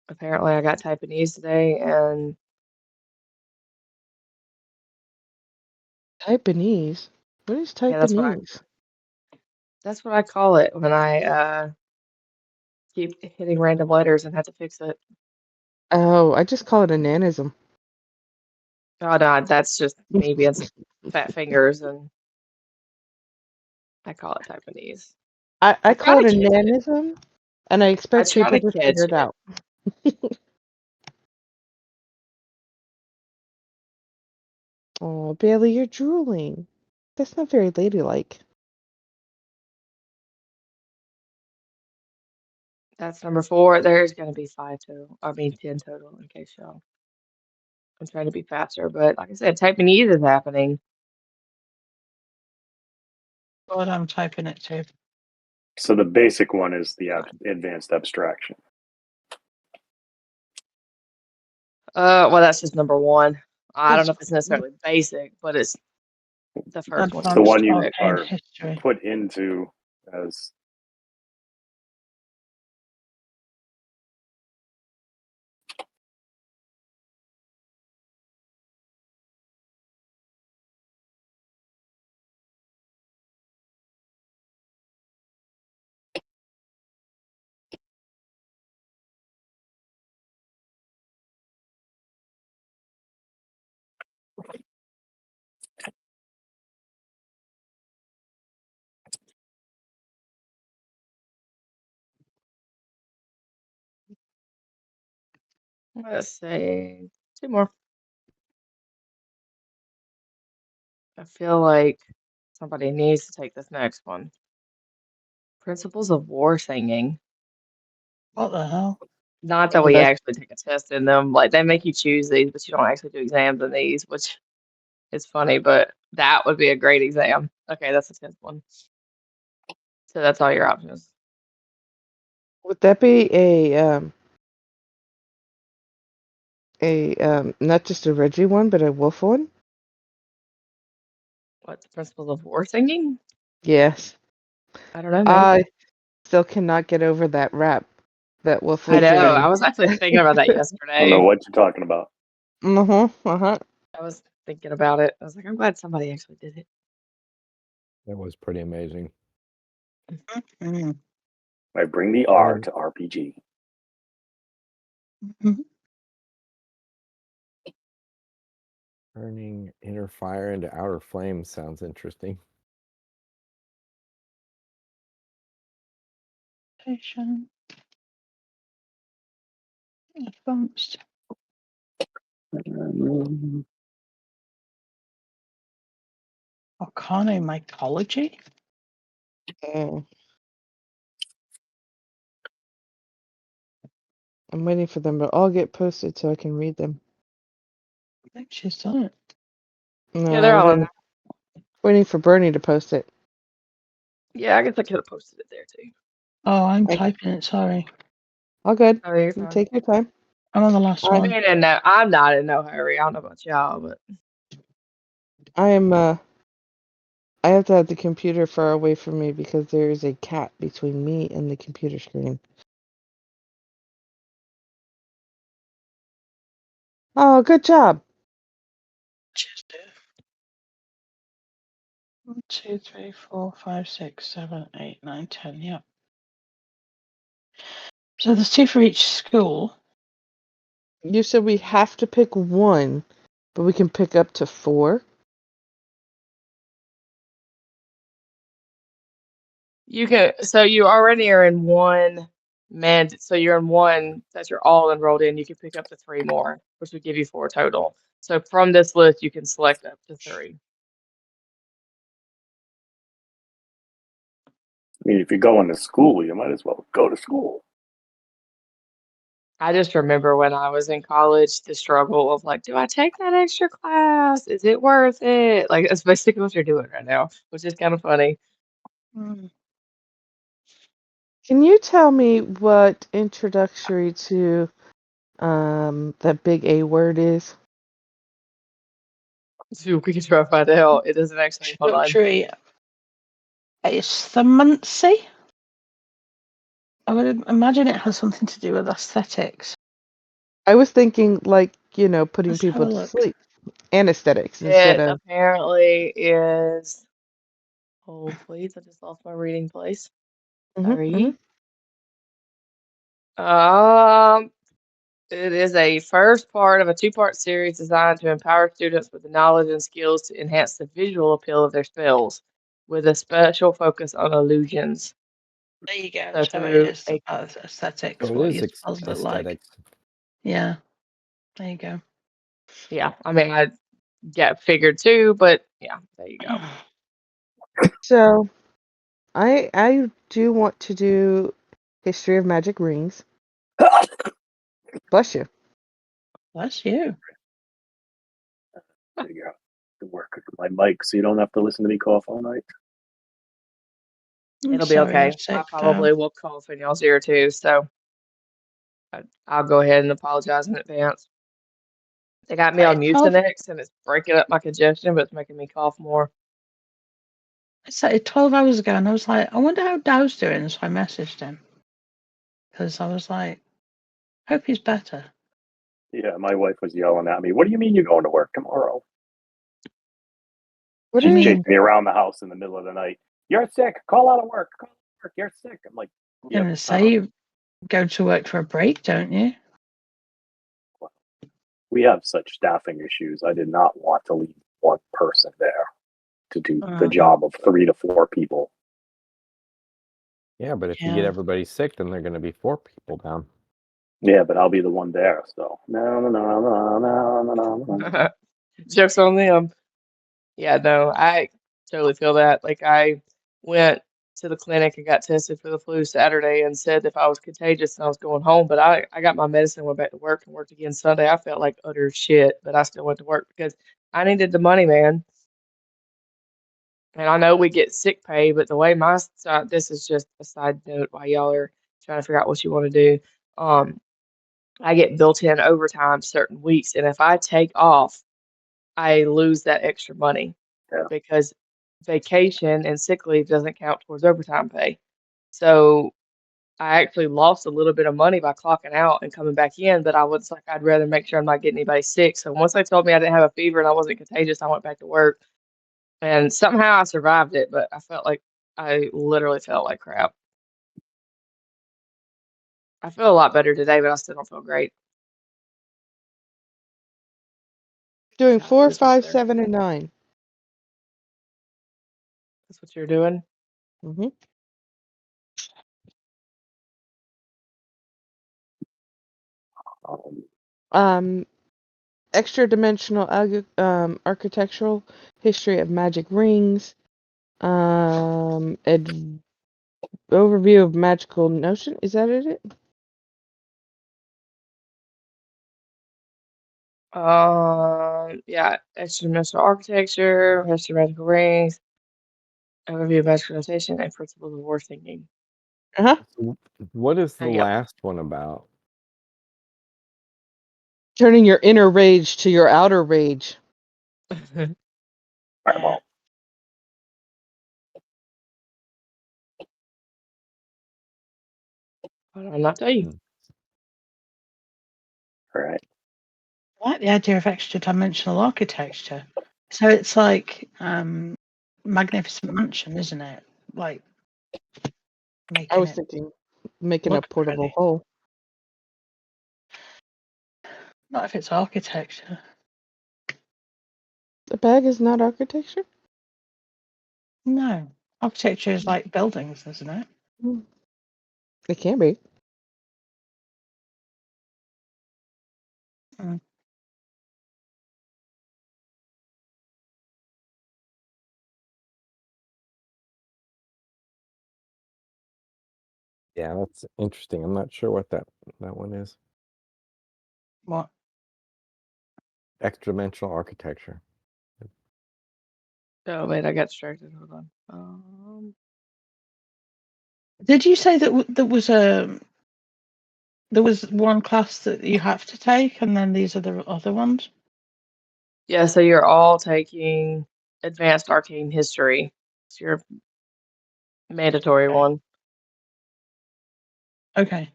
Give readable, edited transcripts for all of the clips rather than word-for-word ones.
Apparently, I got Taiwanese today, and Taiwanese? What is yeah, Taiwanese? that's what I call it when I keep hitting random letters and have to fix it. Oh, I just call it a nanism. Oh no, that's just me being some fat fingers, and I call it Taiwanese. I I try call it to a catch it. nanism, and I I expect try people to to figure catch it it. out. Oh, Bailey, you're drooling. That's not very ladylike. That's number 4. There's gonna be 5 total. I mean 10 total in case y'all. I'm trying to be faster, but like I said, Taiwanese is happening. God, I'm typing it too. So the basic one is the advanced abstraction. Well, that's just number 1. I don't know if it's necessarily basic, but it's the first one. It's the one you Advanced are history. put into as Let's see. 2 more. I feel like somebody needs to take this next one. Principles of war singing. What the hell? Not that Oh, we that's actually take a test in them. Like they make you choose these, but you don't actually do exams in these, which is funny, but that would be a great exam. Okay, that's the 10th one. So that's all your options. would that be not just a Reggie one, but a Wolf one? What, the principles of war singing? Yes. I don't know, maybe. I still cannot get over that rap that Wolf I was know. doing. I was actually thinking about that I don't know yesterday. what you're talking about. Uh-huh. I was thinking about it. I was like, I'm glad somebody actually did it. That was pretty amazing. Mm-hmm. I bring the R to RPG. Mm-hmm. Turning inner fire into outer flame sounds interesting. Station. Advanced. Arcana mythology? Mm. I'm waiting for them to all get posted so I can read them. I think she's done it. No, Yeah, they're I was all in there. waiting for Bernie to post it. Yeah, I guess I could have posted it there too. Oh, I'm I- typing it, sorry. All good. Oh, you're You fine. take your time. I'm on the last I- one. I'm not in no hurry. I don't know about y'all, but I am I have to have the computer far away from me because there is a cat between me and the computer screen. Oh, good job. Cheers, dude. 1, 2, 3, 4, 5, 6, 7, 8, 9, 10. Yep. So there's 2 for each school. You said we have to pick one, but we can pick up to 4. you can. So you already are in one so you're in one that you're all enrolled in. You can pick up to 3 more, which would give you 4 total. So from this list, you can select up to 3. I mean, if you're going to school, you might as well go to school. I just remember when I was in college, the struggle of like, do I take that extra class? Is it worth it? Like, that's basically what you're doing right now, which is kind of funny. Mm. Can you tell me what introductory to that big A word is? So we can try to find out. It doesn't actually. Hold on. Introductory. It's themancy. I would imagine it has something to do with aesthetics. I was thinking like, putting Let's have people a to look. sleep. Anesthetics instead It of apparently is. Hold, please. I just lost my reading place. Mhm. Sorry. Um, it is a first part of a two-part series designed to empower students with the knowledge and skills to enhance the visual appeal of their spells, with a special focus on illusions. There you go. So So it through is a about aesthetics, So it what is your spells look like. aesthetics. Yeah. There you go. yeah, I mean I get figured too, but yeah, there you go. So I do want to do history of magic rings. Bless you. Bless you. Figure out to work my mic so you don't have to listen to me cough all night. I'm It'll be sorry you're okay. I sick, probably will cough in y'all's ear too, so I'll go ahead and apologize in advance. They got me on 12, Mucinex and it's breaking up my congestion, but it's making me cough more. I started 12 hours ago and I was like, I wonder how Dow's doing. So I messaged him because I was like, hope he's better. Yeah, my wife was yelling at me. What do you mean you're going to work tomorrow? What She's is chasing me around the house in the middle of the night. You're sick. Call out of work. Call out of work. You're sick. I'm like, I'm yep. going to say you go to work for a break, don't you? We have such staffing issues. I did not want to leave one person there to do the job of 3 to 4 people. Yeah, but if you Yeah. get everybody sick, then they're going to be 4 people down. Yeah, but I'll be the one there. So no. Jokes on them. Yeah, no, I totally feel that. Like I went to the clinic and got tested for the flu Saturday and said if I was contagious and I was going home, but I got my medicine, went back to work and worked again Sunday. I felt like utter shit, but I still went to work because I needed the money, man. And I know we get sick pay, but the way my side, this is just a side note while y'all are trying to figure out what you want to do. Um, I get built in overtime certain weeks, and if I take off, I lose that extra money Yeah. because vacation and sick leave doesn't count towards overtime pay. So I actually lost a little bit of money by clocking out and coming back in, but I was like, I'd rather make sure I'm not getting anybody sick. So once they told me I didn't have a fever and I wasn't contagious, I went back to work. And somehow I survived it, but I literally felt like crap. I feel a lot better today, but I still don't feel great. doing God, 4, it is 5, weather. 7, and 9? That's what you're doing? Mm-hmm. Extra dimensional architectural history of magic rings. Overview of magical notion. Is that it? Yeah, extra-dimensional architecture, history of magical rings, overview of magical notation, and principles of war thinking. Uh-huh. So what is the Yep. last one about? Turning your inner rage to your outer rage. Fireball. I'll not tell you. All right. I like the idea of extra dimensional architecture. So it's like Magnificent Mansion, isn't it? Like I making was it thinking making a look portable pretty. hole. Not if it's architecture. The bag is not architecture? No. Architecture is like buildings, isn't it? It can be. Mm. Yeah, that's interesting. I'm not sure what that one is. What? Extra dimensional architecture. Oh, wait, I got distracted. Hold on. Did you say that there was one class that you have to take, and then these are the other ones? Yeah, so you're all taking advanced arcane history. It's your mandatory Okay. one. Okay.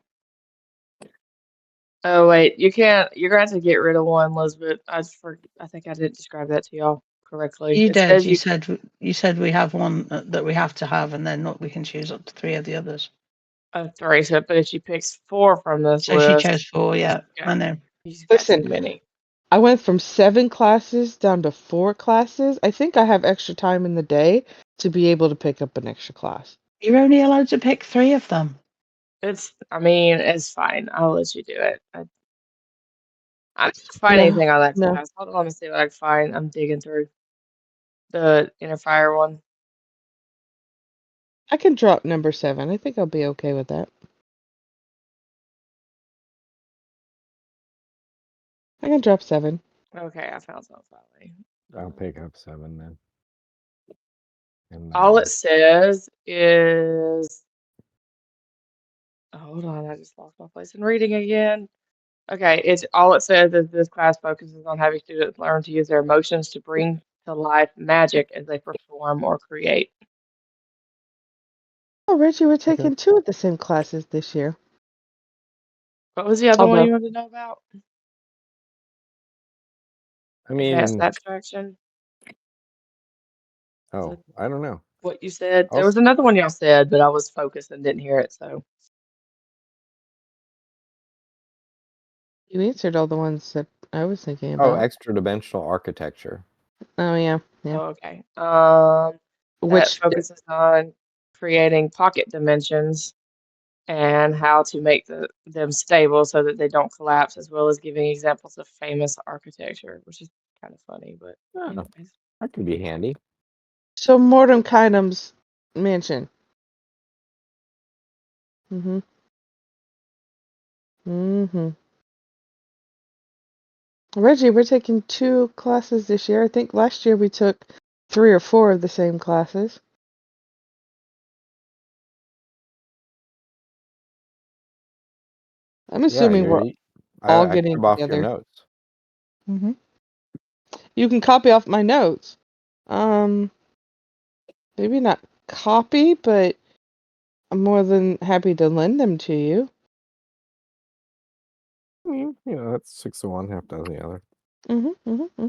Oh wait, you can't. You're gonna have to get rid of one, Elizabeth. I think I didn't describe that to y'all correctly. You It did. says You said we have one that we have to have, and then we can choose up to 3 of the others. three. So, but if she picks 4 from this So she list, chose 4. Yeah, got- I know. she's got too Listen, many. I went from 7 classes down to 4 classes. I think I have extra time in the day to be able to pick up an extra class. You're only allowed to pick 3 of them. I mean, it's fine. I'll let you do it. I didn't find No, anything on that no. class. Hold on, let me see what I can find. I'm digging through the inner fire one. I can drop number 7. I think I'll be okay with that. I can drop 7. Okay, I found something finally. I'll pick up 7 then. And All it says is. Hold on, I just lost my place in reading again. Okay, it's all it says is this class focuses on having students learn to use their emotions to bring to life magic as they perform or create. Oh, Reggie, we're taking 2 of the same classes this year. What was the other one Although, you wanted to know about? I Advanced mean, abstraction. oh, I don't know. What you said. There I'll, was another one y'all said, but I was focused and didn't hear it. So you answered all the ones that I was thinking oh, about. extra dimensional architecture. Oh, yeah, yeah. oh, okay. That Which, focuses on creating pocket dimensions and how to make them stable so that they don't collapse, as well as giving examples of famous architecture, which is kind of funny. But Oh, anyways. that could be handy. so Mordecai's mansion. Mm-hmm. Mm-hmm. Reggie, we're taking 2 classes this year. I think last year we took 3 or 4 of the same classes. I'm assuming we're all I getting copy off your together. notes. Mm-hmm. You can copy off my notes. Maybe not copy, but I'm more than happy to lend them to you. I mean, that's 6 of one, half dozen the other. Mm-hmm. Mm-hmm.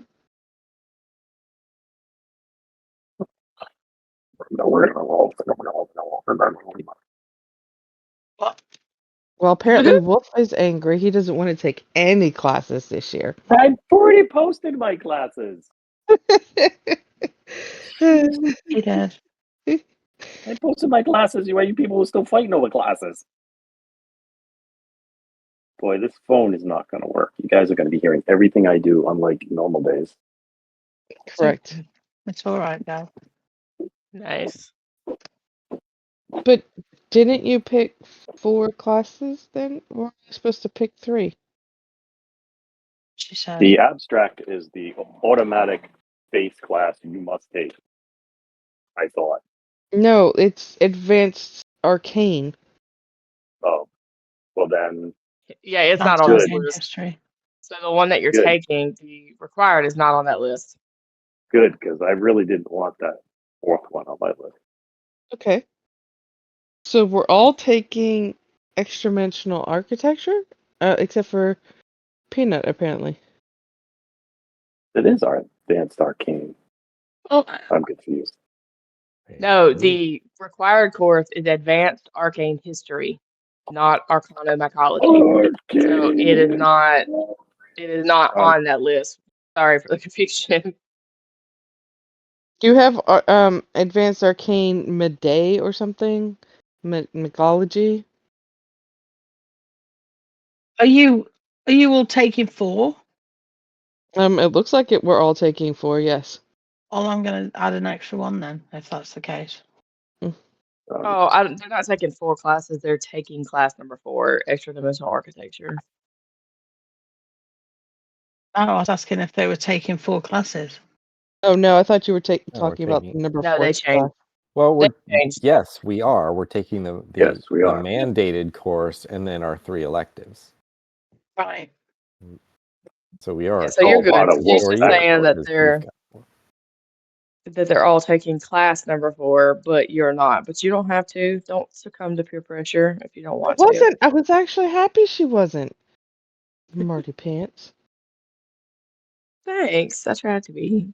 What? Well, apparently Wolf is angry. He doesn't want to take any classes this year. I've already posted my classes. He did. I posted my classes. Why you people are still fighting over classes? Boy, this phone is not going to work. You guys are going to be hearing everything I do, unlike normal days. Correct. It's all right, Dad. Nice. But didn't you pick 4 classes then? Or were you supposed to pick 3? She said. The abstract is the automatic base class you must take. I thought. No, it's advanced arcane. Oh, well then. Yeah, it's not That's on this arcane list. history. So the one that you're Good. taking, the required, is not on that list. Good, because I really didn't want that 4th one on my list. Okay. So we're all taking extra-dimensional architecture? Except for Peanut, apparently. It is our advanced arcane. Well, I'm confused. no, the required course is advanced arcane history, not arcanomycology. So it is not. It is not on that list. Sorry for the confusion. Do you have advanced arcane midday or something? Mycology? Are you all taking 4? It looks like we're all taking 4, yes. Well, I'm going to add an extra one then, if that's the case. Oh, they're not taking 4 classes. They're taking class number 4, extra dimensional architecture. Oh, I was asking if they were taking 4 classes. Oh no, I thought you were No, we're talking about taking- number No, 4 they class. changed. Well, They changed. yes, we are. We're taking the Yes, we are. mandated course and then our 3 electives. Right. So we are. Yeah, so you're all part good. of She's Wolf's just saying that backstory. they're all taking class number 4, but you're not. But you don't have to. Don't succumb to peer pressure if you don't want to. I was actually happy she wasn't. Marty Pants. Thanks. I tried to be.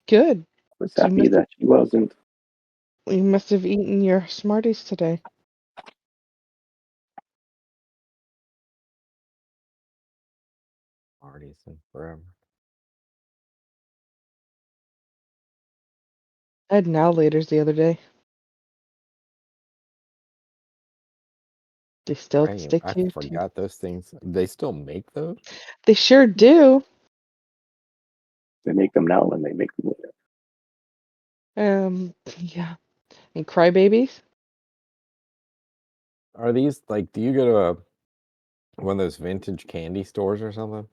Good. I was So happy that she wasn't. You must have eaten your Smarties today. Marty's in forever. I had Now Laters the other day. They still stick I to your teeth. forgot those things. They still make those? They sure do. They make them now and they make them later. Yeah. And Crybabies? Are these like? Do you go to one of those vintage candy stores or something?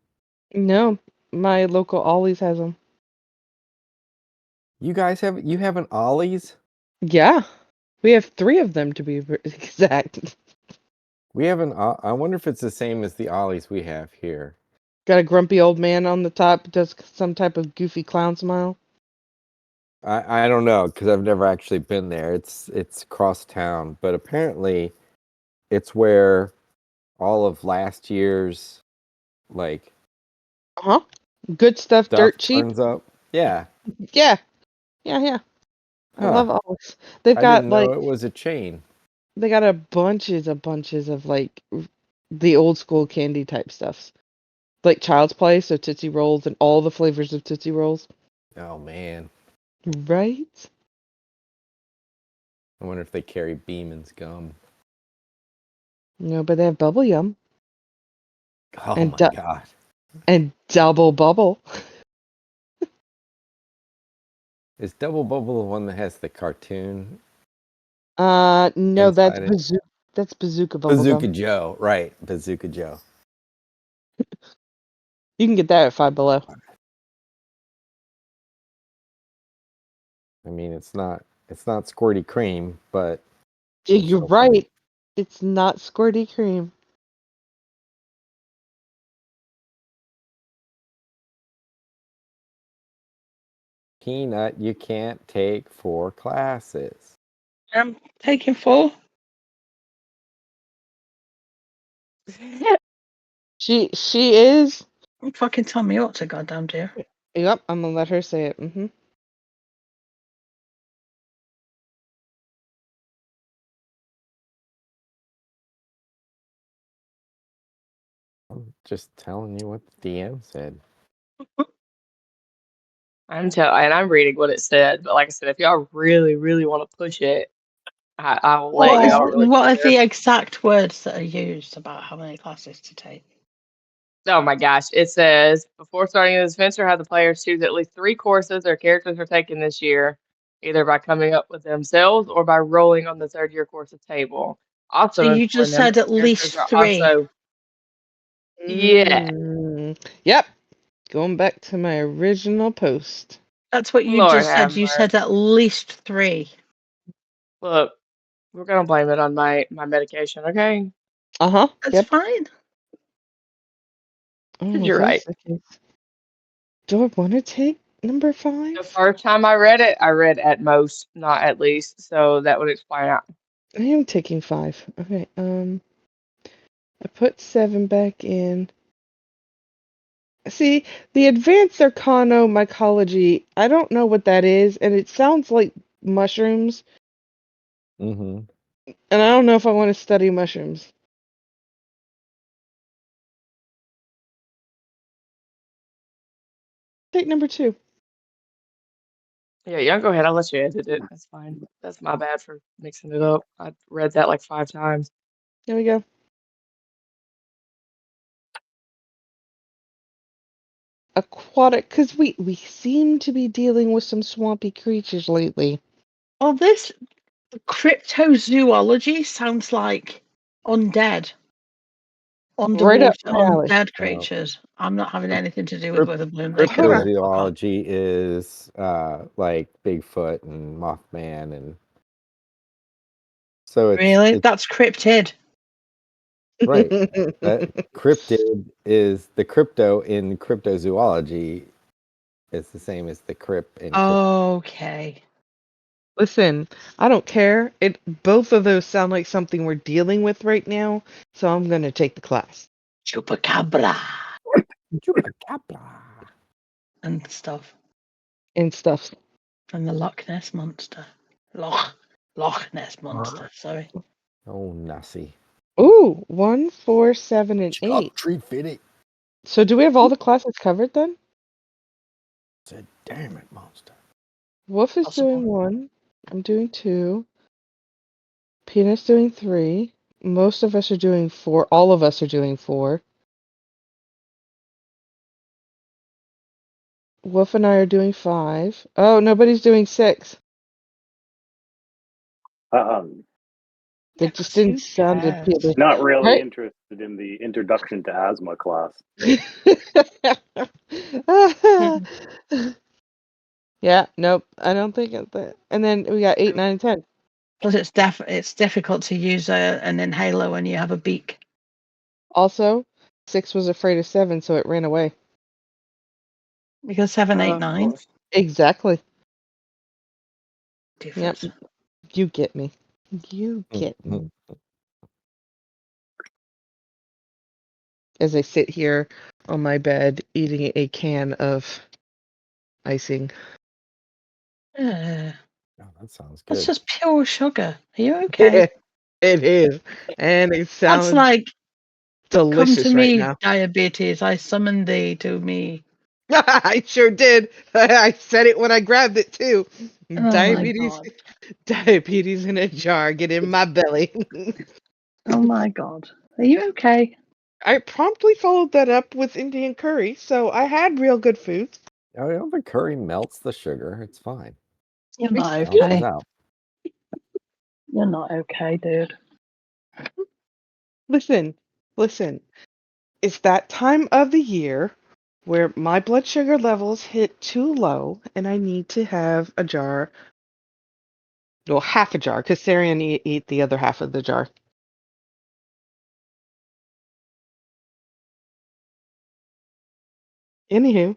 No, my local Ollie's has them. You guys have an Ollie's? Yeah, we have 3 of them to be exact. We have an. I wonder if it's the same as the Ollie's we have here. Got a grumpy old man on the top, does some type of goofy clown smile. I don't know because I've never actually been there. It's across town, but apparently, it's where all of last year's like Uh-huh. Good stuff, stuff dirt cheap. turns up. Yeah. Yeah. Yeah. I love Huh. Ollie's. They've I got didn't like know it was a chain. they got a bunches of like the old school candy type stuffs. Like Child's Play, so Tootsie Rolls and all the flavors of Tootsie Rolls. Oh man. Right? I wonder if they carry Beeman's gum. No, but they have Bubble Yum Oh and my god. and Double Bubble. Is Double Bubble the one that has the cartoon No, inside it? That's Bazooka Bazooka Bubblegum. Joe, right. Bazooka Joe. You can get that at Five Below. I mean it's not squirty cream, but Yeah, it's you're still fun. right. It's not squirty cream. Peanut you can't take 4 classes. I'm taking 4. She is. Don't fucking tell me what to, goddamn dear. Yep, I'm gonna let her say it. Mm-hmm. I'm just telling you what the DM said. And I'm reading what it said, but like I said, if y'all really, really want to push it, I will let you. I don't really What are care. the exact words that are used about how many classes to take? Oh my gosh. It says before starting this adventure, have the players choose at least 3 courses their characters are taking this year, either by coming up with themselves or by rolling on the 3rd year course table. So Also you inform just them that said the at characters least are 3. also yeah. Yep. Going back to my original post. That's what you Lord just said. have You said mercy. at least 3. Look, we're gonna blame it on my medication, okay? Uh-huh. That's Yep. fine. Oh, You're if right. that's the case. Do I want to take number 5? The first time I read it, I read at most, not at least. So that would explain it. I am taking 5. Okay. I put 7 back in. See, the advanced arcano-mycology, I don't know what that is, and it sounds like mushrooms, Mm-hmm. and I don't know if I want to study mushrooms. Take number 2. Yeah, yeah, go ahead. I'll let you edit it. That's fine. That's my bad for mixing it up. I read that like 5 times. There we go. Aquatic, because we seem to be dealing with some swampy creatures lately. Oh, this cryptozoology sounds like undead. Right up Underwater my alley. undead creatures. I'm not having anything to do with Crypt- Witherbloom. They can Hold go on. the fuck off. Cryptozoology is like Bigfoot and Mothman, and so Really? it's That's cryptid. right. Cryptid is the crypto in cryptozoology is the same as the crypt in crypt. Okay. Listen, I don't care. Both of those sound like something we're dealing with right now, so I'm gonna take the class. Chupacabra Chupacabra. and stuff. And stuff. And the Loch Ness Monster. Loch Ness Monster, sorry. Oh, Nussie. Ooh, 1, 4, 7, and 8. Tree fitting. So do we have all the classes covered then? Said, damn it, monster. Wolf is Possible. doing 1. I'm doing 2. Peanut's doing 3. Most of us are doing 4. All of us are doing 4. Wolf and I are doing 5. Oh, nobody's doing 6. That just didn't sound appealing. Not really Right? interested in the introduction to asthma class. Yeah, nope. I don't think it's that. And then we got 8, 9, and 10. Plus, it's difficult to use an inhaler when you have a beak. Also, 6 was afraid of 7, so it ran away. Because 7, 8, Of 9. course. Exactly. Yep. Difference. You get me. You get me. As I sit here on my bed eating a can of icing. Yeah. Oh, that sounds That's good. just pure sugar. Are you okay? It is. And it That's sounds like, come to delicious right me, now. diabetes. I summon thee to me. I sure did. I said it when I grabbed it too. Oh my Diabetes, god. diabetes in a jar. Get in my belly. Oh my god. Are you okay? I promptly followed that up with Indian curry, so I had real good food. Oh, you know, the curry melts the sugar. It's fine. You're not Balances okay. out. You're not okay, dude. Listen. It's that time of the year where my blood sugar levels hit too low and I need to have a jar. Well, half a jar, because Sarian ate the other half of the jar. Anywho.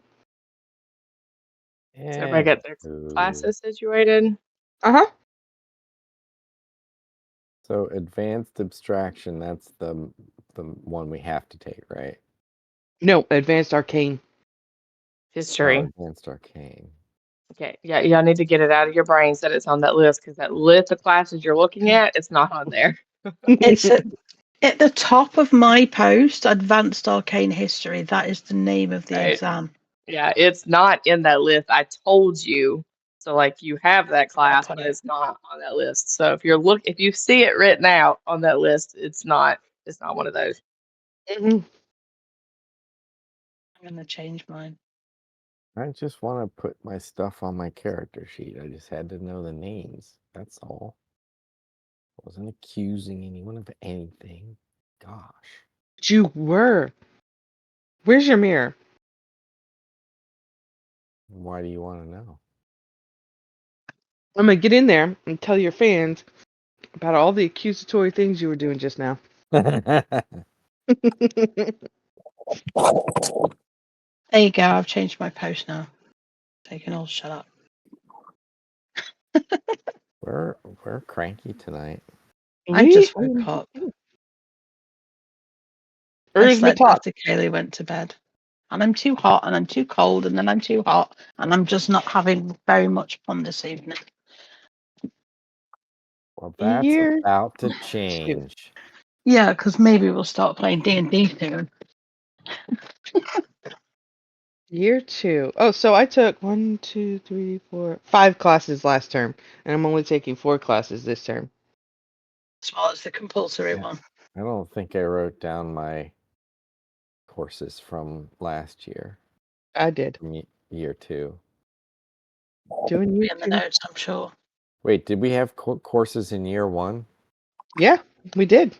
So everybody got their classes situated. Uh-huh. So advanced abstraction, that's the one we have to take, right? No, advanced arcane. History. Advanced arcane. Okay. Yeah, y'all need to get it out of your brains that it's on that list, because that list of classes you're looking at, it's not on there. It's at the top of my post, Advanced Arcane History. That is the name of the Right. exam. Yeah, it's not in that list. I told you. So like you have that class, put but it. it's not on that list. So if you see it written out on that list, it's not one of those. Mhm. I'm gonna change mine. I just want to put my stuff on my character sheet. I just had to know the names. That's all. I wasn't accusing anyone of anything. Gosh. You were. Where's your mirror? Why do you want to know? I'm gonna get in there and tell your fans about all the accusatory things you were doing just now. There you go. I've changed my post now. So you can all shut up. We're cranky tonight. I just woke up. I Where's the slept top? after Kaylee went to bed. And I'm too hot, and I'm too cold, and then I'm too hot, and I'm just not having very much fun this evening. Well, that's Year about to 2. change. Yeah, because maybe we'll start playing D&D soon. Year 2. Oh, so I took 1, 2, 3, 4, 5 classes last term, and I'm only taking 4 classes this term. As well as the compulsory Yeah. one. I don't think I wrote down my courses from last year, I did. from year 2. Doing Be year in the 2. notes, I'm sure. Wait, did we have courses in year 1? Yeah, we did.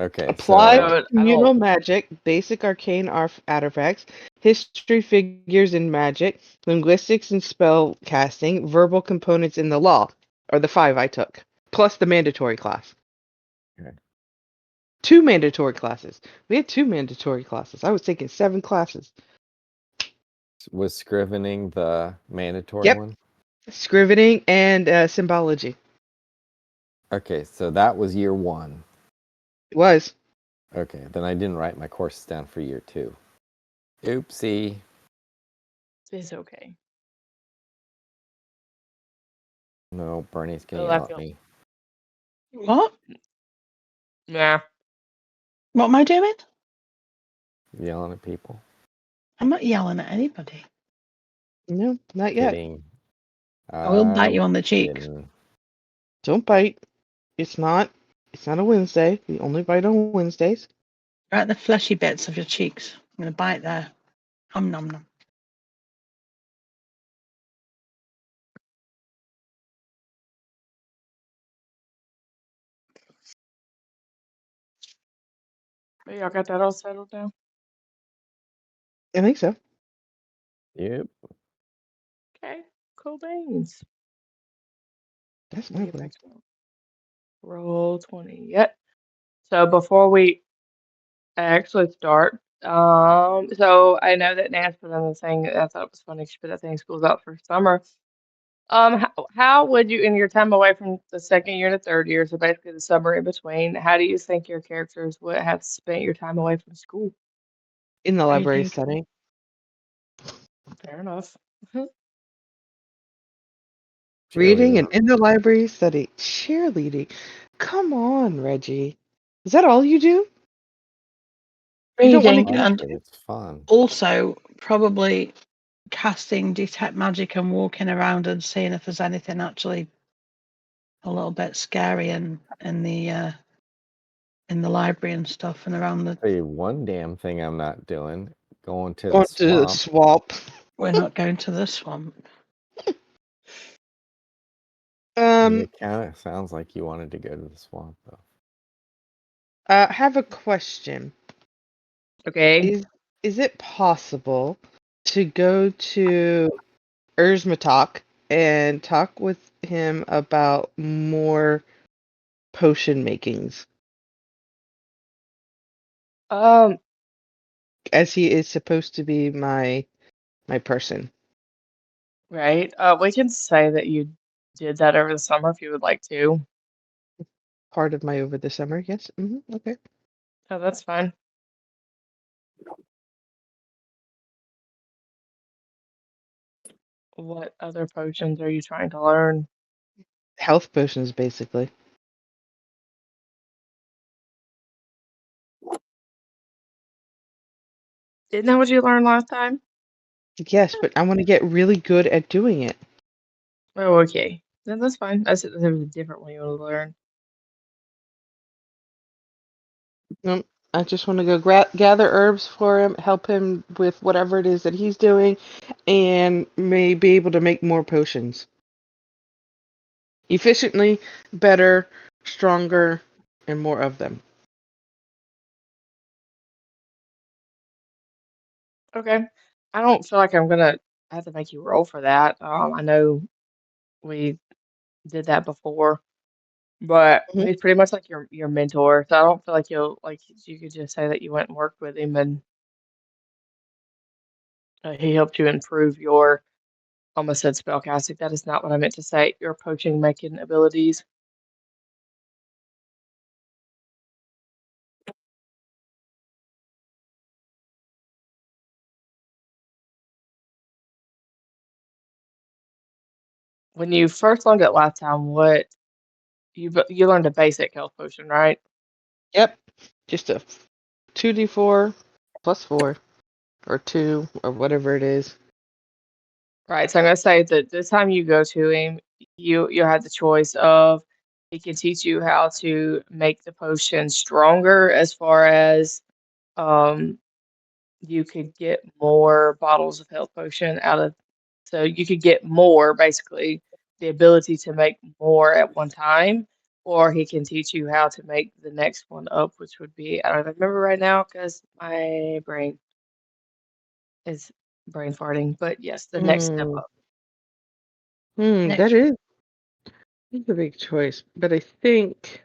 Okay, Applied so communal magic, basic arcane artifacts, history figures in magic, linguistics and spell casting, verbal components in the law, are the 5 I took, plus the mandatory class. Okay. 2 mandatory classes. We had 2 mandatory classes. I was taking 7 classes. was scrivening the mandatory one? Scrivening and symbology. Okay, so that was year 1. It was. Okay, then I didn't write my courses down for year 2. Oopsie. It's okay. No, Bernie's gonna Well, I yell at feel me. What? nah. What am I doing? Yelling at people. I'm not yelling at anybody. No, not yet. Kidding. I will bite you on the cheek. Kidding. Don't bite. It's not a Wednesday. We only bite on Wednesdays. Right at the fleshy bits of your cheeks. I'm going to bite there. Nom nom nom. But y'all got that all settled now? I think so. Yep. Okay. Cool beans. That's Let me my get back word. to roll 20. Yep. So before we actually start, so I know that Nance put on the thing. I thought it was funny. She put that thing school's out for summer. How would you, in your time away from the second year to third year, so basically the summer in between, how do you think your characters would have spent your time away from school? In the library Reading. setting. Fair enough. Reading and Cheerleading. in the library setting. Cheerleading. Come on, Reggie. Is that all you do? You don't want to Reading get Love and it. into It's fun. also probably casting detect magic and walking around and seeing if there's anything actually a little bit scary in the library and stuff and around the. Tell you one damn thing I'm not doing. Going to the going to the swamp. swamp? We're not going to the swamp. I mean, Um, it kind of sounds like you wanted to go to the swamp, though. I have a question. Okay. Is it possible to go to Erzmatok and talk with him about more potion makings, Um, as he is supposed to be my person? right. We can say that you did that over the summer if you would like to. Part of my over the summer, yes. Okay. Oh, that's fine. What other potions are you trying to learn? Health potions, basically. Isn't that what you learned last time? Yes, but I want to get really good at doing it. Oh, okay. Then that's fine. I said there was a different one you want to learn. I just want to go gather herbs for him, help him with whatever it is that he's doing, and may be able to make more potions. Efficiently, better, stronger, and more of them. Okay. I don't feel like I'm gonna have to make you roll for that. I know we did that before, but Mhm. he's pretty much like your mentor, so I don't feel like you'll like you could just say that you went and worked with him and he helped you improve your almost said spellcasting. That is not what I meant to say. Your potion making abilities. When you first learned it last time, what you learned a basic health potion, right? Yep. Just a 2d4 plus 4, or 2, or whatever it is. Right. So I'm gonna say that this time you go to him, you have the choice of he can teach you how to make the potion stronger as far as um you could get more bottles of health potion out of so you could get more basically the ability to make more at one time, or he can teach you how to make the next one up, which would be I don't remember right now because my brain is brain farting, but yes, the next step Hmm. up. That Next. is a big choice, but I think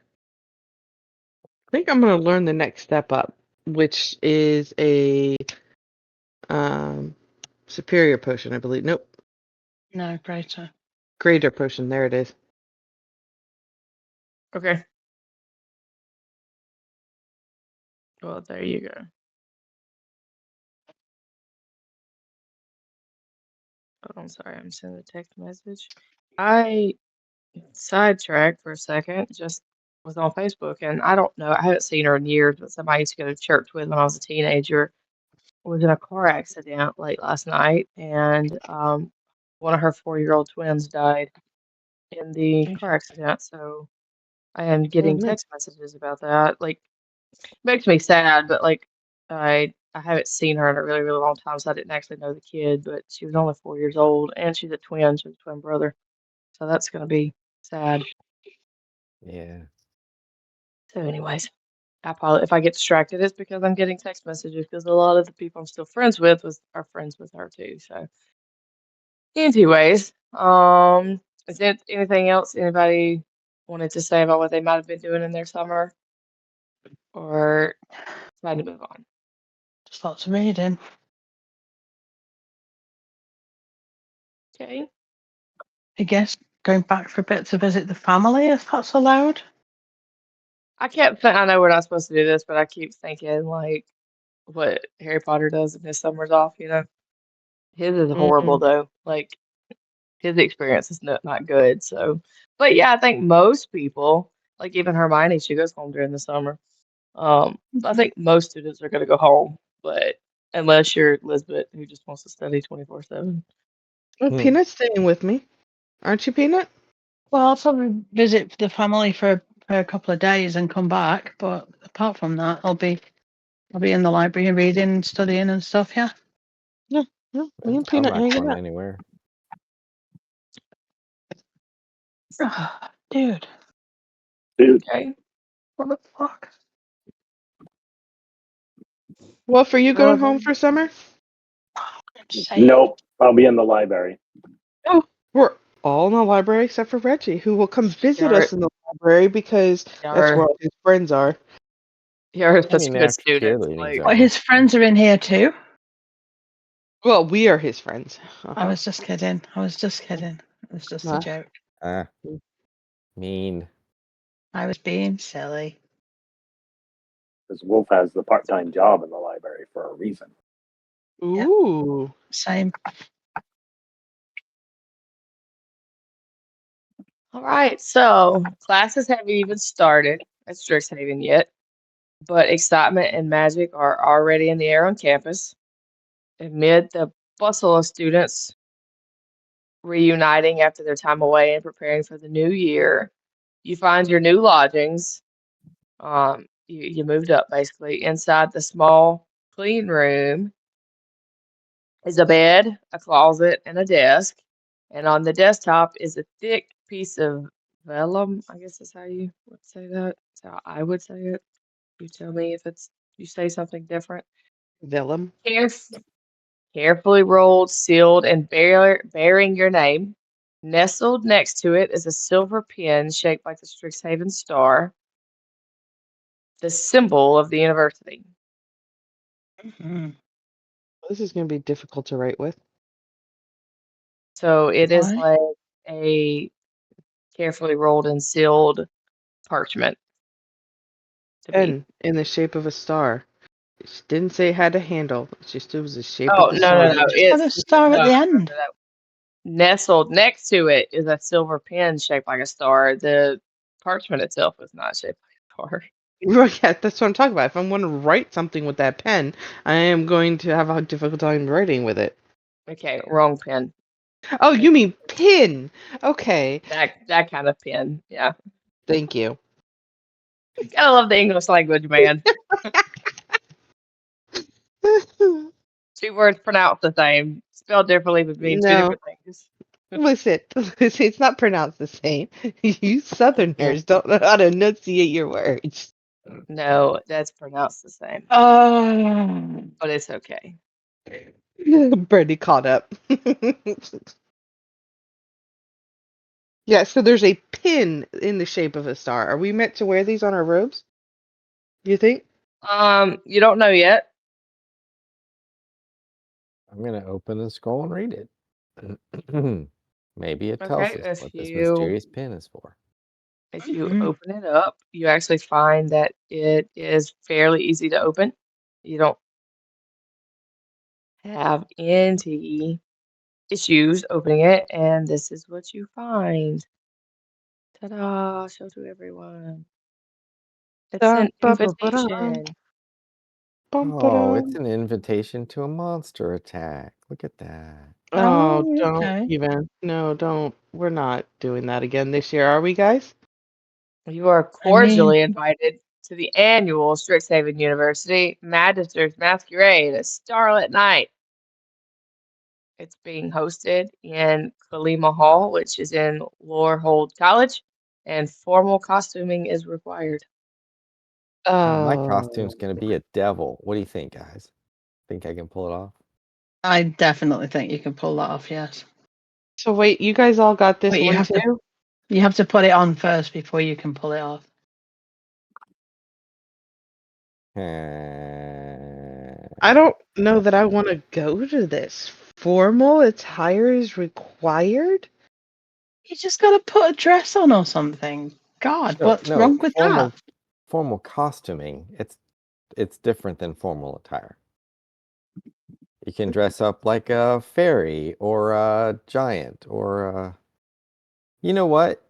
I'm going to learn the next step up, which is a um superior potion, I believe. Nope, No, greater. greater potion. There it is. Okay. Well, there you go. Oh, I'm sorry, I'm sending a text message. I sidetracked for a second, just was on Facebook, and I don't know, I haven't seen her in years, but somebody I used to go to church with when I was a teenager was in a car accident late last night, and one of her 4-year-old twins died in the car accident. So I am getting man. text messages about that. Like, makes me sad, but like, I haven't seen her in a really, really long time, so I didn't actually know the kid, but she was only 4 years old, and she's a twin. She's a twin brother, so that's gonna be sad. Yeah. So, anyways, if I get distracted, it's because I'm getting text messages because a lot of the people I'm still friends with are friends with her too. So, anyways, is there anything else anybody wanted to say about what they might have been doing in their summer, or trying to move on? Just lots of reading. Okay. I guess going back for a bit to visit the family, if that's allowed. I kept think I know we're not supposed to do this, but I keep thinking like what Harry Potter does in his summers off. His is horrible Mm. though. Like his experience is not good. So, but yeah, I think most people, like even Hermione, she goes home during the summer. I Mhm. think most students are going to go home, but unless you're Elizabeth who just wants to study 24/7. Well, Hmm. Peanut's staying with me. Aren't you, Peanut? Well, I'll probably visit the family for a couple of days and come back. But apart from that, I'll be in the library reading, studying, and stuff. Yeah. Yeah, yeah. Me and I'm Peanut not hanging going out. anywhere. Dude, Dude, Okay. what the fuck? Well, for you going home Sullivan. for summer? I'm saying. nope. I'll be in the library. Oh, we're all in the library except for Reggie, who will come visit You're, us in the library because that's where you're, all his friends are. you're I such mean, good after students. cheerleading's Like, But over. his friends are in here too. Well, we are his friends. I was just kidding. I was just kidding. It was just a Uh, joke. Ah, mean. I was being silly. Because Wolf has the part-time job in the library for a reason. Ooh. Same. all right, so classes haven't even started at Strixhaven yet, but excitement and magic are already in the air on campus. Amid the bustle of students reuniting after their time away and preparing for the new year, you find your new lodgings. You moved up basically. Inside the small clean room is a bed, a closet, and a desk. And on the desktop is a thick piece of vellum. I guess that's how you would say that. That's how I would say it. You tell me if you say something different. Vellum. Caref- Carefully rolled, sealed, and bearing your name. Nestled next to it is a silver pin shaped like the Strixhaven star, the symbol of the university. Mhm. This is going to be difficult to write with. So it is Why? like a carefully rolled and sealed parchment to me. Pen in the shape of a star. It didn't say it had a handle. It was the shape of Oh, the no, star. no, no. Just had a star No, at no, the no, end. no. Nestled next to it is a silver pin shaped like a star. The parchment itself is not shaped like a star. Right, yeah, that's what I'm talking about. If I'm going to write something with that pen, I am going to have a difficult time writing with it. Okay, wrong pin. Oh, you mean pin? Okay, That kind of pin. Yeah. thank you. Gotta love the English language, man. Two words pronounced the same, spelled differently, but mean two No, different things. listen, it's not pronounced the same. You Southerners don't know how to enunciate your words. No, that's pronounced the same, Oh. but it's okay. Brandy caught up. Yeah, so there's a pin in the shape of a star. Are we meant to wear these on our robes? You think? You don't know yet. I'm going to open the scroll and read it. Maybe it tells Okay, us if what this you mysterious pin is for. If you Mhm. open it up, you actually find that it is fairly easy to open. You don't have any issues opening it, and this is what you find. Ta-da! Show to everyone. It's Dum, an ba, ba, ba, dum, invitation. bum, ba, Oh, it's dum. an invitation to a monster attack. Look at that. Oh, Oh, don't okay. even. No, don't. We're not doing that again this year, are we, guys? You are I mean, cordially invited to the annual Strixhaven University Magister's Masquerade, a Starlit Night. It's being hosted in Kalima Hall, which is in Lorehold College, and formal costuming is required. My Oh. costume's gonna be a devil. What do you think, guys? Think I can pull it off? I definitely think you can pull that off. Yes, So wait, you guys all got this but you one have to too? put it on first before you can pull it off. I don't know that I want to go to this. Formal attire is required? You just got to put a dress on or something. God, what's No, wrong with that? formal costuming. It's different than formal attire. You can dress up like a fairy or a giant or you know what?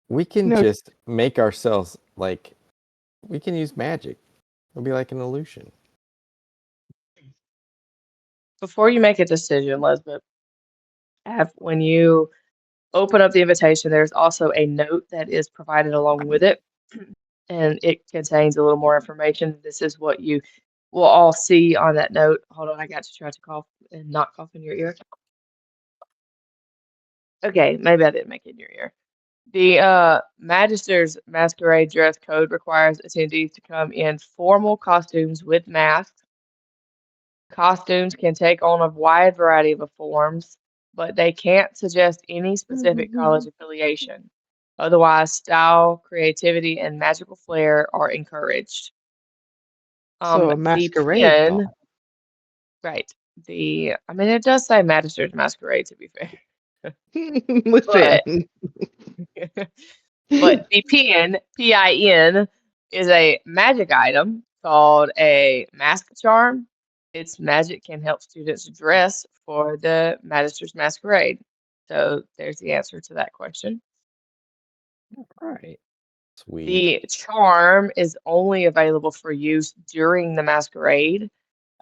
We can No, just make ourselves like we can use magic. It'll be like an illusion. Before you make a decision, Lisbeth, when you open up the invitation, there's also a note that is provided along with it, and it contains a little more information. This is what you will all see on that note. Hold on, I got to try to cough and not cough in your ear. Okay, maybe I didn't make it in your ear. The Magister's Masquerade dress code requires attendees to come in formal costumes with masks. Costumes can take on a wide variety of forms, but they can't suggest any specific college affiliation. Otherwise, style, creativity, and magical flair are encouraged. so a The masquerade pin, ball. right? I mean, it does say Magister's Masquerade to be fair, Listen. but but the pin, PIN, is a magic item called a mask charm. Its magic can help students dress for the Magister's Masquerade. So there's the answer to that question. All right. Sweet. The charm is only available for use during the masquerade.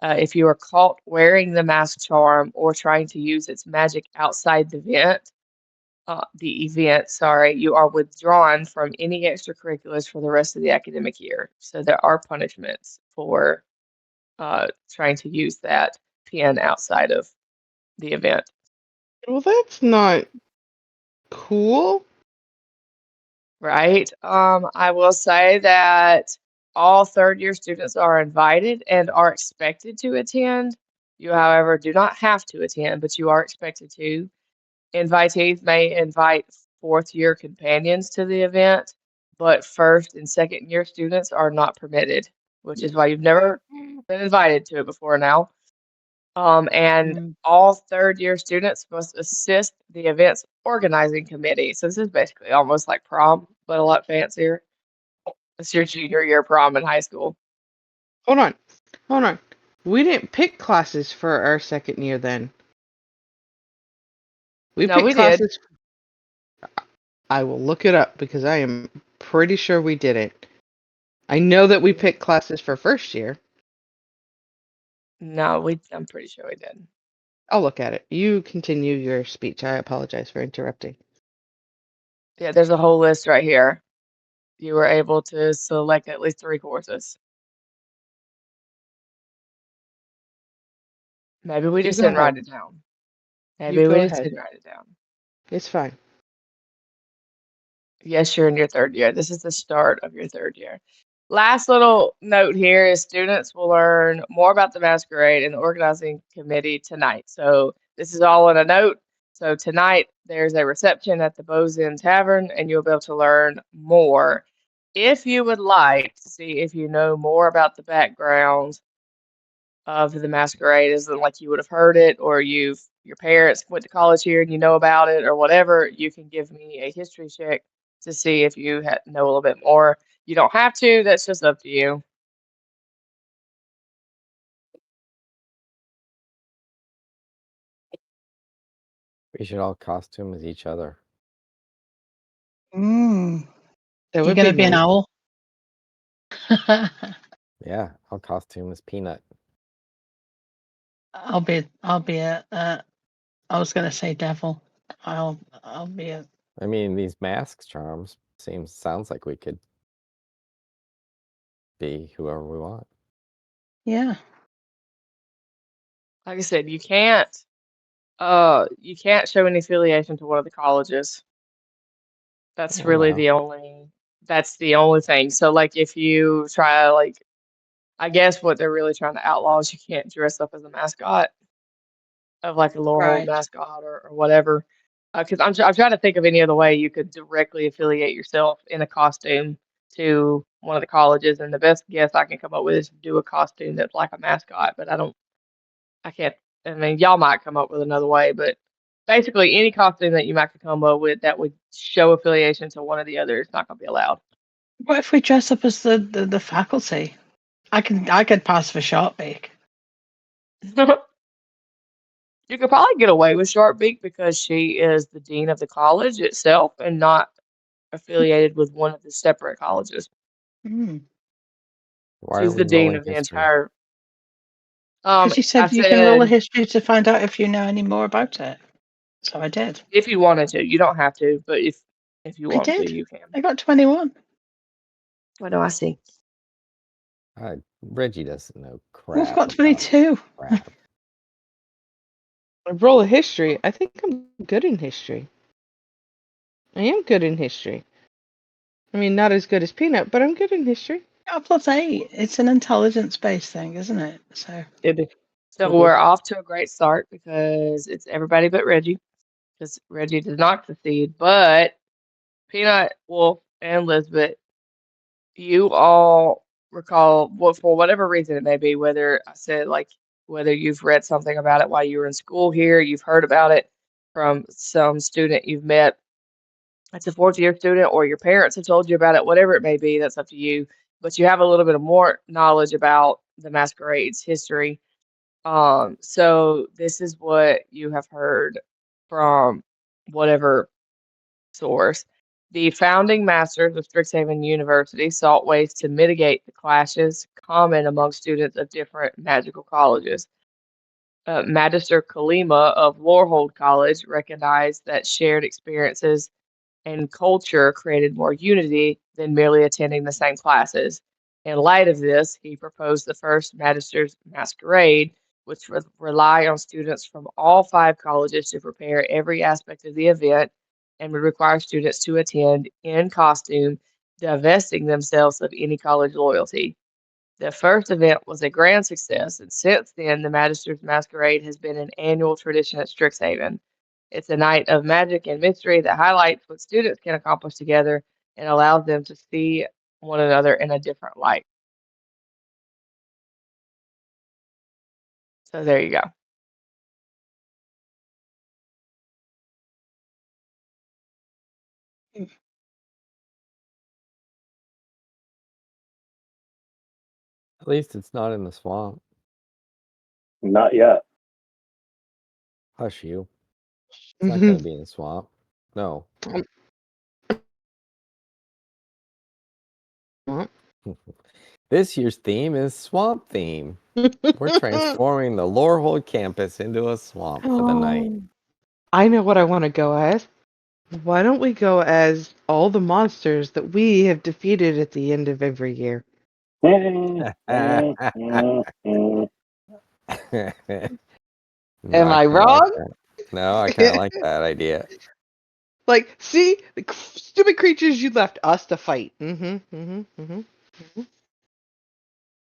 If you are caught wearing the mask charm or trying to use its magic outside the event, sorry, you are withdrawn from any extracurriculars for the rest of the academic year. So there are punishments for trying to use that pin outside of the event. Well, that's not cool. Right. I will say that all third-year students are invited and are expected to attend. You, however, do not have to attend, but you are expected to. Invitees may invite fourth-year companions to the event, but first and second-year students are not permitted, which is why you've never been invited to it before now. And Mm. all third-year students must assist the event's organizing committee. So this is basically almost like prom, but a lot fancier. It's your junior year prom in high school. Hold on. Hold on. We didn't pick classes for our second year then. We No, picked we did. classes. I will look it up because I am pretty sure we didn't. I know that we picked classes for first year. No, I'm pretty sure we did. I'll look at it. You continue your speech. I apologize for interrupting. Yeah, there's a whole list right here. You were able to select at least 3 courses. Maybe we You just go didn't ahead. write it down. You Maybe go we just ahead. didn't write it down. It's fine. Yes, you're in your third year. This is the start of your third year. Last little note here is students will learn more about the masquerade and the organizing committee tonight. So this is all in a note. So tonight there's a reception at the Bows Inn Tavern, and you'll be able to learn more. If you would like to see if you know more about the background of the masquerade, as in like you would have heard it, or your parents went to college here and you know about it, or whatever, you can give me a history check to see if you know a little bit more. You don't have to. That's just up to you. We should all costume as each other. Mm. That You're would gonna be be an nice. owl. Yeah, I'll costume as Peanut. I'll be a. I was gonna say devil. I'll be a. I mean, these masks charms sounds like we could be whoever we want. Yeah. Like I said, you can't show any affiliation to one of the colleges. That's Oh, really well. that's the only thing. So like if you try like I guess what they're really trying to outlaw is you can't dress up as a mascot of like a Laurel Right. mascot or whatever. Because I'm trying to think of any other way you could directly affiliate yourself in a costume to one of the colleges, and the best guess I can come up with is do a costume that's like a mascot. But I can't. I mean, y'all might come up with another way, but basically any costume that you might come up with that would show affiliation to one or the other is not going to be allowed. What if we dress up as the faculty? I could pass for Sharpbeak. You could probably get away with Sharpbeak because she is the dean of the college itself and not affiliated with one of the separate colleges. Mm. Why are She's we the dean rolling of the history? entire. Because you I said you can roll a said history to find out if you know any more about it. So I did. if you wanted to, you don't have to, but if you I want to, did. you can. I got 21. What do I see? Reggie doesn't know We've crap. got 22. Crap. Roll a history. I think I'm good in history. I am good in history. I mean, not as good as Peanut, but I'm good in history. Got +8. It's an intelligence-based thing, isn't it? So So we're off to a great start because it's everybody but Reggie, because Reggie did not succeed. But Peanut, Wolf, and Elizabeth, you all recall what for whatever reason it may be, whether I said like whether you've read something about it while you were in school here, you've heard about it from some student you've met that's a fourth year student, or your parents have told you about it, whatever it may be, that's up to you. But you have a little bit of more knowledge about the masquerades history. So this is what you have heard from whatever source. The founding masters of Strixhaven University sought ways to mitigate the clashes common among students of different magical colleges. Magister Kalima of Lorehold College recognized that shared experiences and culture created more unity than merely attending the same classes. In light of this, he proposed the first Magister's Masquerade, which would rely on students from all 5 colleges to prepare every aspect of the event and would require students to attend in costume, divesting themselves of any college loyalty. The first event was a grand success, and since then, the Magister's Masquerade has been an annual tradition at Strixhaven. It's a night of magic and mystery that highlights what students can accomplish together and allows them to see one another in a different light. So there you go. At least it's not in the swamp. Not yet. Hush you. It's not going to be in the swamp. No. This year's theme is swamp theme. We're transforming the Lorehold campus into a swamp for the night. I know what I want to go as. Why don't we go as all the monsters that we have defeated at the end of every year? No, Am I I kinda wrong? like that. No, I kind of like that idea. Like, see, the stupid creatures you left us to fight.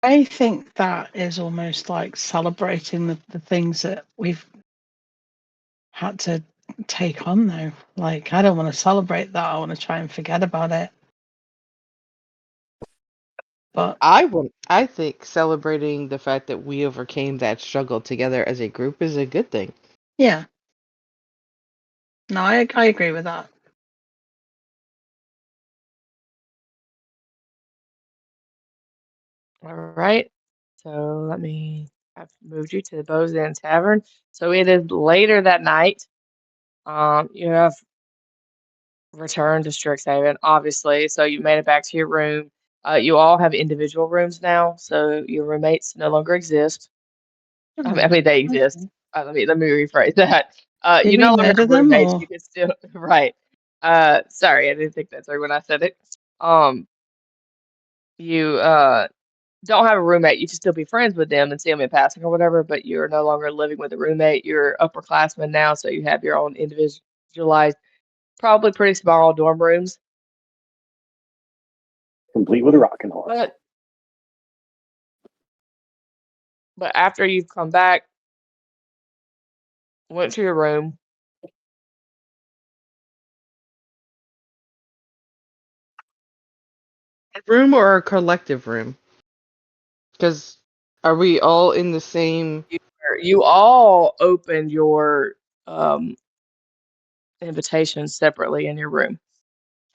I think that is almost like celebrating the things that we've had to take on though. Like, I don't want to celebrate that. I want to try and forget about it. But I think celebrating the fact that we overcame that struggle together as a group is a good thing. yeah. No, I agree with that. All right. So I've moved you to the Bows Inn Tavern. So it is later that night. You have returned to Strixhaven, obviously. So you made it back to your room. You all have individual rooms now, so your roommates no longer exist. I mean they exist. Okay. Let me rephrase that. Did You we no longer murder have them roommates. or? You can still right. Sorry, I didn't think that through when I said it. Um, you don't have a roommate. You can still be friends with them and see them in passing or whatever, but you're no longer living with a roommate. You're upperclassmen now, so you have your own individualized, probably pretty small dorm rooms. Complete with a rocking horse. But after you've come back, went to your room, A room or a collective room? Because are we all in the same? you all opened your um, invitations separately in your room.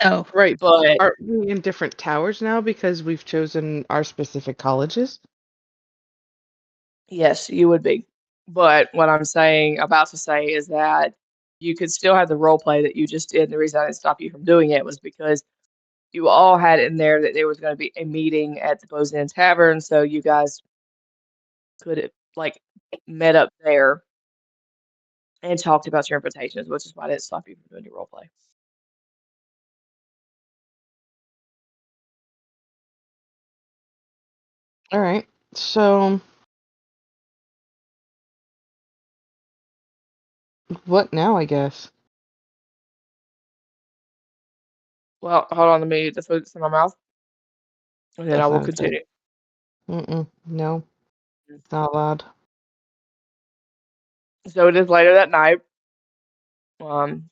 Oh, Right. But Are we in different towers now because we've chosen our specific colleges? yes, you would be. But what I'm about to say is that you could still have the role play that you just did. The reason I didn't stop you from doing it was because you all had in there that there was going to be a meeting at the Bows Inn Tavern, so you guys could have like met up there and talked about your invitations, which is why I didn't stop you from doing your role play. All right. So what now, I guess? Well, hold on, let me eat the food that's in my mouth, and then I That's will not a thing. continue. No, it's not allowed. So it is later that night. Um,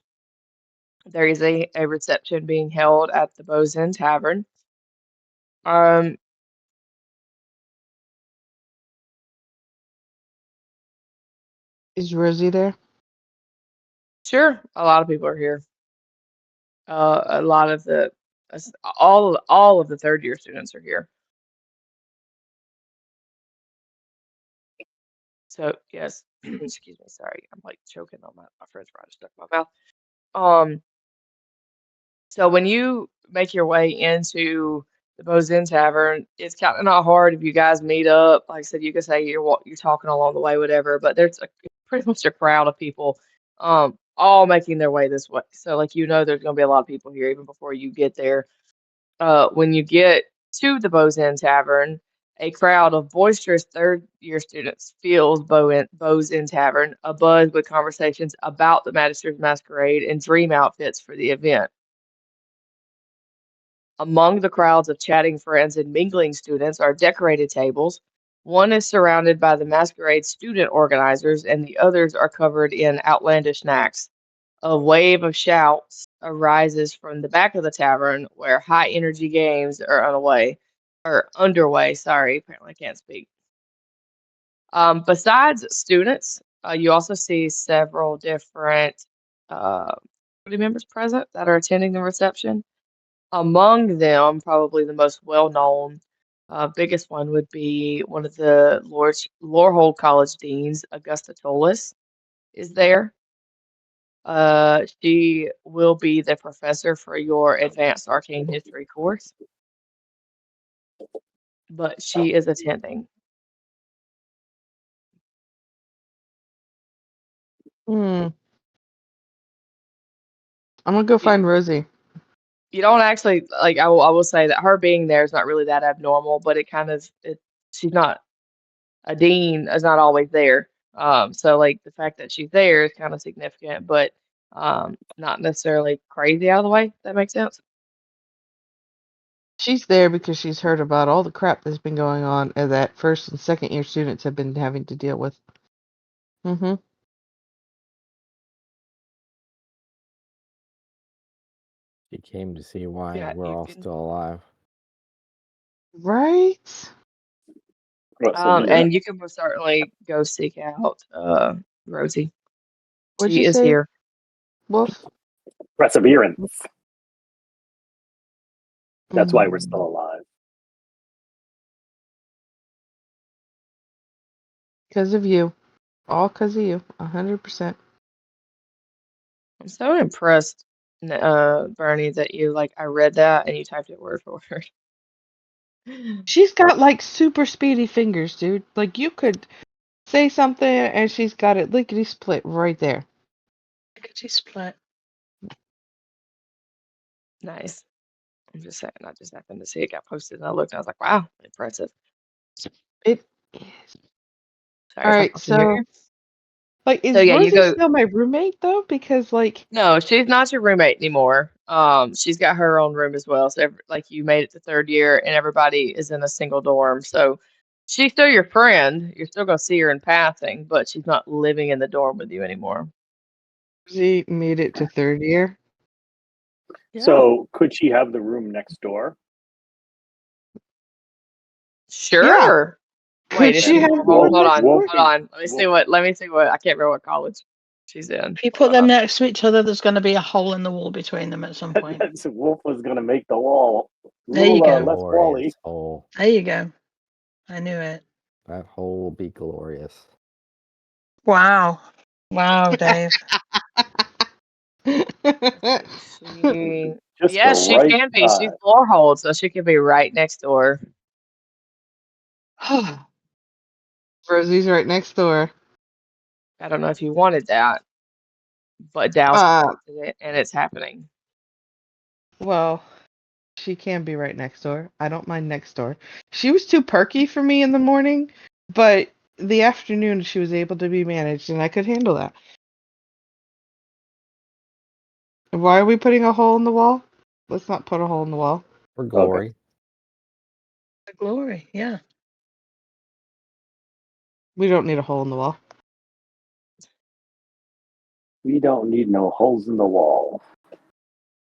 there is a reception being held at the Bows Inn Tavern. Um, Is Rosie there? sure, a lot of people are here. A lot of all of the third year students are here. So yes, excuse me, sorry, I'm like choking on my French fry just stuck in my mouth. Um, so when you make your way into the Bows Inn Tavern, it's kind of not hard if you guys meet up. Like I said, you can say you're talking along the way, whatever. But there's pretty much a crowd of people, all making their way this way. So like there's gonna be a lot of people here even before you get there. When you get to the Bows Inn Tavern, a crowd of boisterous third year students fills Bows Inn Tavern, abuzz with conversations about the Magister's Masquerade and dream outfits for the event. Among the crowds of chatting friends and mingling students are decorated tables. One is surrounded by the masquerade student organizers, and the others are covered in outlandish snacks. A wave of shouts arises from the back of the tavern where high energy games are underway. Sorry, apparently I can't speak. Besides students, you also see several different faculty members present that are attending the reception. Among them, probably the most well-known, biggest one would be one of the Lorehold College deans, Augusta Tolis, is there. She will be the professor for your advanced arcane history course, but she is attending. Hmm. I'm gonna go You, find Rosie. you don't actually like. I will say that her being there is not really that abnormal, but she's not a dean is not always there. So like the fact that she's there is kind of significant, but not necessarily crazy out of the way. If that makes sense. She's there because she's heard about all the crap that's been going on and that first and second year students have been having to deal with. Mm-hmm. She came to see why Yeah, we're you all can. still alive. Right? And you can most certainly go seek out Rosie. What'd She you is say, here. Wolf? Perseverance. That's why we're Mm. still alive. Because of you. All because of you. 100%. I'm so impressed, Bernie, that you I read that and you typed it word for word. She's got like super speedy fingers, dude. Like you could say something and she's got it lickety split right there. Lickety split. Nice. I'm just saying, I just happened to see it got posted and I looked and I was like, wow, impressive. It is. Sorry All if I right, talked in your so ear. like So is yeah, you Rosie go. still my roommate though? Because like No, she's not your roommate anymore. She's got her own room as well. So you made it to third year and everybody is in a single dorm. So she's still your friend. You're still gonna see her in passing, but she's not living in the dorm with you anymore. Rosie made it to third year. Yeah. So could she have the room next door? Sure. Could Wait, is she she And have the hold room on, next hold door? on. Wolf, Let me see what I can't remember what college she's in. If you put Hold them on. next to each other, there's going to be a hole in the wall between them at some point. Wolf was going to make the wall. There you Lula, go. less Wally. Glorious hole. There you go. I knew it. That hole will be glorious. Wow. Wow, Dave. She, Just the yes, she right can be. She's size. floor hold, so she could be right next door. Rosie's right next door. I don't know if you wanted that, but Dallas requested it, and it's happening. Well, she can be right next door. I don't mind next door. She was too perky for me in the morning, but the afternoon she was able to be managed, and I could handle that. Why are we putting a hole in the wall? Let's not put a hole in the wall. For glory. The glory, yeah. We don't need a hole in the wall. We don't need no holes in the wall.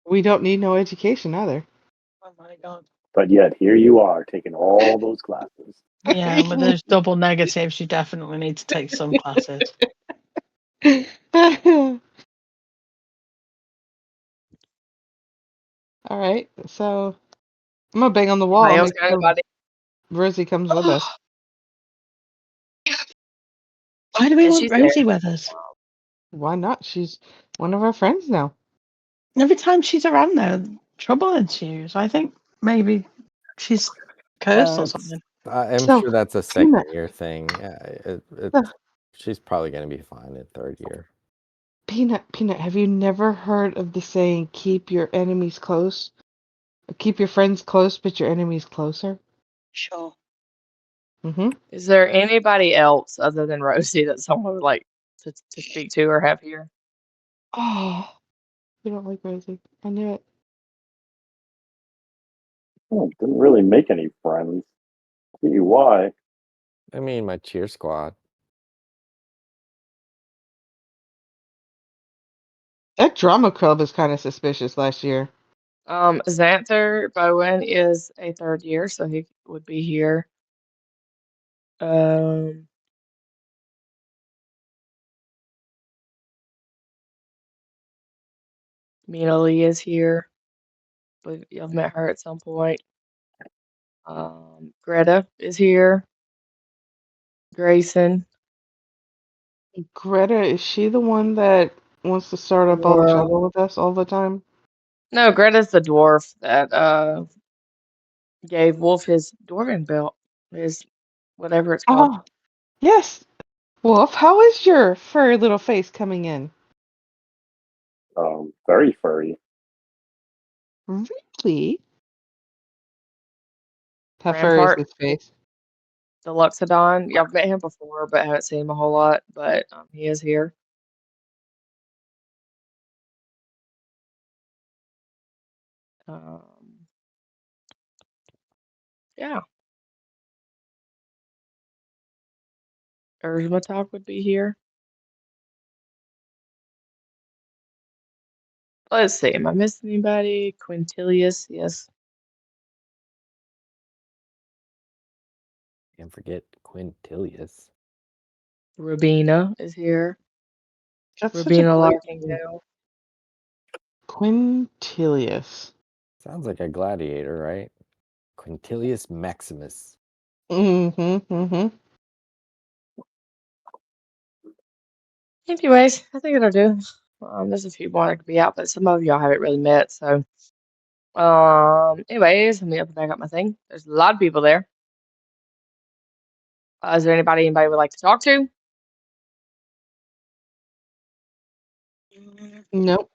We don't need no education either. Oh my God. But yet here you are taking all those classes. Yeah, with those double negatives, you definitely need to take some classes. All right, so I'm gonna bang on the wall. Anybody And else make got sure anybody? Rosie comes with us. Why do we And want she's there. Rosie with us? Why not? She's one of our friends now. Every time she's around there, trouble ensues. I think maybe she's cursed or something. I'm So, sure that's a second year thing. She's probably going to be fine in third year. Peanut, have you never heard of the saying, keep your enemies close? Keep your friends close, but your enemies closer? Sure. Mm-hmm. Is there anybody else other than Rosie that someone would like to speak to or have here? Oh, you don't like Rosie. I knew it. Oh, didn't really make any friends. Tell you why. I mean, my cheer squad. That drama club is kind of suspicious last year. Xanther Bowen is a third year, so he would be here. Mina Lee is here. You've met her at some point. Greta is here. Grayson. Greta, is she the one that wants to start up all the Laura. trouble with us all the time? No, Greta's the dwarf that gave Wolf his dwarven belt. His whatever it's called. Oh, yes. Wolf, how is your furry little face coming in? Very furry. Really? How furry is Rampart, his face? the Luxodon. Yeah, I've met him before, but haven't seen him a whole lot. But he is here. Yeah. Talk would be here. Let's see. Am I missing anybody? Quintilius, yes. Can't forget Quintilius. Rubina is here. That's such a Rubina great name. Larkingdale. Quintilius. Sounds like a gladiator, right? Quintilius Maximus. Mm-hmm. Anyways, I think it'll do. There's a few more that could be out, but some of y'all haven't really met, so. Anyways, let me open back up my thing. There's a lot of people there. Is there anybody would like to talk to? Nope.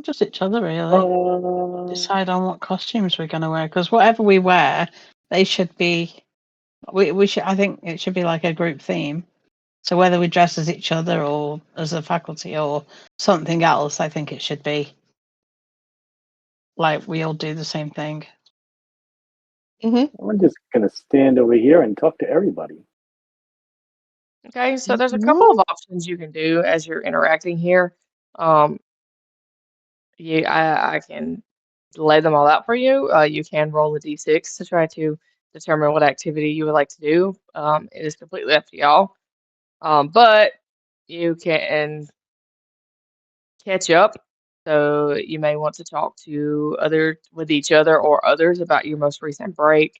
Just each other, really. Decide on what costumes we're going to wear, because whatever we wear, they should be. We should. I think it should be like a group theme. So whether we dress as each other or as a faculty or something else, I think it should be like we all do the same thing. I'm just gonna stand over here and talk to everybody. Okay, so there's a couple of options you can do as you're interacting here. I can lay them all out for you. You can roll a d6 to try to determine what activity you would like to do. It is completely up to y'all. But you can catch up. So you may want to talk to with each other or others about your most recent break.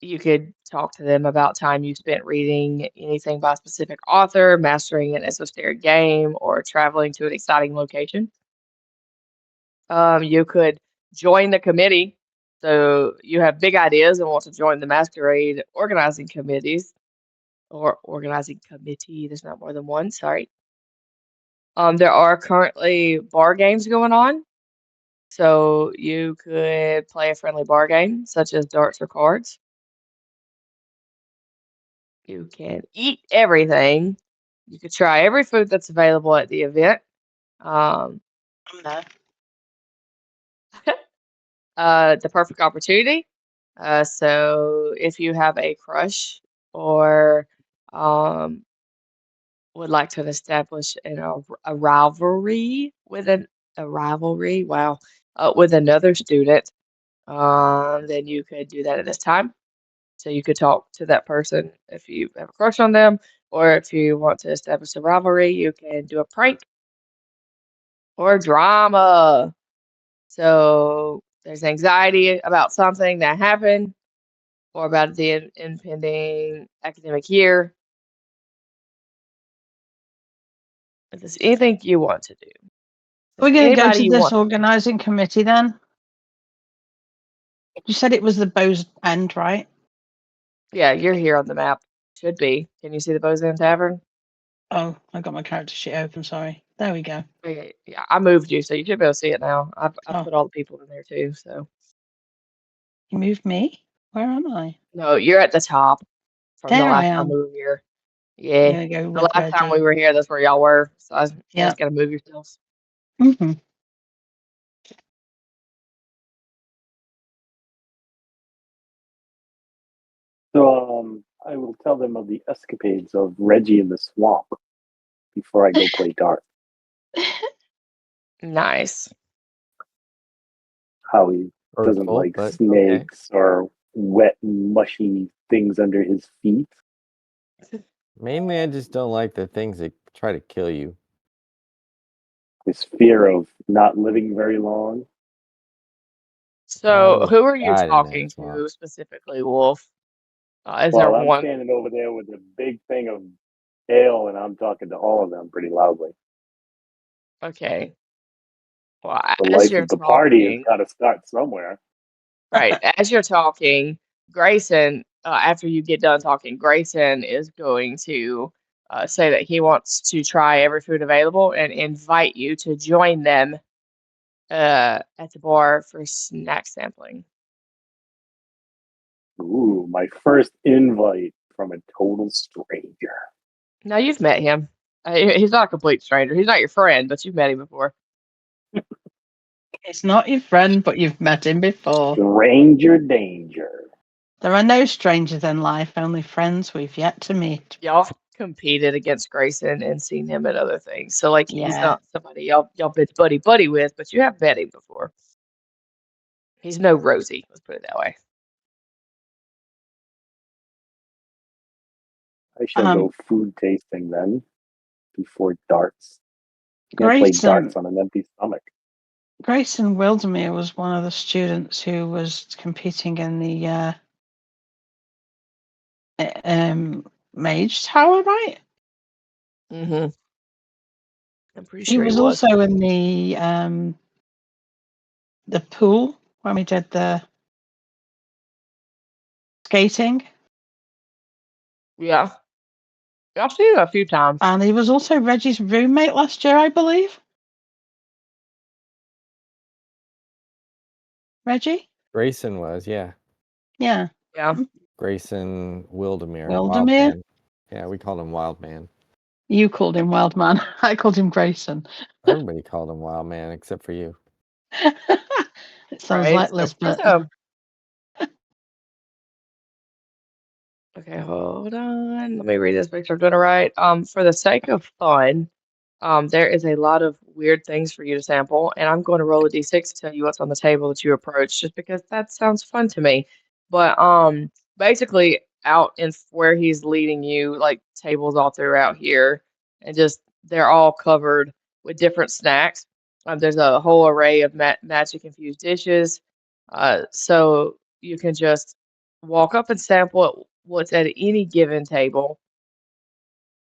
You could talk to them about time you spent reading anything by a specific author, mastering an esoteric game, or traveling to an exciting location. You could join the committee. So you have big ideas and want to join the masquerade organizing committees or organizing committee. There's not more than one, sorry. There are currently bar games going on. So you could play a friendly bar game, such as darts or cards. You can eat everything. You could try every food that's available at the event. Um, the perfect opportunity. So if you have a crush or would like to establish a rivalry with wow, with another student, then you could do that at this time. So you could talk to that person if you have a crush on them, or if you want to establish a rivalry, you can do a prank or drama. So there's anxiety about something that happened or about the impending academic year. If there's anything you want to do. We're going to go Anybody to you this want. organising committee then. You said it was the Bow's End, right? Yeah, you're here on the map. Should be. Can you see the Bo's End Tavern? Oh, I got my character sheet open. Sorry. There we go. Okay, yeah, I moved you, so you should be able to see it now. I've Oh. put all the people in there too. So You moved me? Where am I? no, you're at the top from the There I last time am. we were here. I'm Yeah, gonna go the with last time we Reggie. were here, that's where y'all were. So I Yeah. just gotta move yourselves. Mm-hmm. So I will tell them of the escapades of Reggie in the swamp before I go play darts. Nice. How he doesn't Hurtful, like but snakes or wet, mushy things under his feet. Mainly, I just don't like the things that try to kill you. His fear of not living very long. So who are you died in that talking swamp. to specifically, Wolf? Is Well, there I'm one? standing over there with a big thing of ale, and I'm talking to all of them pretty loudly. Okay. Well, The as life you're of the party has talking, got to start somewhere. right, as you're talking, Grayson, after you get done talking, Grayson is going to say that he wants to try every food available and invite you to join them at the bar for snack sampling. Ooh, my first invite from a total stranger. Now you've met him. He's not a complete stranger. He's not your friend, but you've met him before. It's not your friend, but you've met him before. Stranger danger. There are no strangers in life, only friends we've yet to meet. Y'all competed against Grayson and seen him at other things. So like he's Yeah. not somebody y'all been buddy with, but you have met him before. He's no Rosie, let's put it that way. I shall go food tasting then before darts. You can't play Grayson, darts on an empty stomach. Grayson Wildemere was one of the students who was competing in the Mage Tower, right? Mm-hmm. I'm pretty He sure was also in the pool when we did the skating, Yeah. I've seen him a few times. and he was also Reggie's roommate last year, I believe. Reggie? Grayson was, yeah. Yeah. Yeah. Grayson Wildemere. Wildemere? Wildman. Yeah, we called him Wildman. You called him Wildman. I called him Grayson. Everybody called him Wildman except for you. It sounds Right. like So Lisbeth. Okay, hold on. Let me read this picture. I'm doing it right. For the sake of fun, there is a lot of weird things for you to sample, and I'm going to roll a d6 to tell you what's on the table that you approach, just because that sounds fun to me. But basically, out in where he's leading you, like tables all throughout here, and just they're all covered with different snacks. There's a whole array of magic infused dishes, so you can just walk up and sample what's at any given table.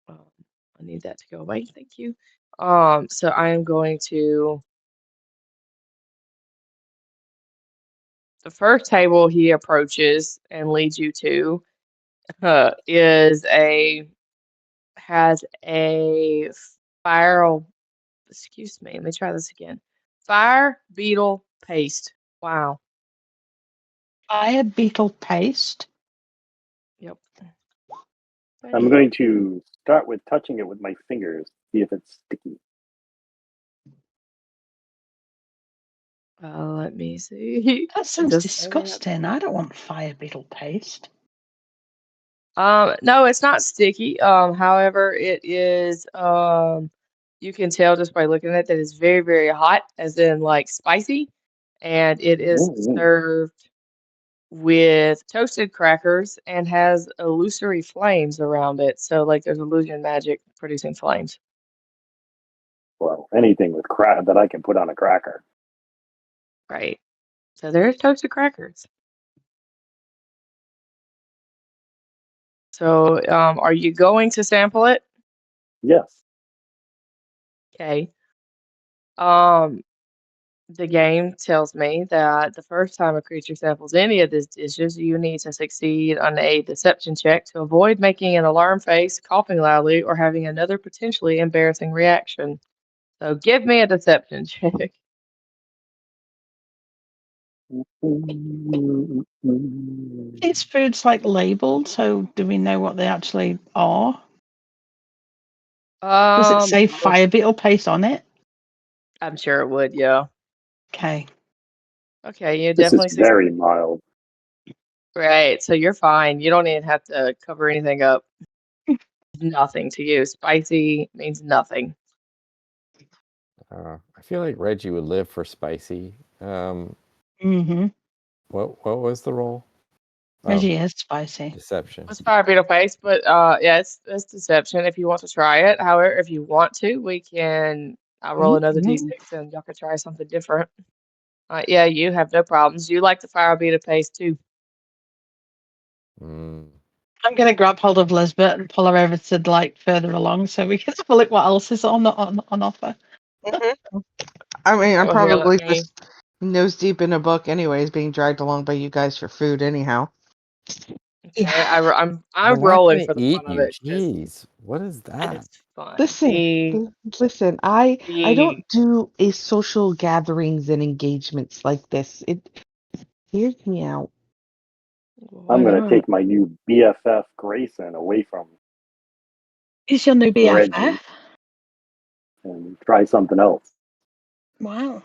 I need that to go away. Thank you. So I am going to the first table he approaches and leads you to is a has a fire. Excuse me. Let me try this again. Fire beetle paste. Wow. Fire beetle paste. Yep. I'm going to start with touching it with my fingers, see if it's sticky. Let me see. That It sounds does say that. disgusting. I don't want fire beetle paste. No, it's not sticky. However, it is, you can tell just by looking at it that it's very, very hot, as in like spicy, and it is Mm-hmm. served with toasted crackers and has illusory flames around it. So like there's illusion magic producing flames. Well, anything with crack that I can put on a cracker. Right. So there's toasted crackers. So, are you going to sample it? Yes. Okay. The game tells me that the first time a creature samples any of these dishes, you need to succeed on a deception check to avoid making an alarm face, coughing loudly, or having another potentially embarrassing reaction. So give me a deception check. These foods like labeled, so do we know what they actually are? Does it say fire beetle paste on it? I'm sure it would, yeah. Okay. Okay, you This is definitely very succeed. mild. Right, so you're fine. You don't even have to cover anything up. Nothing to you. Spicy means nothing. I feel like Reggie would live for spicy. Mm-hmm. What was the roll? Reggie is spicy. Deception. It's fire beetle paste, but yeah, it's deception if you want to try it. However, if you want to, we can I'll roll another Mm-hmm. d6 and y'all can try something different. Yeah, you have no problems. You like the fire beetle paste too. Mm. I'm gonna grab hold of Lisbeth and pull her over to like further along so we can have a look what else is on offer. Mm-hmm. I mean, I'm Oh, here, let probably me. just nose deep in a book, anyways, being dragged along by you guys for food, anyhow. Okay, Yeah. I'm We're not rolling gonna for the eat fun of you. it because Jeez, what is that? it's fun. Listen, listen. I The don't do a social gatherings and engagements like this. It weirds me out. why I'm going to not? take my new BFF Grayson away from Is your new Reggie BFF? and try something else. Wow.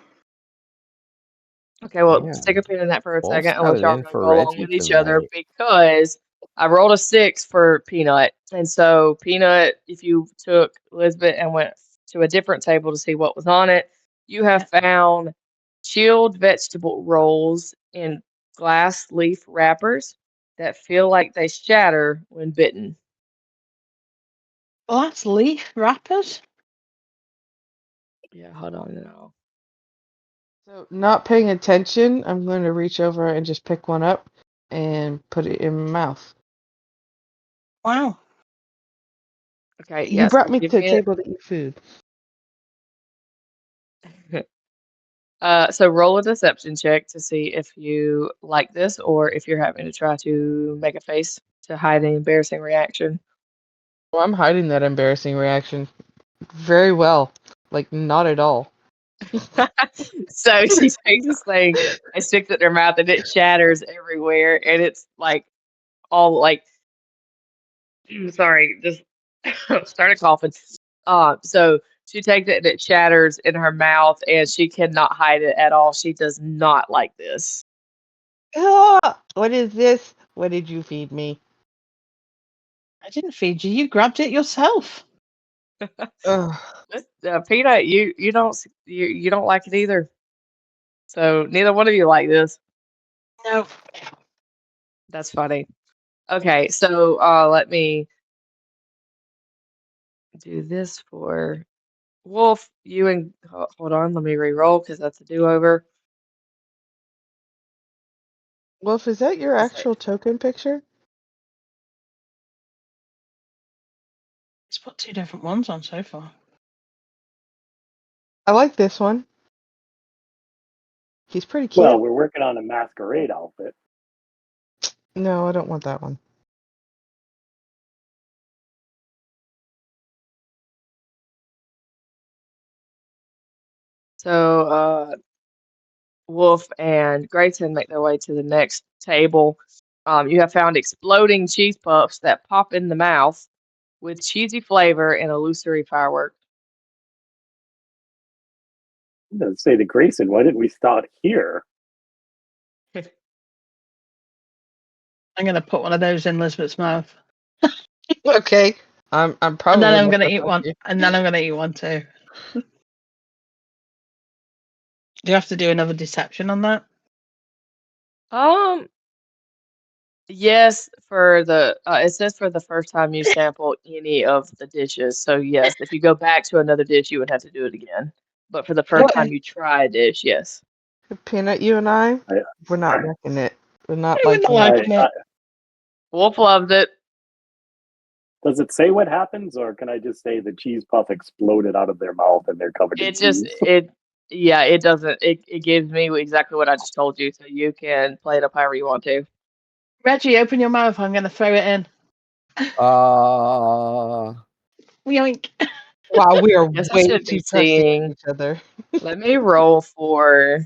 Okay, well, Yeah, stick a pin in that for a Wolf's second and got let it y'all in for go along Reggie with each other tonight. because I rolled a 6 for Peanut. And so, Peanut, if you took Elizabeth and went to a different table to see what was on it, you have found chilled vegetable rolls in glass leaf wrappers that feel like they shatter when bitten. Well, that's leaf wrappers. Yeah, hold on now. So, not paying attention, I'm going to reach over and just pick one up and put it in my mouth. Wow. Okay, You yes. brought Well, me give to a me table to eat food. it. So roll a deception check to see if you like this or if you're having to try to make a face to hide an embarrassing reaction. Well, I'm hiding that embarrassing reaction very well. Like, not at all. So she takes this thing and sticks it in her mouth and it shatters everywhere and it's like all like sorry, just started coughing. So she takes it and it shatters in her mouth and she cannot hide it at all. She does not like this. Ah, what is this? What did you feed me? I didn't feed you. You grabbed it yourself. Ugh. Peanut, you don't like it either. So neither one of you like this. No. That's funny. Okay, so let me do this for Wolf. You and hold on, let me re-roll because that's a do-over. Wolf, is that your Let's see. actual token picture? It's put 2 different ones on so far. I like this one. He's pretty cute. Well, we're working on a masquerade outfit. No, I don't want that one. So Wolf and Grayson make their way to the next table. You have found exploding cheese puffs that pop in the mouth with cheesy flavor and illusory firework. I'm going to say to Grayson, why didn't we start here? I'm going to put one of those in Elizabeth's mouth. Okay. I'm probably And then I'm not going to gonna eat fuck one. you. And then I'm going to eat one too. Do you have to do another deception on that? Yes, for the it says for the first time you sample any of the dishes. So yes, if you go back to another dish, you would have to do it again. But for the first What? time you try a dish, yes. Peanut, you and I, I, we're not liking it. We're not We're not liking it. liking it. Wolf loves it. Does it say what happens, or can I just say the cheese puff exploded out of their mouth and they're covered in It just cheese? yeah, it doesn't it gives me exactly what I just told you, so you can play it up however you want to. Reggie, open your mouth. I'm going to throw it in. Yoink. Wow, we are Guess I way should be too trusting of seeing. each other. Let me roll for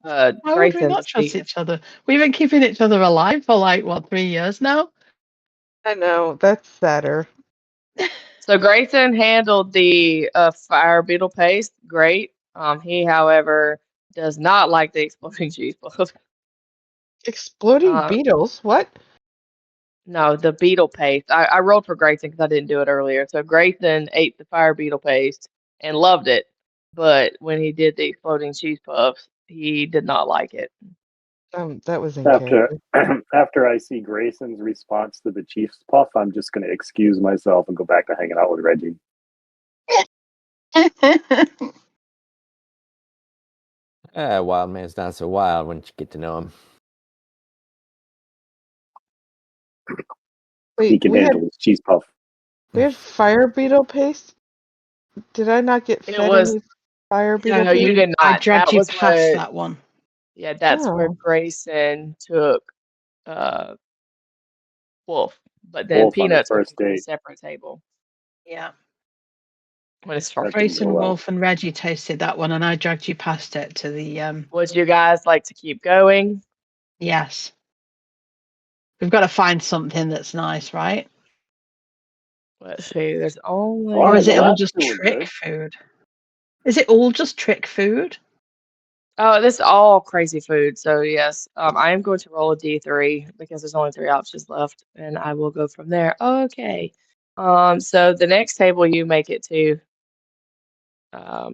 Why would we Grayson to not see trust if each other? We've been keeping each other alive for like, what, 3 years now? I know, that's sadder. so Grayson handled the fire beetle paste. Great. He, however, does not like the exploding cheese puff. Exploding Um, beetles? What? no, the beetle paste. I rolled for Grayson because I didn't do it earlier. So Grayson ate the fire beetle paste and loved it, but when he did the exploding cheese puffs, he did not like it. That was in After character. after I see Grayson's response to the cheese puff, I'm just going to excuse myself and go back to hanging out with Reggie. Wild man's not so wild once you get to know him. He Wait, can we handle his cheese puff. had fire beetle paste? Did I not get It fed was any fire beetle no, you paste? did I not. dragged That you was past what. that one. Yeah, that's where Oh. Grayson took uh Wolf, but then Wolf on the Peanut took first him to a date. separate table Yeah. when it's That first. didn't go Grayson, well. Wolf, and Reggie tasted that one, and I dragged you past it to the. Would you guys like to keep going? Yes. We've got to find something that's nice, right? Let's see. There's only. All Or right, is it well, all that's just doing trick good. food? Is it all just trick food? Oh, this is all crazy food. So yes, I am going to roll a D3 because there's only 3 options left, and I will go from there. Okay. So the next table you make it to. I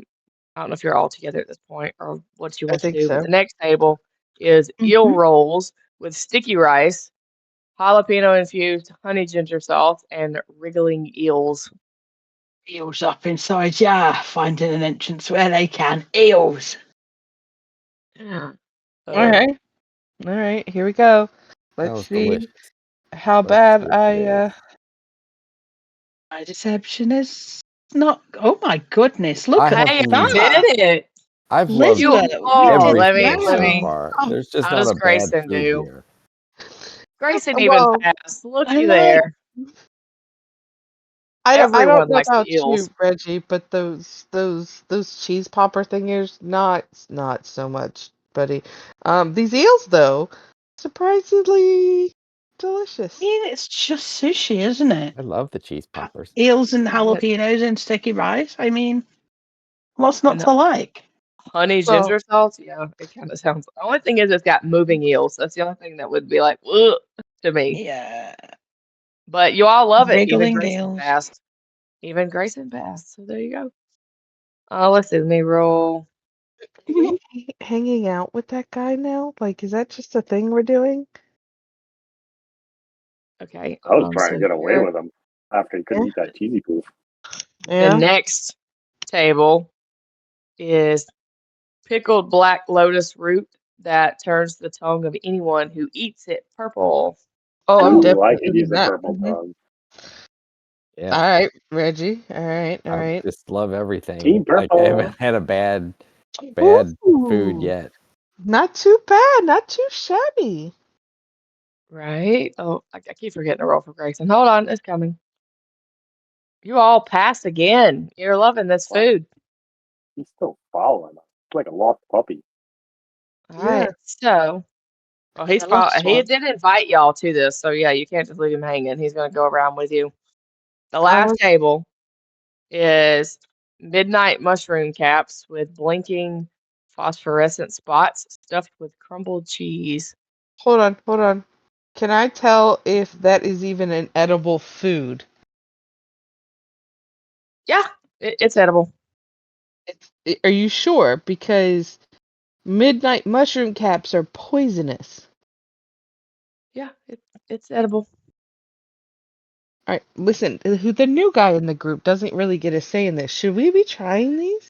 don't know if you're all together at this point or what you I want to think do, but so. the next table is eel rolls with sticky rice, jalapeno infused honey ginger sauce, and wriggling eels. Eels up inside, yeah. Finding an entrance where they can. Eels. Uh, Alright. Alright, here we go. That Let's was see delicious. how Let's see bad what it is. My deception is not. Oh my goodness! Look I at have Hey, you loved- that, did it. I've loved You Lisbeth. We all. did Let everything me. so well. far. Oh, There's just How not does a bad Grayson food do? here. Grayson even well, passed. I Looky like. there. I don't Everyone know likes the about eels. you, Reggie, but those cheese popper thingies, not so much, buddy. These eels though, surprisingly delicious. I mean, it's just sushi, isn't it? I love the cheese poppers. Eels and But jalapenos and sticky rice. I mean, what's not and to like? honey Well, ginger sauce, yeah, it kind of sounds. The only thing is, it's got moving eels. That's the only thing that would be like, ugh, to me. Yeah, But you all love it. Even wriggling Grayson eels. passed. Even Grayson passed. So there you go. Let's see. Let me roll. are we hanging out with that guy now? Like, is that just a thing we're doing? Okay. I was trying So to get away here, with him after he couldn't Yeah. eat that cheesy poof. the Yeah. next table is pickled black lotus root that turns the tongue of anyone who eats it purple. Oh, I'm Ooh, I definitely could eating use a that. purple tongue. Yeah, All right, Reggie. All right, all I right. just love everything. Team Like I purple. haven't had a bad food Ooh, yet. not too bad, not too shabby. Right? Oh, I keep forgetting to roll for Grayson. Hold on, it's coming. You all passed again. You're loving this Wow, food. he's still following us. It's like a lost puppy. All Yeah, right. So, well, the last he one. did invite y'all to this. So, yeah, you can't just leave him hanging. He's going to go around with you. The I last was table is midnight mushroom caps with blinking phosphorescent spots stuffed with crumbled cheese. hold on. Can I tell if that is even an edible food? Yeah, it's edible. Are you sure? Because midnight mushroom caps are poisonous. Yeah, it's edible. All right, listen. The new guy in the group doesn't really get a say in this. Should we be trying these?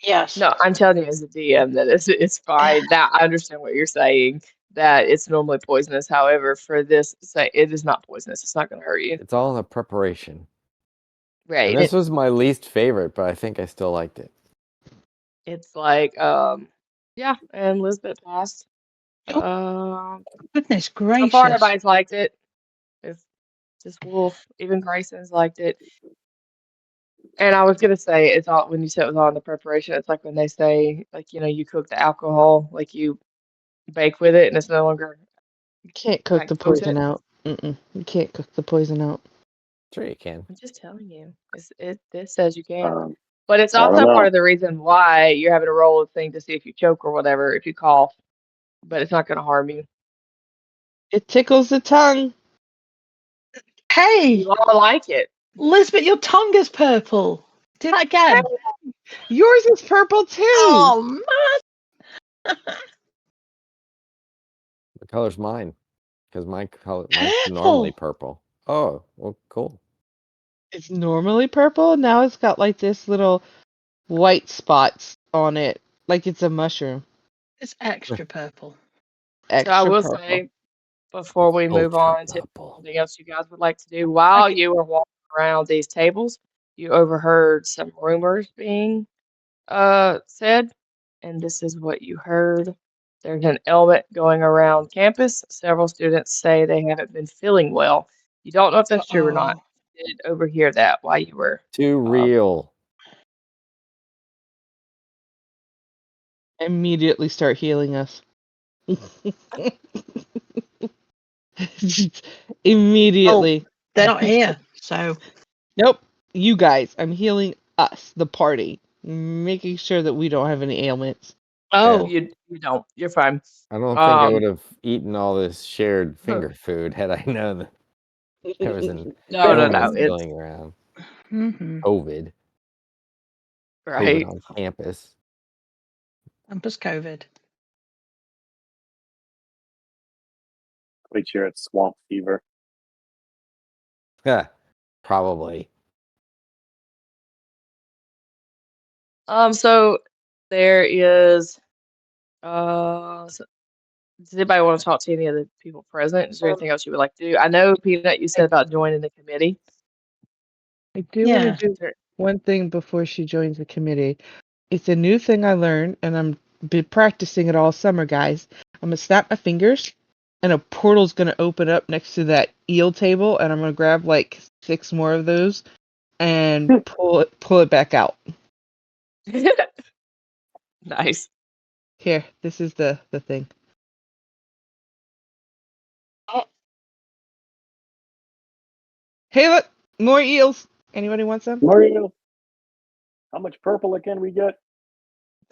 Yes. No, I'm telling you as a DM that it's fine. Now I understand what you're saying, that it's normally poisonous. However, for this, say it is not poisonous. It's not going to hurt you. It's all in the preparation. And Right. this was my least favorite, but I think I still liked it. It's like, yeah, and Lisbeth passed. Oh, goodness So far, gracious. everybody's liked it. It's just Wolf. Even Grayson's liked it. And I was gonna say, it's all when you said it was all in the preparation. It's like when they say, like, you cook the alcohol, like you bake with it, and it's no longer You can't cook like the potent. poison out. You can't cook the poison out. Sure you can. I'm just telling you. This says you can. Um, But it's I don't also part know. of the reason why you're having to roll a thing to see if you choke or whatever, if you cough. But it's not going to harm you. It tickles the tongue. Hey, You all like it. Lisbeth, your tongue is purple. Do that again. Yours is purple too. Oh man. The color's mine. Because mine's normally Purple. purple. Oh, well, cool. It's normally purple. Now it's got like this little white spots on it, like it's a mushroom. It's extra purple. So I Extra will purple. say, before we move Ultra on to purple. something else you guys would like to do, while Okay. you were walking around these tables, you overheard some rumors being said, and this is what you heard. There's an ailment going around campus. Several students say they haven't been feeling well. You don't know if that's true or not. Uh-oh. You did overhear that while you were. Too real. Immediately start healing us. Immediately. They're not here, so Nope. You guys. I'm healing us, the party. Making sure that we don't have any ailments. oh, You don't. You're fine. I don't think I would Um, have eaten all this shared finger food had I known that there was an no, illness It's going around. mm-hmm. COVID right. on campus. Campus COVID. Pretty sure it's swamp fever. Yeah, probably. So there is. Does anybody want to talk to any of the people present? Is there anything else you would like to do? I know, Peanut, you said about joining the committee. I do want to do one thing before she joins the committee. It's a new thing I learned, and I'm been practicing it all summer, guys. I'm gonna snap my fingers, and a portal's gonna open up next to that eel table, and I'm gonna grab like 6 more of those and pull it back out. Nice. Here, this is the thing. Oh. Hey, look, more eels. Anybody want some? More eels. How much purple can we get?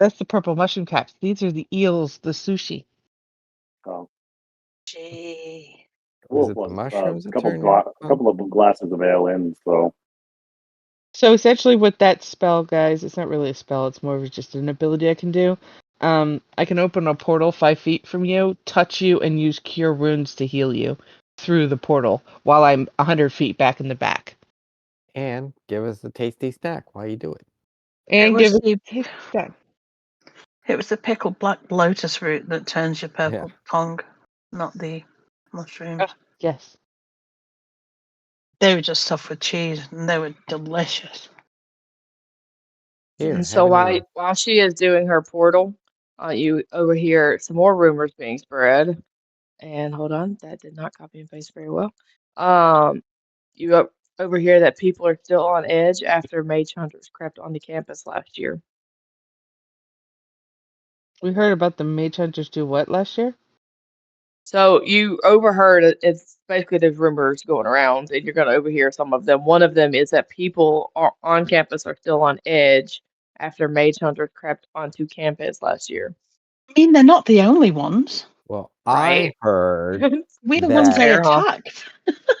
That's the purple mushroom caps. These are the eels, the sushi. Oh, Gee. Was it the mushrooms that couple turned you on? of glasses of ale in, so. So essentially with that spell, guys, it's not really a spell, it's more of just an ability I can do. I can open a portal 5 feet from you, touch you, and use Cure Wounds to heal you through the portal while I'm 100 feet back in the back. And give us a tasty snack while you do it. And It give was it a taste snack. It was the pickled black lotus root that turns your Yeah. purple tongue, not the mushrooms. Yes. They were just stuffed with cheese, and they were delicious. Here, And so while she is doing her portal, you overhear some more rumors being spread. And hold on, that did not copy and paste very well. You overhear that people are still on edge after mage hunters crept onto campus last year. We heard about the mage hunters do what last year? So you overheard it's basically there's rumors going around, and you're going to overhear some of them. One of them is that people on campus are still on edge after mage hunters crept onto campus last year. I mean, they're not the only ones. Well, Right. I heard We're the ones they Fair, huh? attacked.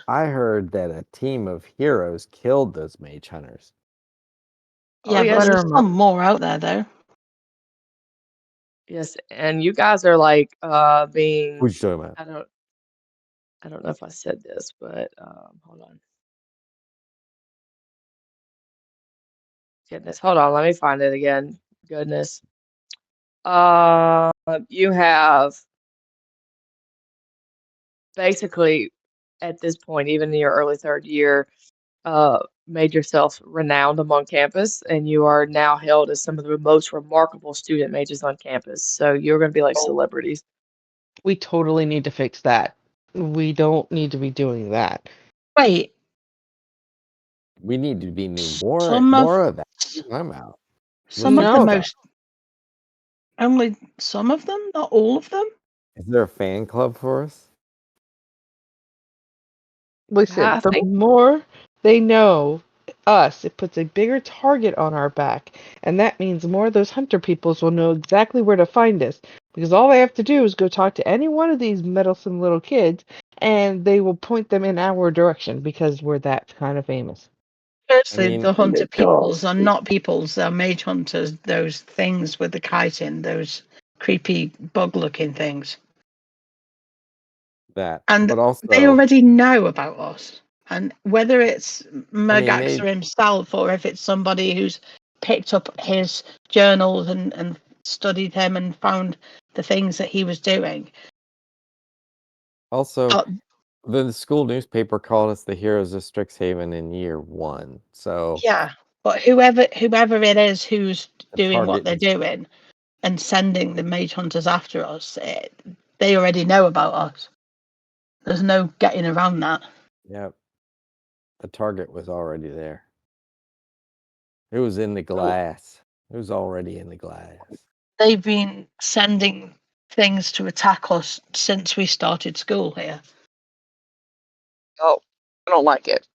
I heard that a team of heroes killed those mage hunters. Yeah, yes. but there's some more out there, though. Yes, and you guys are like being Who's talking about? I don't know if I said this, but hold on. Goodness, hold on, let me find it again. Goodness. You have basically at this point, even in your early 3rd year, made yourself renowned among campus, and you are now held as some of the most remarkable student mages on campus. So you're going to be like celebrities. We totally need to fix that. We don't need to be doing that. Wait. We need to be more of that. I'm out. Some of the most. Only some of them, not all of them. Is there a fan club for us? Listen, the more they know us, it puts a bigger target on our back. And that means more of those hunter peoples will know exactly where to find us. Because all they have to do is go talk to any one of these meddlesome little kids, and they will point them in our direction because we're that kind of famous. Firstly, the hunter peoples are not peoples, they're mage hunters, those things with the kite in, those creepy bug-looking things. But also they already know about us. And whether it's Mergaxer himself or if it's somebody who's picked up his journals and studied him and found the things that he was doing. Also, the school newspaper called us the heroes of Strixhaven in year 1. So yeah, but whoever it is who's doing what they're doing and sending the mage hunters after us, they already know about us. There's no getting around that. Yep. The target was already there. It was in the glass. It was already in the glass. They've been sending things to attack us since we started school here. Oh, I don't like it.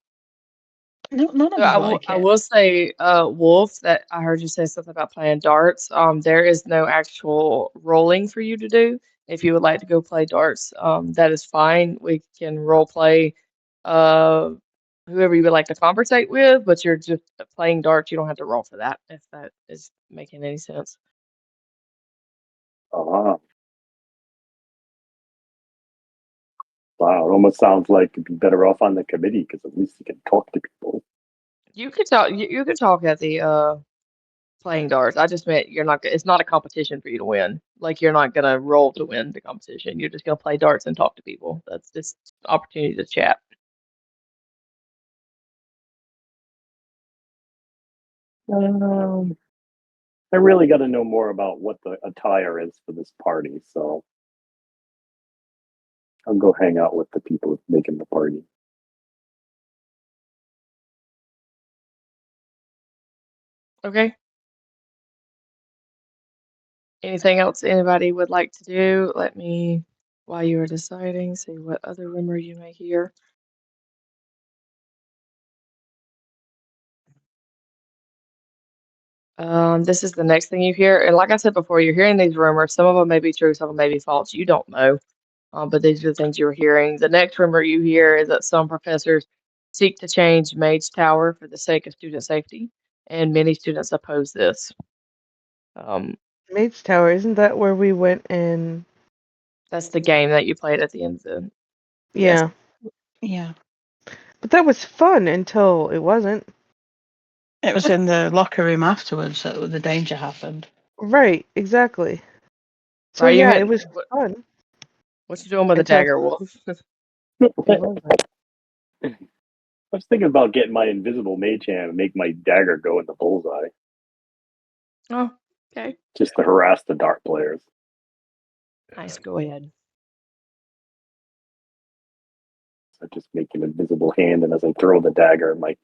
No, none of us like it. I will say, Wolf, that I heard you say something about playing darts. There is no actual rolling for you to do. If you would like to go play darts, that is fine. We can role play whoever you would like to conversate with, but you're just playing darts. You don't have to roll for that, if that is making any sense. Wow, it almost sounds like you'd be better off on the committee because at least you can talk to people. You could talk. You could talk at the playing darts. I just meant you're not. It's not a competition for you to win. Like you're not gonna roll to win the competition. You're just gonna play darts and talk to people. That's just opportunity to chat. I really got to know more about what the attire is for this party, so I'll go hang out with the people making the party. Okay. Anything else anybody would like to do? Let me, while you are deciding, see what other rumor you may hear. This is the next thing you hear. And like I said before, you're hearing these rumors. Some of them may be true, some of them may be false. You don't know. But these are the things you were hearing. The next rumor you hear is that some professors seek to change Mage Tower for the sake of student safety, and many students oppose this. Maid's Tower, isn't that where we went and That's the game that you played at the end of the. yeah. Yeah. But that was fun until it wasn't. It was in the locker room afterwards that the danger happened. Right, exactly. So Right, you yeah, had it was what, fun what you doing with a until dagger, Wolf? it wasn't. I was thinking about getting my invisible mage hand and make my dagger go in the bullseye, Oh, okay. just to harass the dark players. Nice, go ahead. So just make an invisible hand, and as I throw the dagger, I might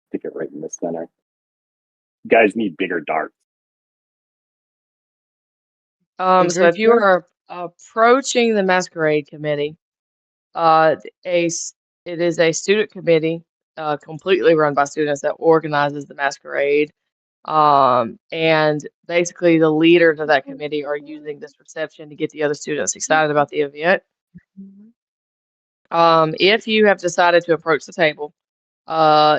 stick it right in the center. You guys need bigger darts. So Bigger if you are approaching the masquerade committee, it is a student committee, completely run by students that organizes the masquerade. And basically the leaders of that committee are using this reception to get the other students excited about the event. If you have decided to approach the table,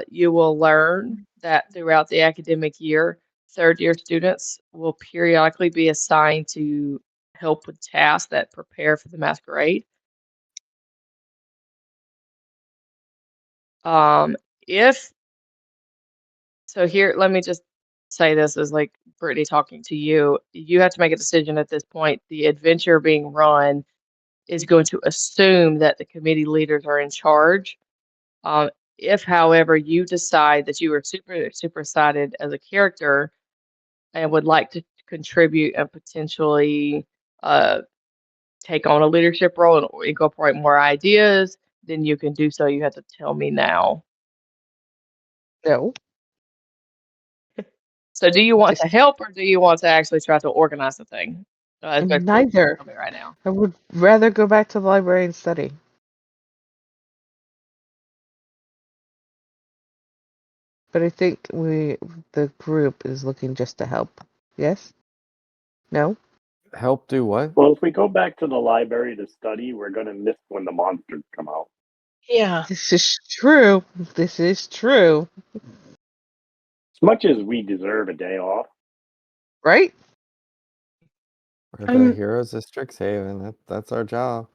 you will learn that throughout the academic year, third-year students will periodically be assigned to help with tasks that prepare for the masquerade. Um, if so, here, let me just say this as like Brittany talking to you. You have to make a decision at this point. The adventure being run is going to assume that the committee leaders are in charge. Um, if, however, you decide that you are super excited as a character and would like to contribute and potentially uh, take on a leadership role and incorporate more ideas, then you can do so. You have to tell me now. No. So, do you want to Just help or do you want to actually try to organize the thing? It's basically what you neither. tell me right now. I would rather go back to the library and study. But I think the group is looking just to help. Yes? No? Help do what? Well, if we go back to the library to study, we're going to miss when the monsters come out. Yeah. This is true. This is true. As much as we deserve a day off, Right? We're the heroes of Strixhaven. That's our job.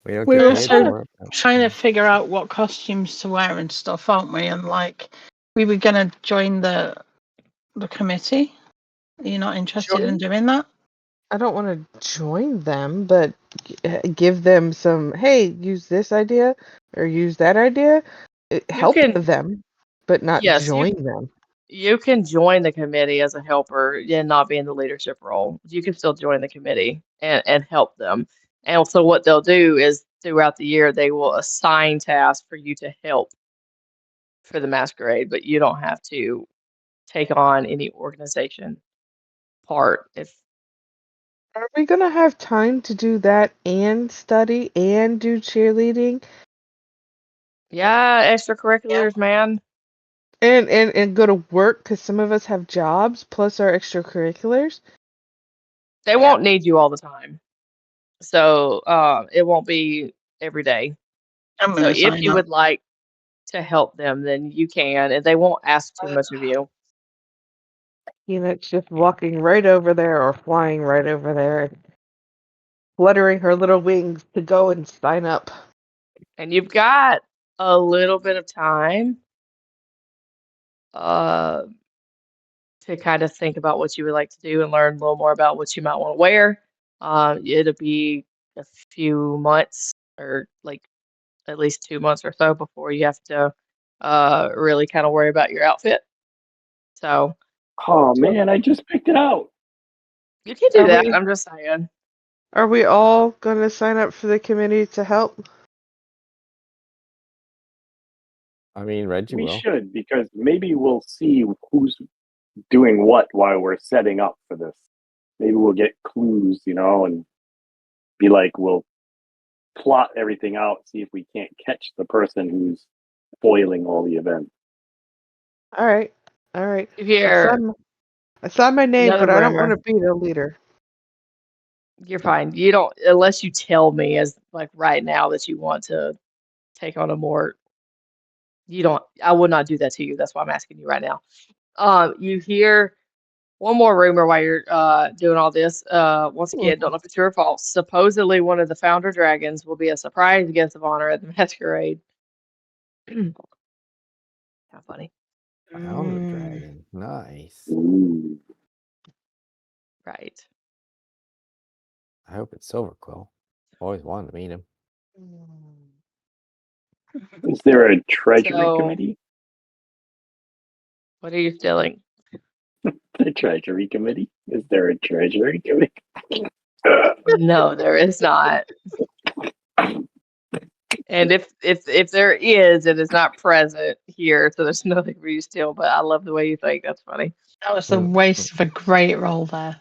We don't We're get paid also for it. trying to figure out what costumes to wear and stuff, aren't we? And like, we were gonna join the committee. Are you not interested in doing that? I don't want to join them, but give them some, hey, use this idea or use that idea. You Help can, them, but not yes, join them. you can join the committee as a helper and not be in the leadership role. You can still join the committee and help them. And also what they'll do is throughout the year, they will assign tasks for you to help for the masquerade, but you don't have to take on any organization part. If Are we going to have time to do that and study and do cheerleading yeah, extracurriculars, man. and go to work? Because some of us have jobs plus our extracurriculars. They won't need you all the time. So it won't be every day. I'm So gonna if sign you up. would like to help them, then you can, and they won't ask too much of you. It's just walking right over there or flying right over there and fluttering her little wings to go and sign up. And you've got a little bit of time uh, to kind of think about what you would like to do and learn a little more about what you might want to wear. It'll be a few months or like at least 2 months or so before you have to really kind of worry about your outfit. So Oh man, I just picked it out. you can do Are that. we- I'm just saying. Are we all going to sign up for the committee to help? I mean, Reggie We will. should, because maybe we'll see who's doing what while we're setting up for this. Maybe we'll get clues, and be like, we'll plot everything out, see if we can't catch the person who's foiling all the events. All right. All right. If you're I signed my name, another but I don't want rumor, to be the leader. you're fine. You don't unless you tell me as like right now that you want to take on a more. You don't. I would not do that to you. That's why I'm asking you right now. You hear one more rumor while you're doing all this. Once again, don't know if it's true or false. Supposedly, one of the founder dragons will be a surprise guest of honor at the masquerade. How funny, Founder Mm. dragon. Nice. Ooh. right? I hope it's Silverquill. Always wanted to meet him. Is there a treasury So, committee? what are you feeling? The treasury committee? Is there a treasury committee? No, there is not. And if there is, it is not present here, so there's nothing for you still. But I love the way you think. That's funny. That was the waste of a great roll there.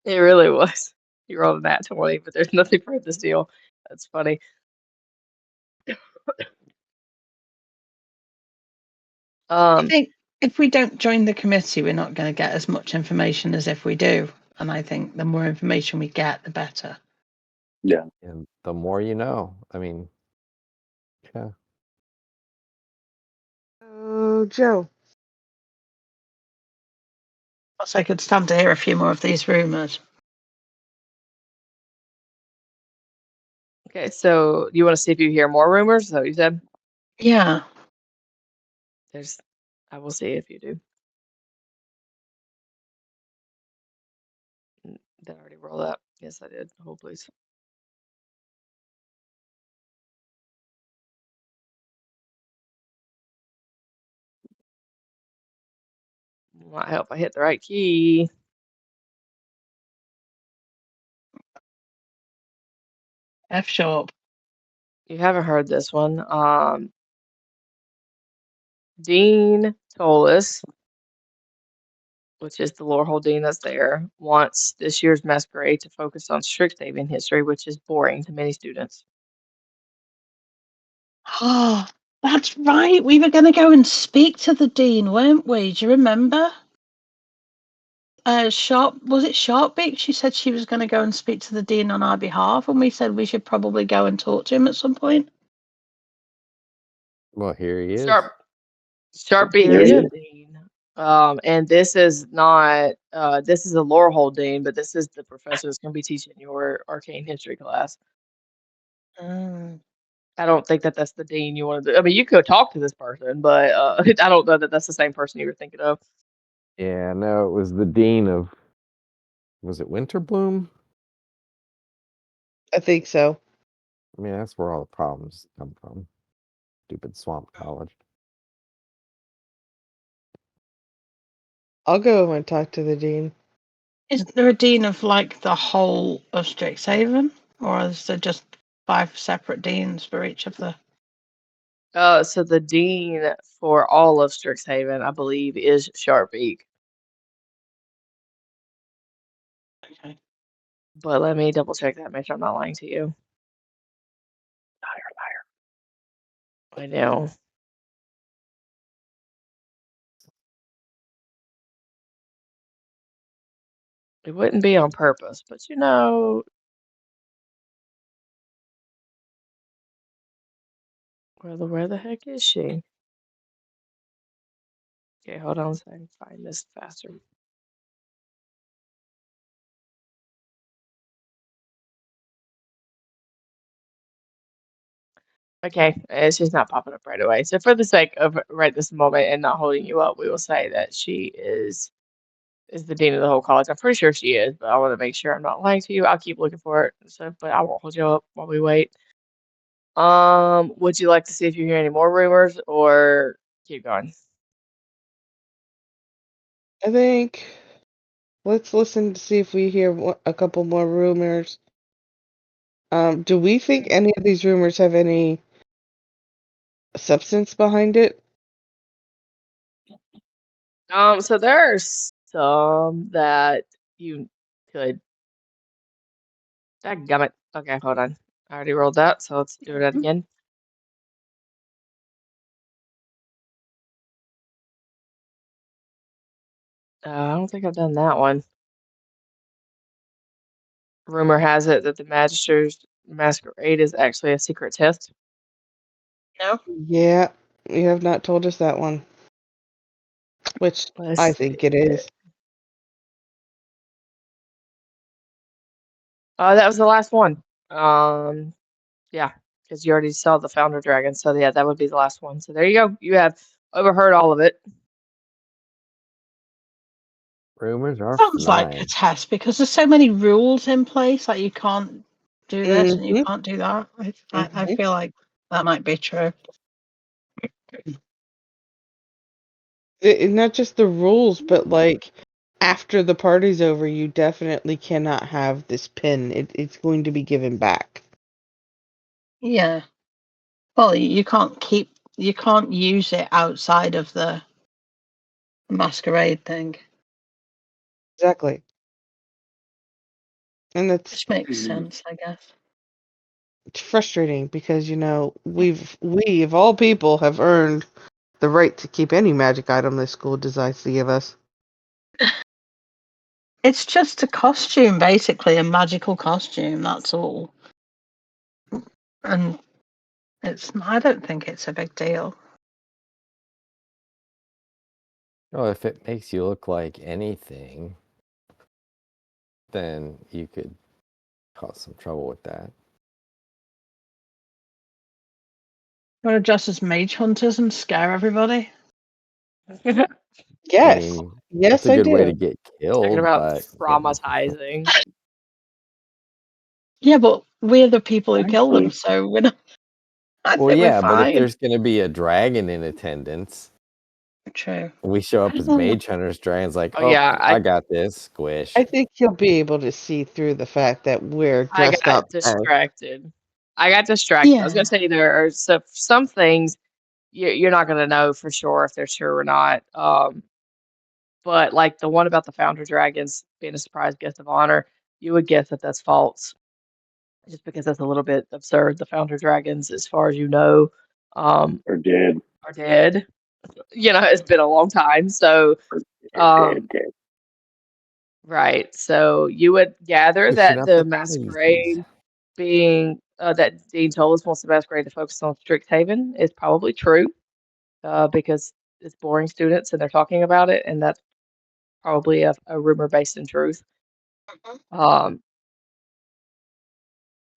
It really was. You rolled a nat 20, but there's nothing for this deal. That's funny. I think if we don't join the committee, we're not going to get as much information as if we do. And I think the more information we get, the better. Yeah. And the more you know. I mean, yeah. Oh, Joe. So I could stand to hear a few more of these rumors. Okay, so you want to see if you hear more rumors? Is that what you said? Yeah. I will see if you do. Did I already roll that? Yes, I did. Hold, please. Might help I hit the right key. F sharp. You haven't heard this one. Dean Tolis, which is the Lorehold Dean that's there, wants this year's masquerade to focus on Strixhaven history, which is boring to many students. Oh, that's right. We were going to go and speak to the dean, weren't we? Do you remember? Was it Sharpbeak? She said she was going to go and speak to the dean on our behalf, and we said we should probably go and talk to him at some point. Well, here he is. Sharpbeak There is he the is. dean. And this is not this is a Lorehold dean, but this is the professor that's going to be teaching your arcane history class. I don't think that that's the dean you want to do. I mean, you could talk to this person, but I don't know that that's the same person you were thinking of. Yeah, no, it was the dean of. Was it Winterbloom? I think so. I mean, that's where all the problems come from. Stupid swamp college. I'll go and talk to the dean. Is there a dean of like the whole of Strixhaven, or is there just 5 separate deans for each of the? So the dean for all of Strixhaven, I believe, is Sharpbeak. Okay. But let me double check that, make sure I'm not lying to you. Liar, I know. It wouldn't be on purpose, but where the heck is she? Okay, hold on a second. Find this faster. Okay, it's just not popping up right away. So for the sake of right this moment and not holding you up, we will say that she is the dean of the whole college. I'm pretty sure she is, but I want to make sure I'm not lying to you. I'll keep looking for it. So, but I won't hold you up while we wait. Would you like to see if you hear any more rumors or keep going? I think let's listen to see if we hear a couple more rumors. Do we think any of these rumors have any substance behind it? So there are some that you could. Dadgummit. Okay, hold on. I already rolled that, so let's do that again. I don't think I've done that one. Rumor has it that the Magister's Masquerade is actually a secret test. No? Yeah, you have not told us that one. Which I think it is. That was the last one. Yeah, because you already saw the Founder Dragon, so yeah, that would be the last one. So there you go. You have overheard all of it. Rumors are Sounds like a flying. test because there's so many rules in place, like you can't do this and you Mhm. can't do that. I Mhm. feel like that might be true. Not just the rules, but like after the party's over, you definitely cannot have this pin. It's going to be given back. Yeah. Well, you can't use it outside of the masquerade thing, Exactly. And that's which makes Mhm. sense, I guess. frustrating because, we of all people have earned the right to keep any magic item this school decides to give us. It's just a costume, basically, a magical costume, that's all. And I don't think it's a big deal. Well, if it makes you look like anything, then you could cause some trouble with that. Want to dress as mage hunters and scare everybody? Yes. I mean, Yes, that's a I good way do. to get Talking killed, about but traumatizing. Yeah, but we're the people who kill them, Actually, so we're not. I well, think we're yeah, but if fine. there's going to be a dragon in attendance, True. we show I up as don't know. mage hunters. Dragon's like, Oh oh, yeah, I got this. Squish. I think you'll be able to see through the fact that we're I dressed up got as. distracted. I got distracted. I was Yeah. gonna say there are some things you're not gonna know for sure if they're true or not. But like the one about the Founder Dragons being a surprise guest of honor, you would guess that that's false, just because that's a little bit absurd. The Founder Dragons, as far as you know, or did, are dead. It's been a long time. So, did, um, right. So you would gather Pushing that up the the daisies. masquerade being that Dean told us wants the masquerade to focus on Strixhaven is probably true, because it's boring students and they're talking about it, and that's probably a rumor based in truth. Um,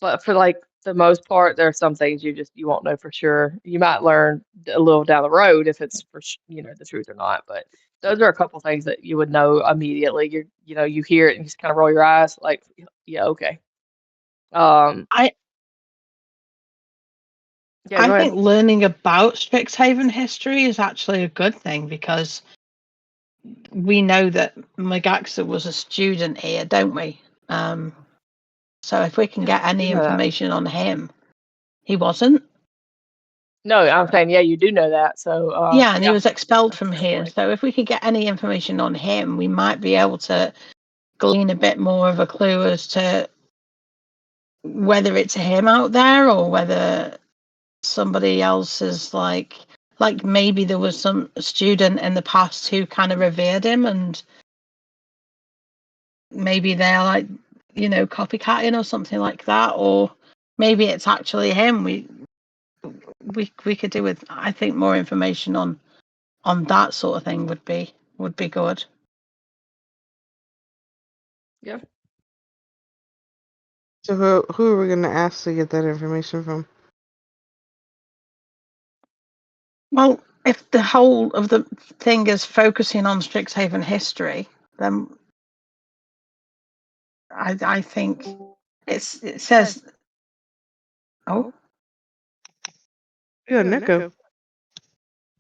but for like the most part, there are some things you won't know for sure. You might learn a little down the road if it's the truth or not. But those are a couple things that you would know immediately. You hear it and you just kind of roll your eyes like, yeah, okay. Um, I yeah, I go ahead. think learning about Strixhaven history is actually a good thing because we know that Magaxa was a student here, don't we? So if we can Yeah, get you any know that. information on him, he wasn't. No, I'm saying, yeah, you do know that. So, Yeah, and he yeah, was expelled that's a from good here. point. So if we could get any information on him, we might be able to glean a bit more of a clue as to whether it's him out there or whether somebody else is like maybe there was some student in the past who kind of revered him and maybe they're like copycatting or something like that, or maybe it's actually him. We could do with, I think, more information on that sort of thing would be good. Yeah. So who are we going to ask to get that information from? Well, if the whole of the thing is focusing on Strixhaven history, then I think it says, oh, Yeah, Nico.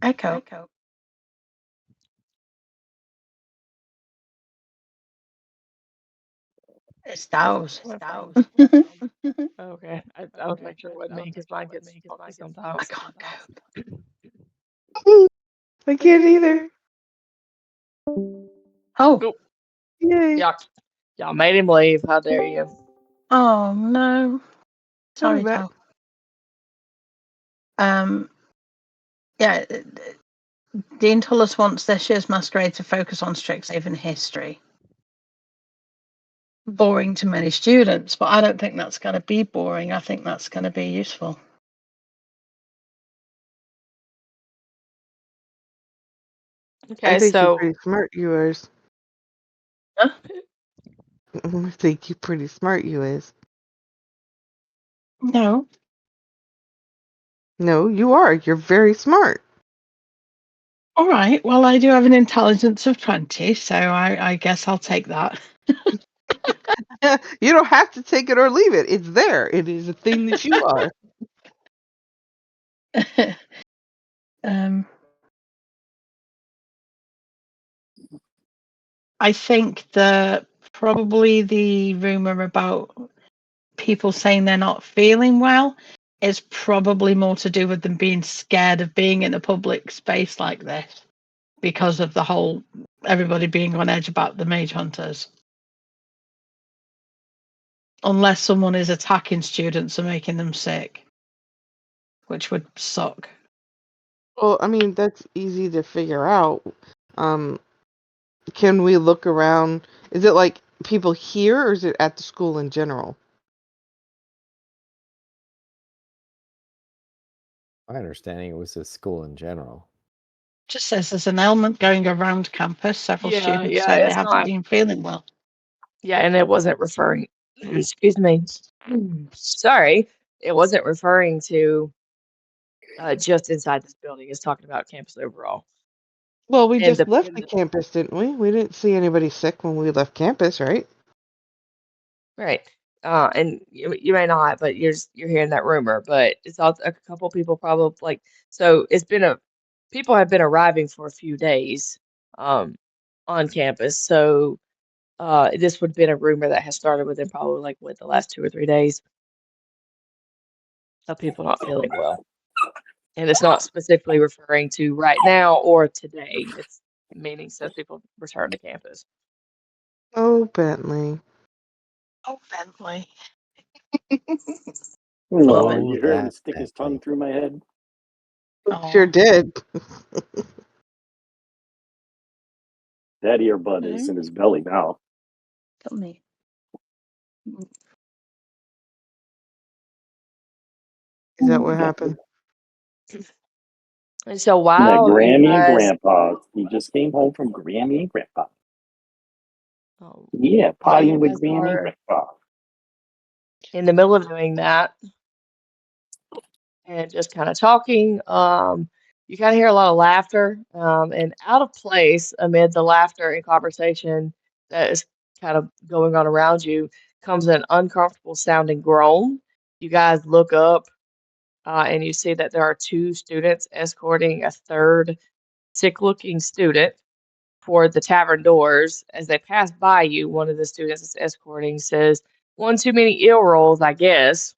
echo. It's Dow's. Okay, I would make sure it wasn't me because mine gets funky I sometimes. can't go. I can't either. Oh, Yay. Y'all made him leave. How dare you? oh no. Sorry, Coming back. Dow. Yeah, Dean Tullis wants this year's masquerade to focus on Strixhaven history. Boring to many students, but I don't think that's going to be boring. I think that's going to be useful. Okay, I think you're so pretty smart, you is. Huh? I think you're pretty smart, you is. No. No, you are. You're very smart. All right. Well, I do have an intelligence of 20, so I guess I'll take that. You don't have to take it or leave it. It's there. It is a thing that you are. I think probably the rumor about people saying they're not feeling well is probably more to do with them being scared of being in a public space like this because of the whole everybody being on edge about the mage hunters. Unless someone is attacking students and making them sick, which would suck. Well, I mean, that's easy to figure out. Can we look around? Is it like people here or is it at the school in general? My understanding it was a school in general. Just says there's an ailment going around campus. Several students say they it's haven't not. been feeling well. Yeah, and it wasn't referring. Excuse me. Sorry, it wasn't referring to just inside this building. It's talking about campus overall. Well, we And just left the campus, didn't we? We didn't see anybody sick when we left campus, right? Right. And you may not, but you're hearing that rumor. But it's also a couple people probably like so. People have been arriving for a few days on campus. So this would have been a rumor that has started within probably like the last 2 or 3 days of people not feeling well. And it's not specifically referring to right now or today. It's meaning since people return to campus. Oh, Bentley. Oh, Bentley. Love it. Oh, you heard him that stick his Bentley. tongue through my head. Sure did. That earbud is in his belly now. Tell me. Is that what happened? And so That while you Grammy and guys, Grandpa. He just came home from Grammy and Grandpa. Yeah, while you partying with guys Grammy and are Grandpa. in the middle of doing that and just kind of talking, you kind of hear a lot of laughter, and out of place amid the laughter and conversation that is kind of going on around you comes an uncomfortable sounding groan. You guys look up, and you see that there are two students escorting a third sick-looking student toward the tavern doors. As they pass by you, one of the students that's escorting says, "One too many ill rolls, I guess."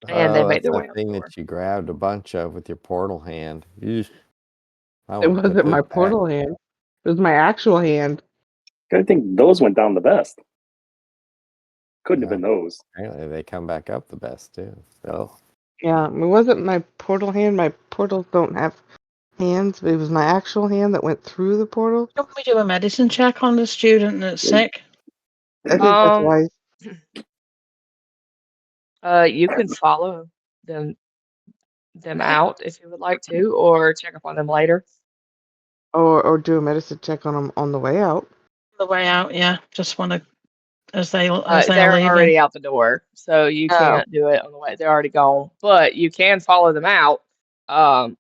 And they Oh, make that's their the way out the thing door. that you grabbed a bunch of with your portal hand. Eesh. I It want to put wasn't those my back. portal hand. It was my actual hand. I think those went down the best. Couldn't have Yeah. been those. Apparently they come back up the best too. So Yeah, it wasn't my portal hand. My portals don't have hands, but it was my actual hand that went through the portal. Don't we do a medicine check on the student that's sick? I think that's Um, wise. you can follow them out if you would like to, or check up on them later. Or do a medicine check on them on the way out. The way out, yeah. Just want to, as they are They're leaving. already out the door, so you Oh. can't do it on the way. They're already gone, but you can follow them out,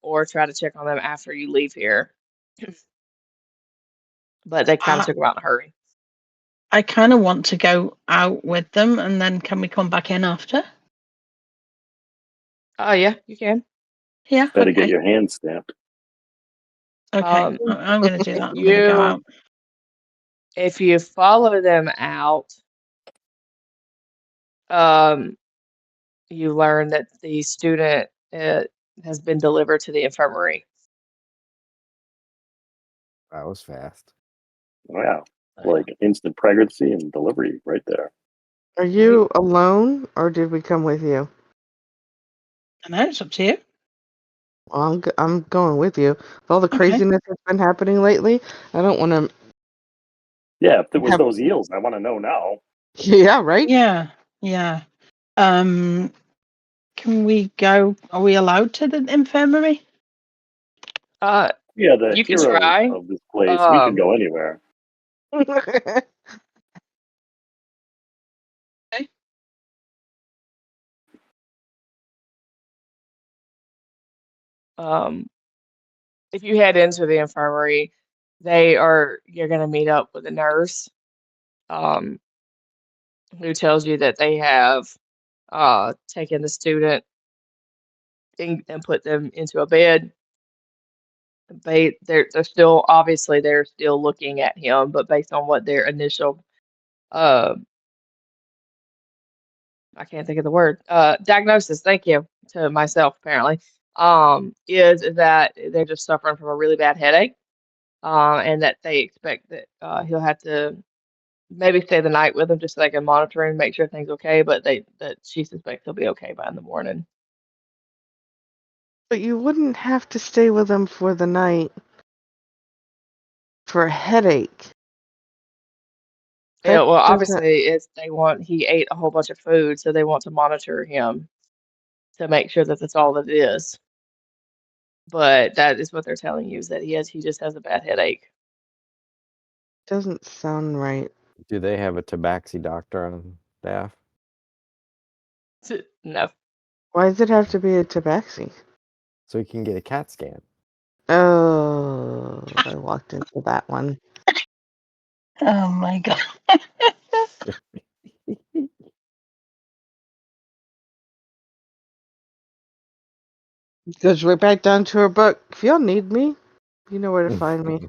or try to check on them after you leave here. But they kind of took them out in a hurry. I kind of want to go out with them, and then can we come back in after? Oh yeah, you can. Yeah. Better Okay. get your hand stamped. Okay. I'm going to do that. I'm going to go You out. If you follow them out, um, you learn that the student has been delivered to the infirmary. That was fast. Wow. Like instant pregnancy and delivery right there. Are you alone, or did we come with you? I know, it's up to you. Well, I'm going with you. With all the Okay. craziness that's been happening lately, I don't want to. Yeah, if it was Have- those eels, I want to know now. Yeah, right. Yeah, yeah. Can we go? Are we allowed to the infirmary? Yeah, the You can heroes try. of this place. We could go anywhere. If you head into the infirmary, you're gonna meet up with a nurse, um, who tells you that they have taken the student and put them into a bed. They're still obviously they're still looking at him, but based on what their initial uh I can't think of the word diagnosis, thank you, to myself apparently, is that they're just suffering from a really bad headache, and that they expect that he'll have to maybe stay the night with him just so they can monitor him, make sure everything's okay, but that she suspects he'll be okay by in the morning. But you wouldn't have to stay with them for the night for a headache. Yeah, That well, doesn't. obviously, he ate a whole bunch of food, so they want to monitor him to make sure that that's all that it is. But that is what they're telling you is that he just has a bad headache. Doesn't sound right. Do they have a tabaxi doctor on staff? No. Why does it have to be a tabaxi? So you can get a CAT scan. Oh, I walked into that one. Oh my god. Goes right back down to her book. If y'all need me, you know where to find me.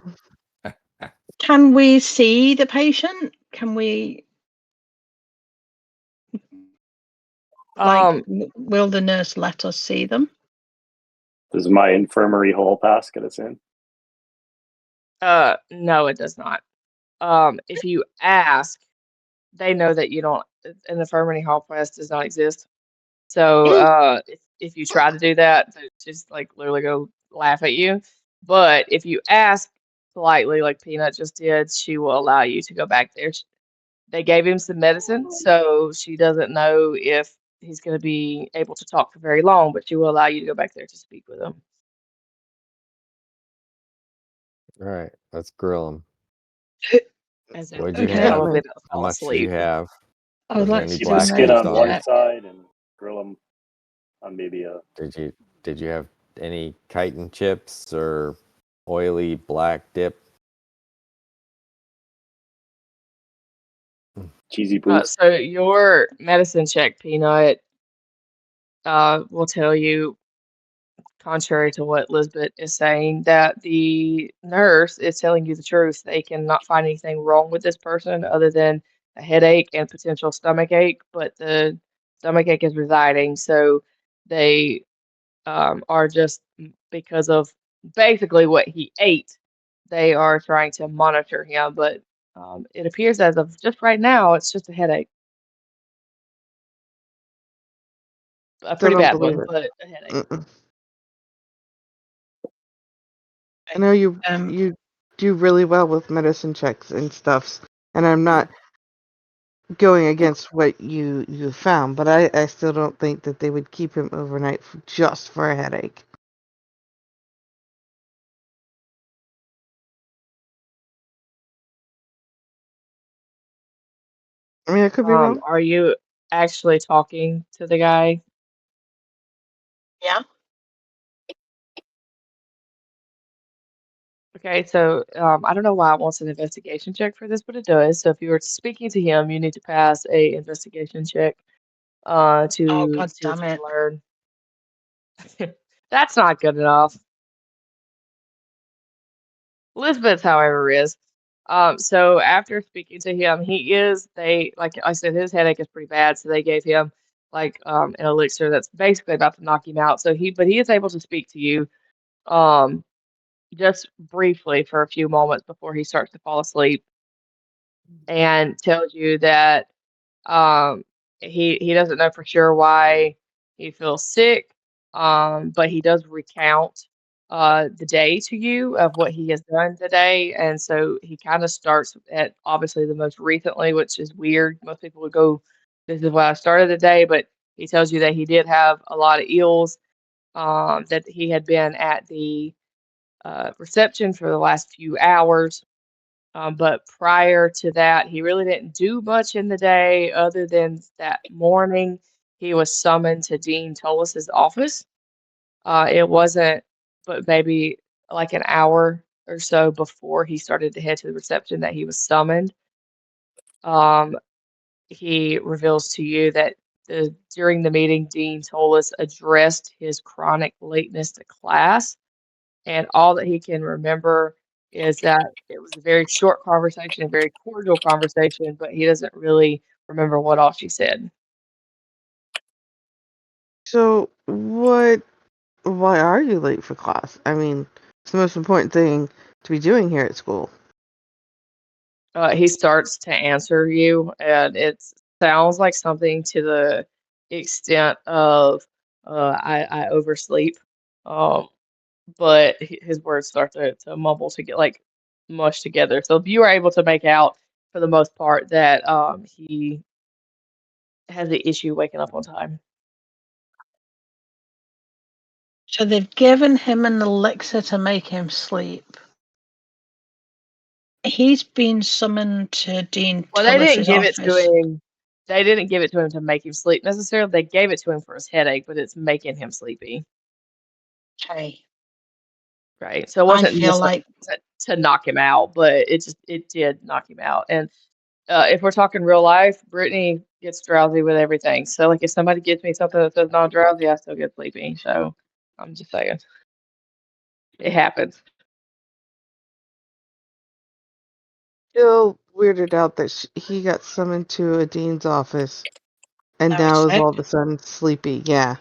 Can we see the patient? Can we, Um, will the nurse let us see them? Does my infirmary hall pass get us in? no, it does not. If you ask, they know that you don't, an infirmary hall pass does not exist. So, if you try to do that, they just like literally go laugh at you. But if you ask politely, like Peanut just did, she will allow you to go back there. They gave him some medicine, so she doesn't know if he's going to be able to talk for very long, but she will allow you to go back there to speak with him. All right, let's grill them. And so What'd you you can Okay. tell have? him that they'll How fall much did you asleep. have? I would Was there like any to Keep do the a black skin based on medicine on one it? check. side and grill them on maybe a. Did you have any chitin chips or oily black dip? Cheesy poos. So your medicine check, Peanut, will tell you, contrary to what Lisbeth is saying, that the nurse is telling you the truth. They cannot find anything wrong with this person other than a headache and potential stomach ache, but the stomach ache is residing. So they are just because of basically what he ate, they are trying to monitor him. But it appears as of just right now, it's just a headache, a Still pretty don't bad believe one, it. but a headache. Mm-mm. I know you do really well with medicine checks and stuffs, and I'm not going against what you found, but I still don't think that they would keep him overnight just for a headache. I mean, I could be wrong. Are you actually talking to the guy? Yeah. Okay, so I don't know why it wants an investigation check for this, but it does. So if you were speaking to him, you need to pass a investigation check Oh to god see what damn you can it. learn. That's not good enough. Lisbeth, however, is. So after speaking to him, like I said, his headache is pretty bad, so they gave him like an elixir that's basically about to knock him out. But he is able to speak to you um just briefly for a few moments before he starts to fall asleep and tells you that um, he doesn't know for sure why he feels sick, but he does recount the day to you of what he has done today, and so he kind of starts at obviously the most recently, which is weird. Most people would go, "This is why I started the day," but he tells you that he did have a lot of eels. That he had been at the reception for the last few hours. But prior to that, he really didn't do much in the day other than that morning he was summoned to Dean Tullis's office. It wasn't, but maybe like an hour or so before he started to head to the reception that he was summoned. Um, he reveals to you that during the meeting, Dean Tullis addressed his chronic lateness to class, and all that he can remember is that it was a very short conversation, a very cordial conversation, but he doesn't really remember what all she said. So what? Why are you late for class? I mean, it's the most important thing to be doing here at school. He starts to answer you, and it sounds like something to the extent of, I oversleep. Um, but his words start to mumble to get like mush together. So you are able to make out for the most part that he has the issue waking up on time. So they've given him an elixir to make him sleep. He's been summoned to Dean Well, they didn't Tullis's give it to office. him. They didn't give it to him to make him sleep necessarily. They gave it to him for his headache, but it's making him sleepy, Okay. right? So it I wasn't feel necessarily like to knock him out, but it did knock him out. And if we're talking real life, Brittany gets drowsy with everything. So like if somebody gives me something that says non drowsy, I still get sleepy. So I'm just saying it happens. Still weirded out that he got summoned to a dean's office and now it's now is sick. all of a sudden sleepy. Yeah.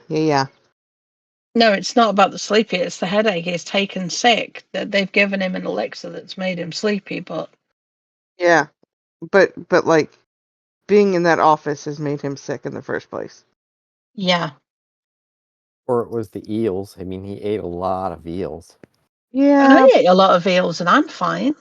No, it's not about the sleepy, it's the headache. He's taken sick. That they've given him an elixir that's made him sleepy, but Yeah. But like being in that office has made him sick in the first place. yeah. Or it was the eels. I mean, he ate a lot of eels. Yeah, I ate a lot of eels and I'm fine.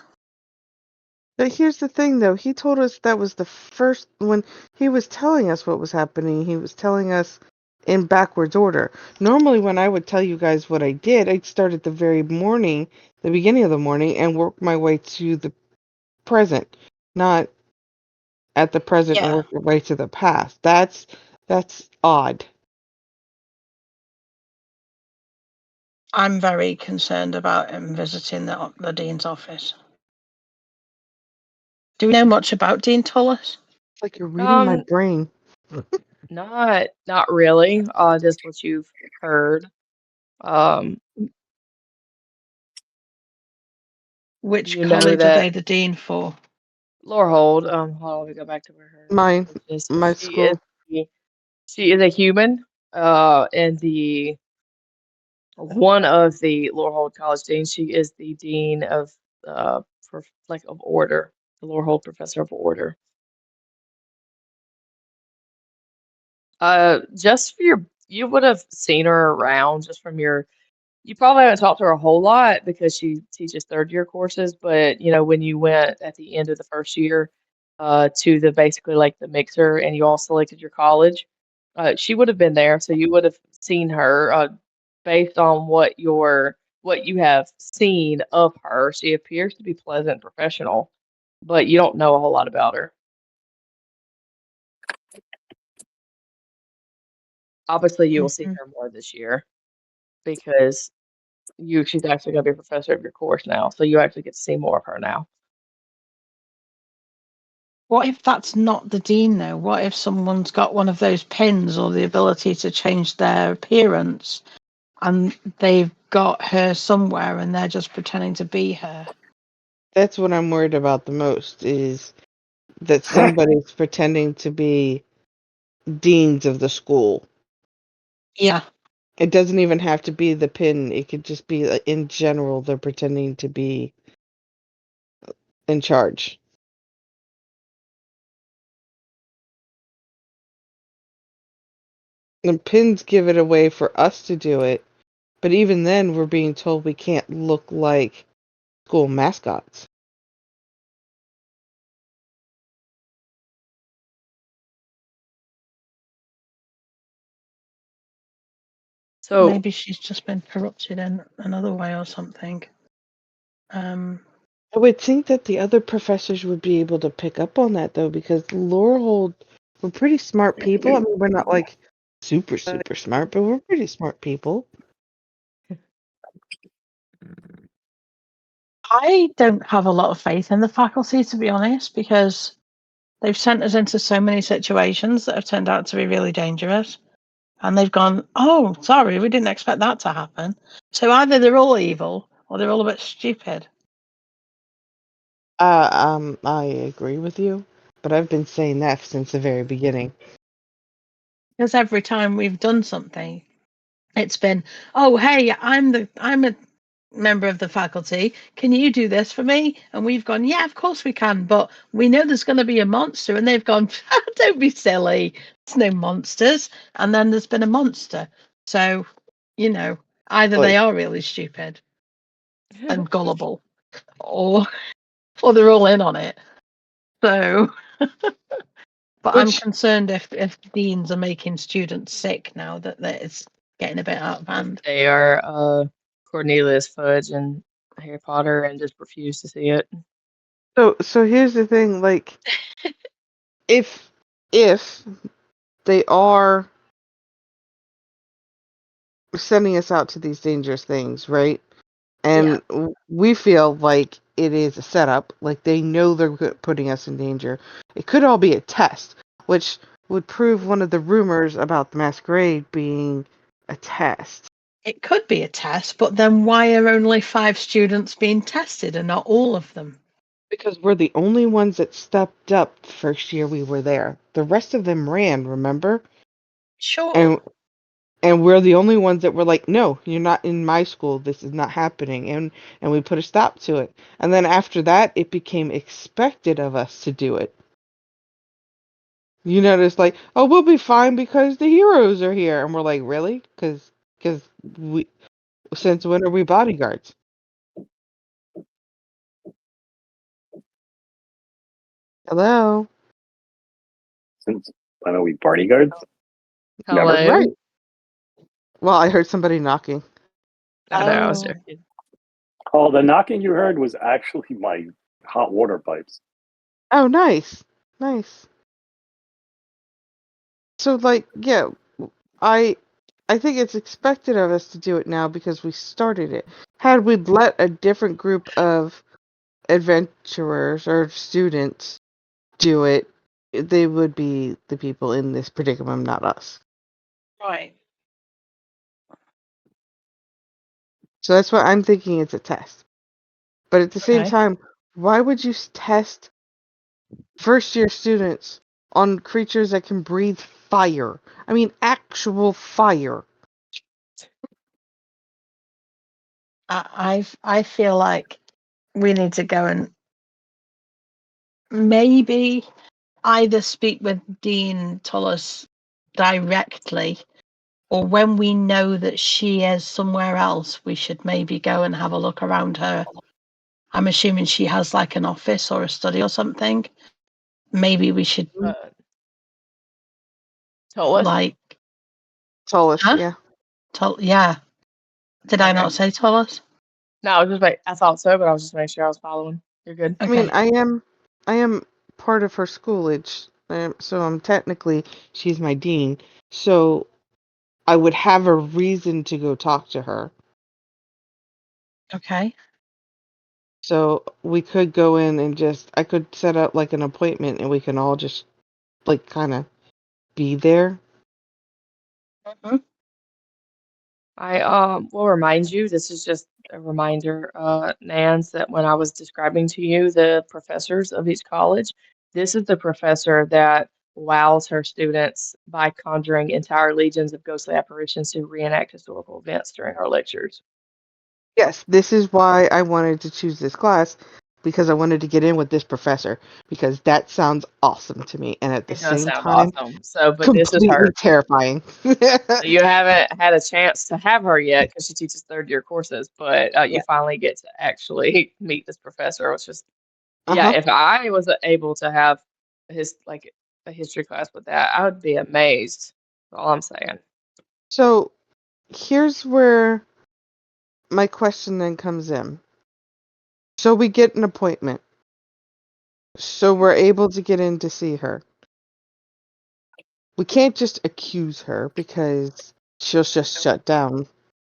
but here's the thing though. He told us that was the first when he was telling us what was happening, he was telling us in backwards order. Normally when I would tell you guys what I did, I'd start at the very morning, the beginning of the morning, and work my way to the present, not at the present and Yeah. work your way to the past. That's odd. I'm very concerned about him visiting the Dean's office. Do we know much about Dean Tullis? It's like you're reading my Um, brain. not really. Just what you've heard. Um, Which you know college are that they the dean for? Laura Hold. Hold on, let me go back to where her My college is. So my school. she is a human. And the one of the Laura Hold College deans. She is the dean of of order, the Laura Hold Professor of Order. Just for you would have seen her around just from your. You probably haven't talked to her a whole lot because she teaches third year courses, but you know, when you went at the end of the first year to the basically like the mixer and you all selected your college, she would have been there, so you would have seen her based on what you have seen of her. She appears to be pleasant, professional, but you don't know a whole lot about her. Obviously, you will see Mhm. her more this year because she's actually going to be a professor of your course now, so you actually get to see more of her now. What if that's not the dean, though? What if someone's got one of those pins or the ability to change their appearance and they've got her somewhere and they're just pretending to be her? That's what I'm worried about the most, is that somebody's pretending to be deans of the school. Yeah. It doesn't even have to be the pin. It could just be in general they're pretending to be in charge. The pins give it away for us to do it, but even then we're being told we can't look like school mascots. So Maybe she's just been corrupted in another way or something. I would think that the other professors would be able to pick up on that, though, because Laurel, we're pretty smart people. I mean, we're not like super, super smart, but we're pretty smart people. I don't have a lot of faith in the faculty, to be honest, because they've sent us into so many situations that have turned out to be really dangerous. And they've gone, oh, sorry, we didn't expect that to happen. So either they're all evil or they're all a bit stupid. I agree with you, but I've been saying that since the very beginning. Because every time we've done something, it's been, oh, hey, I'm a member of the faculty. Can you do this for me? And we've gone, yeah, of course we can. But we know there's going to be a monster. And they've gone, don't be silly. There's no monsters. And then there's been a monster. So, either they are really stupid and gullible, or they're all in on it. So, but I'm concerned if deans are making students sick now that it's getting a bit out of hand. they are Cornelius Fudge and Harry Potter and just refuse to see it. So here's the thing, like, if they are sending us out to these dangerous things, right? And we feel like it is a setup, like they know they're putting us in danger. It could all be a test, which would prove one of the rumors about the masquerade being a test. It could be a test, but then why are only 5 students being tested and not all of them? Because we're the only ones that stepped up the first year we were there. The rest of them ran, remember? Sure. And we're the only ones that were like, no, you're not in my school. This is not happening. And we put a stop to it. And then after that, it became expected of us to do it. You notice, like, oh, we'll be fine because the heroes are here. And we're like, really? Because we, since when are we bodyguards? Hello? Since when are we bodyguards? Hello. Never. Right. Well, I heard somebody knocking. I know, I was Oh. joking. Oh, the knocking you heard was actually my hot water pipes. Oh, nice. Nice. So, like, yeah, I think it's expected of us to do it now because we started it. Had we let a different group of adventurers or students do it, they would be the people in this predicament, not us. Right. So that's why I'm thinking it's a test. But at the same Okay. time, why would you test first year students on creatures that can breathe fire? I mean, actual fire. I feel like we need to go and maybe either speak with Dean Tullis directly, or when we know that she is somewhere else, we should maybe go and have a look around her. I'm assuming she has like an office or a study or something. Maybe we should Tullis? like Tallest, Huh? yeah. Yeah. Did I Okay. not say Tullis? No, I was just I thought so, but I was just making sure I was following. You're good. I mean, Okay. I am part of her schoolage, so I'm technically she's my dean. So I would have a reason to go talk to her. Okay. So we could go in and I could set up like an appointment, and we can all just like kind of be there. Mm-hmm. I will remind you, this is just a reminder, Nans, that when I was describing to you the professors of each college, this is the professor that wows her students by conjuring entire legions of ghostly apparitions to reenact historical events during our lectures. Yes, this is why I wanted to choose this class, because I wanted to get in with this professor, because that sounds awesome to me, and at the It does same sound time, awesome. So, but this is completely her. terrifying. So you haven't had a chance to have her yet because she teaches third year courses, but you Yeah. finally get to actually meet this professor, which is, yeah, Uh-huh. if I was able to have a history class with that, I would be amazed. That's all I'm saying. So here's where my question then comes in. So we get an appointment. So we're able to get in to see her. We can't just accuse her because she'll just shut down,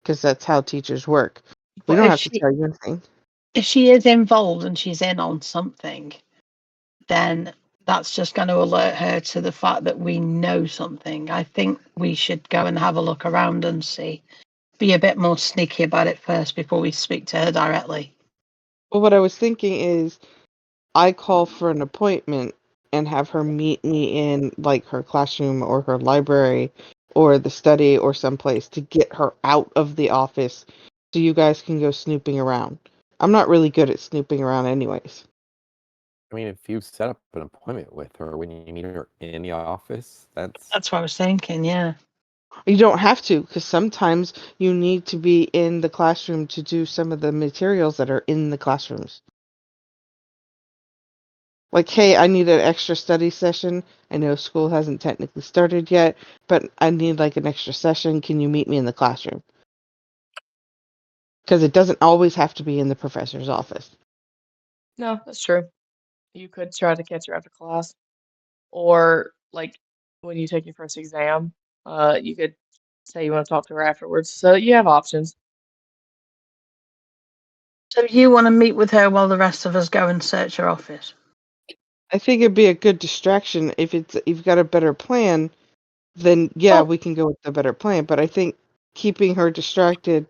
because that's how teachers work. We But don't have to tell you anything. if she is involved and she's in on something, then that's just going to alert her to the fact that we know something. I think we should go and have a look around and see. Be a bit more sneaky about it first before we speak to her directly. Well, what I was thinking is I call for an appointment and have her meet me in like her classroom or her library or the study or someplace to get her out of the office so you guys can go snooping around. I'm not really good at snooping around anyways. I mean, if you set up an appointment with her when you meet her in the office, that's That's what I was thinking, yeah. You don't have to, because sometimes you need to be in the classroom to do some of the materials that are in the classrooms. Like, hey, I need an extra study session. I know school hasn't technically started yet, but I need like an extra session. Can you meet me in the classroom? Because it doesn't always have to be in the professor's office. No, that's true. You could try to catch her after class, or like when you take your first exam, you could say you want to talk to her afterwards. So you have options. So you want to meet with her while the rest of us go and search her office? I think it'd be a good distraction if you've got a better plan. Then yeah, Well, we can go with the better plan. But I think keeping her distracted,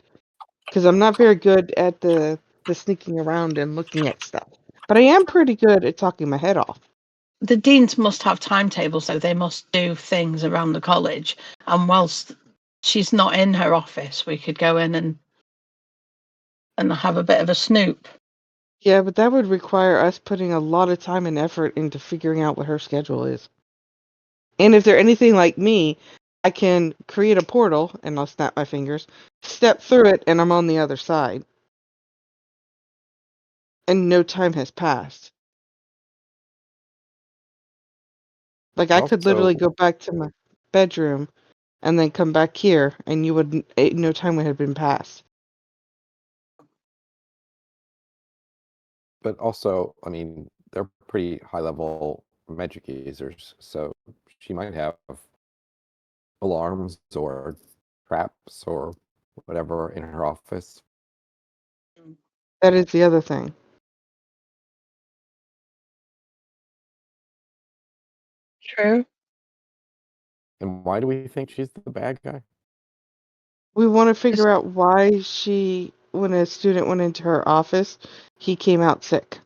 because I'm not very good at the sneaking around and looking at stuff. But I am pretty good at talking my head off. the deans must have timetables, so they must do things around the college. And whilst she's not in her office, we could go in and have a bit of a snoop. Yeah, but that would require us putting a lot of time and effort into figuring out what her schedule is. And if they're anything like me, I can create a portal and I'll snap my fingers, step through it, and I'm on the other side. And no time has passed. Like I could literally also, go back to my bedroom and then come back here, and you would no time would have been passed. but also, I mean, they're pretty high level magic users, so she might have alarms or traps or whatever in her office. That is the other thing. True. And why do we think she's the bad guy? We want to figure out why when a student went into her office, he came out sick.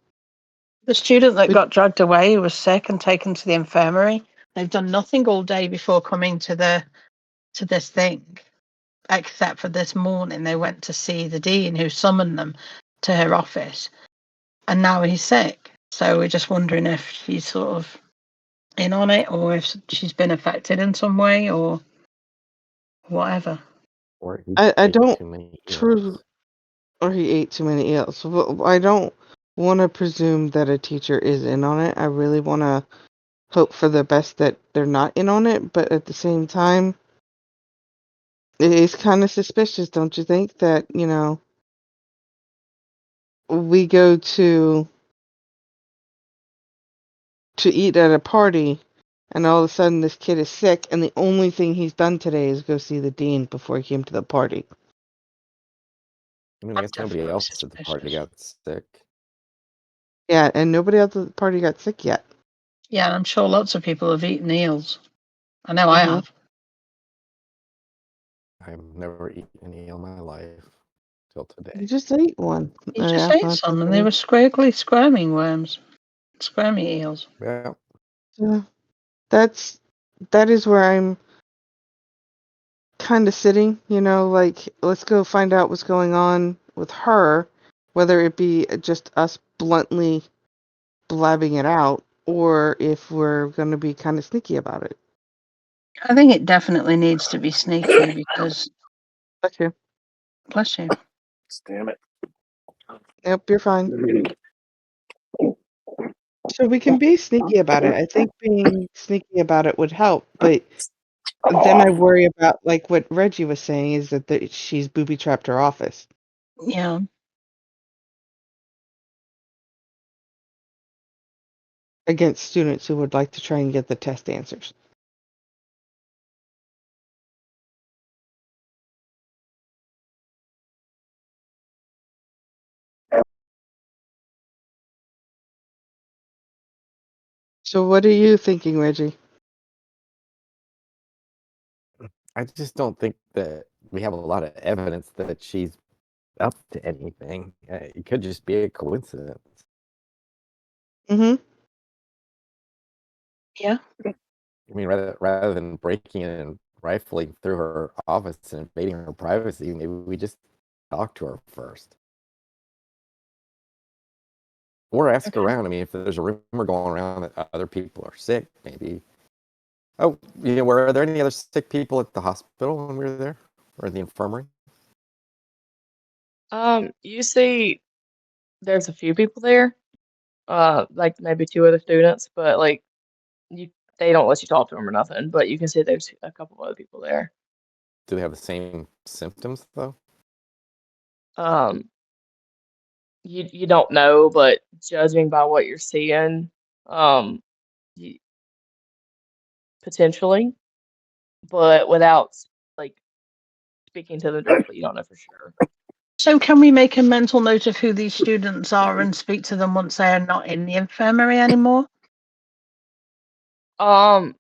The student that We, got dragged away was sick and taken to the infirmary. They've done nothing all day before coming to this thing, except for this morning they went to see the dean who summoned them to her office, and now he's sick. So we're just wondering if she's sort of in on it, or if she's been affected in some way, or whatever. Or he I ate don't too many true, eels? or he ate too many eels. I don't want to presume that a teacher is in on it. I really want to hope for the best that they're not in on it, but at the same time, it is kind of suspicious, don't you think? That, we go to eat at a party, and all of a sudden this kid is sick, and the only thing he's done today is go see the dean before he came to the party. I mean, I That's guess nobody definitely else at the party suspicious. got sick. Yeah, and nobody else at the party got sick yet. Yeah, I'm sure lots of people have eaten eels. I know I Mhm. have. I've never eaten an eel in my life till today. You just ate one. You just ate some, and they were squiggly, squirming worms, squirmy eels. Yeah. That is where I'm kind of sitting, like, let's go find out what's going on with her, whether it be just us bluntly blabbing it out, or if we're going to be kind of sneaky about it. I think it definitely needs to be sneaky because. Bless you. Bless you. Damn it. Yep, you're fine. So we can be sneaky about it. I think being sneaky about it would help, but then I worry about, like what Reggie was saying, is that she's booby-trapped her office. Yeah. Against students who would like to try and get the test answers. So what are you thinking, Reggie? I just don't think that we have a lot of evidence that she's up to anything. It could just be a coincidence. Mm-hmm. Yeah. I mean, rather than breaking in and rifling through her office and invading her privacy, maybe we just talk to her first. Or ask around. I mean, if there's a rumor going around that other people are sick, maybe. Oh, were there any other sick people at the hospital when we were there? Or the infirmary? You see, there's a few people there, like maybe two other students, but like they don't let you talk to them or nothing. But you can see there's a couple other people there. Do they have the same symptoms, though? Um, you don't know, but judging by what you're seeing, you, potentially, but without like speaking to them directly, you don't know for sure. So can we make a mental note of who these students are and speak to them once they are not in the infirmary anymore? You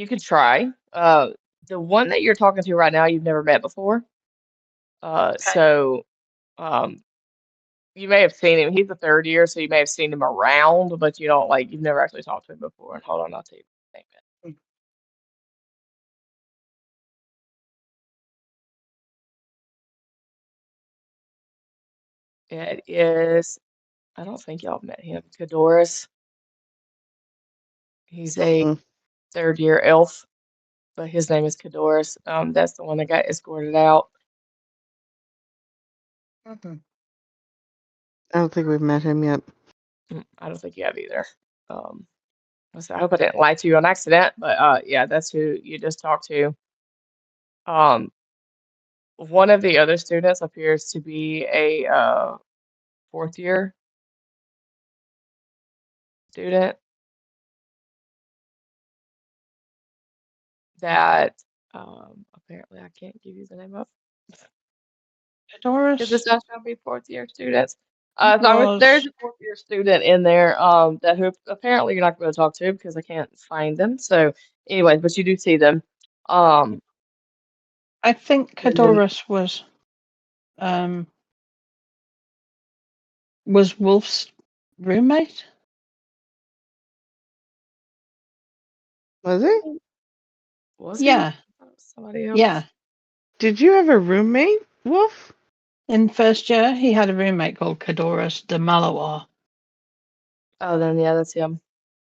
could try. The one that you're talking to right now, you've never met before. So um, you may have seen him. He's a third year, so you may have seen him around, but you don't you've never actually talked to him before. And hold on, I'll tell you his name. It is. I don't think y'all have met him. Cadoris. He's a Mm. third year elf, but his name is Cadoris. That's the one that got escorted out. Mm-hmm. I don't think we've met him yet. I don't think you have either. So I hope I didn't lie to you on accident, but yeah, that's who you just talked to. Um, one of the other students appears to be a fourth year student that apparently I can't give you the name of because Doris it's not going to be fourth year students. There's was. a fourth year student in there that who apparently you're not going to talk to because I can't find them. So, anyways, but you do see them. Um, I think and then Cadoris was Wolf's roommate. Was it? was he? Yeah. I thought it was somebody else. Yeah. Did you have a roommate, Wolf? In first year, he had a roommate called Cadoris de Malawar. Oh, then yeah, that's him.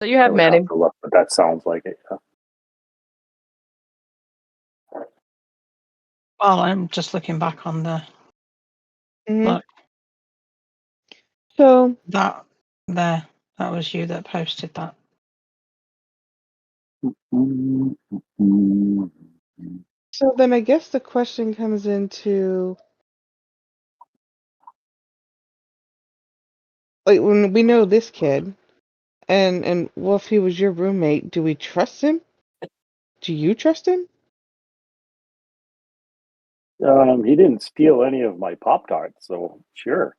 So you have I would met have him. to look, but that sounds like it. Yeah. Well, I'm just looking back on the Mm-hmm. look. So That was you that posted that. So then I guess the question comes into, like, when we know this kid, and Wolf, he was your roommate, do we trust him? Do you trust him? He didn't steal any of my Pop Tarts, so sure.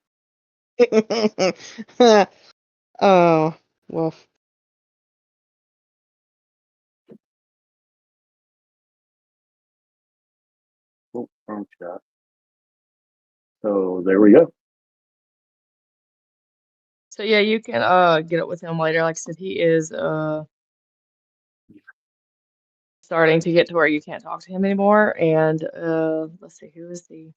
Oh, Wolf. Oh, wrong chat. So there we go. So yeah, you can get up with him later. Like I said, he is starting to get to where you can't talk to him anymore. And let's see, who is the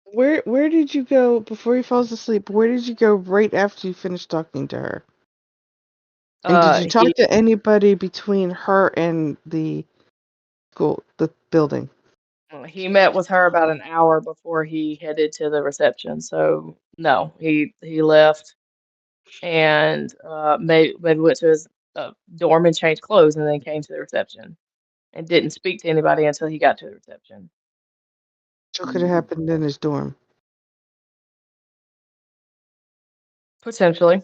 Where did you go before he falls asleep? Where did you go right after you finished talking to her? And did you talk he to anybody between her and the school, the building? he met with her about an hour before he headed to the reception. So no, he left and maybe went to his dorm and changed clothes and then came to the reception and didn't speak to anybody until he got to the reception. So it could have happened in his dorm. Potentially.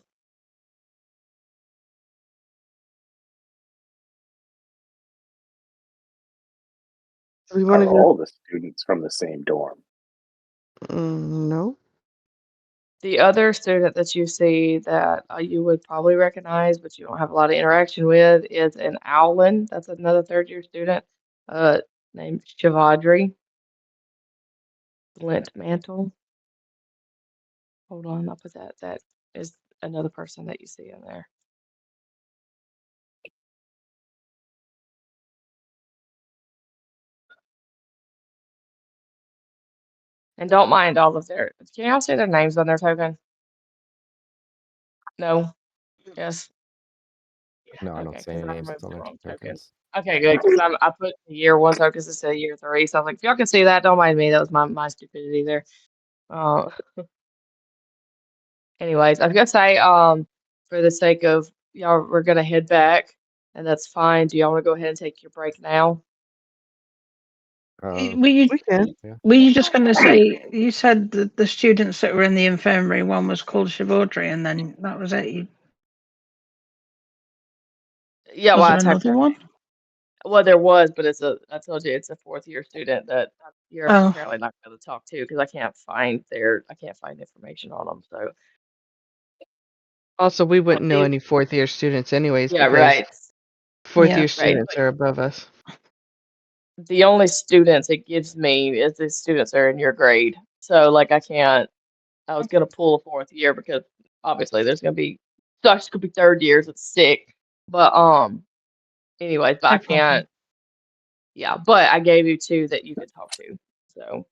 We want Are to go. all the students from the same dorm? No. The other student that you see that you would probably recognize, but you don't have a lot of interaction with, is an Owlin. That's another third year student named Shavadri Lint Mantle. Hold on, I'll put that. That is another person that you see in there. And don't mind all of their. Can y'all see their names on their token? No? Yes? No, I don't Okay, see because any I names removed on the their wrong token. tokens. Okay, good, because I put the year one tokens instead of year three. So I was like, if y'all can see that, don't mind me. That was my stupidity there. Uh, anyways, I was gonna say, for the sake of y'all, we're gonna head back, and that's fine. Do y'all want to go ahead and take your break now? Uh, Were you We can. yeah. were you just going to say, you said that the students that were in the infirmary, one was called Shivaudry, and then that was it? Yeah, Was well, I there typed another her one? name. Well, there was, but I told you it's a fourth year student that you're Oh, apparently not going to talk to because I can't find information on them. So Also, we but wouldn't know any fourth year students anyways yeah, because right, fourth yeah. year right. students are above us. But the only students it gives me is the students that are in your grade. So like I can't. I was going to pull a fourth year because obviously there's going to be such could be third years. It's sick, but anyways, but I No problem. can't. Yeah, but I gave you two that you could talk to. So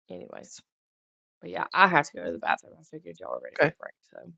anyways. But yeah, I have to go to the bathroom. I figured y'all were ready for Okay. a break, so.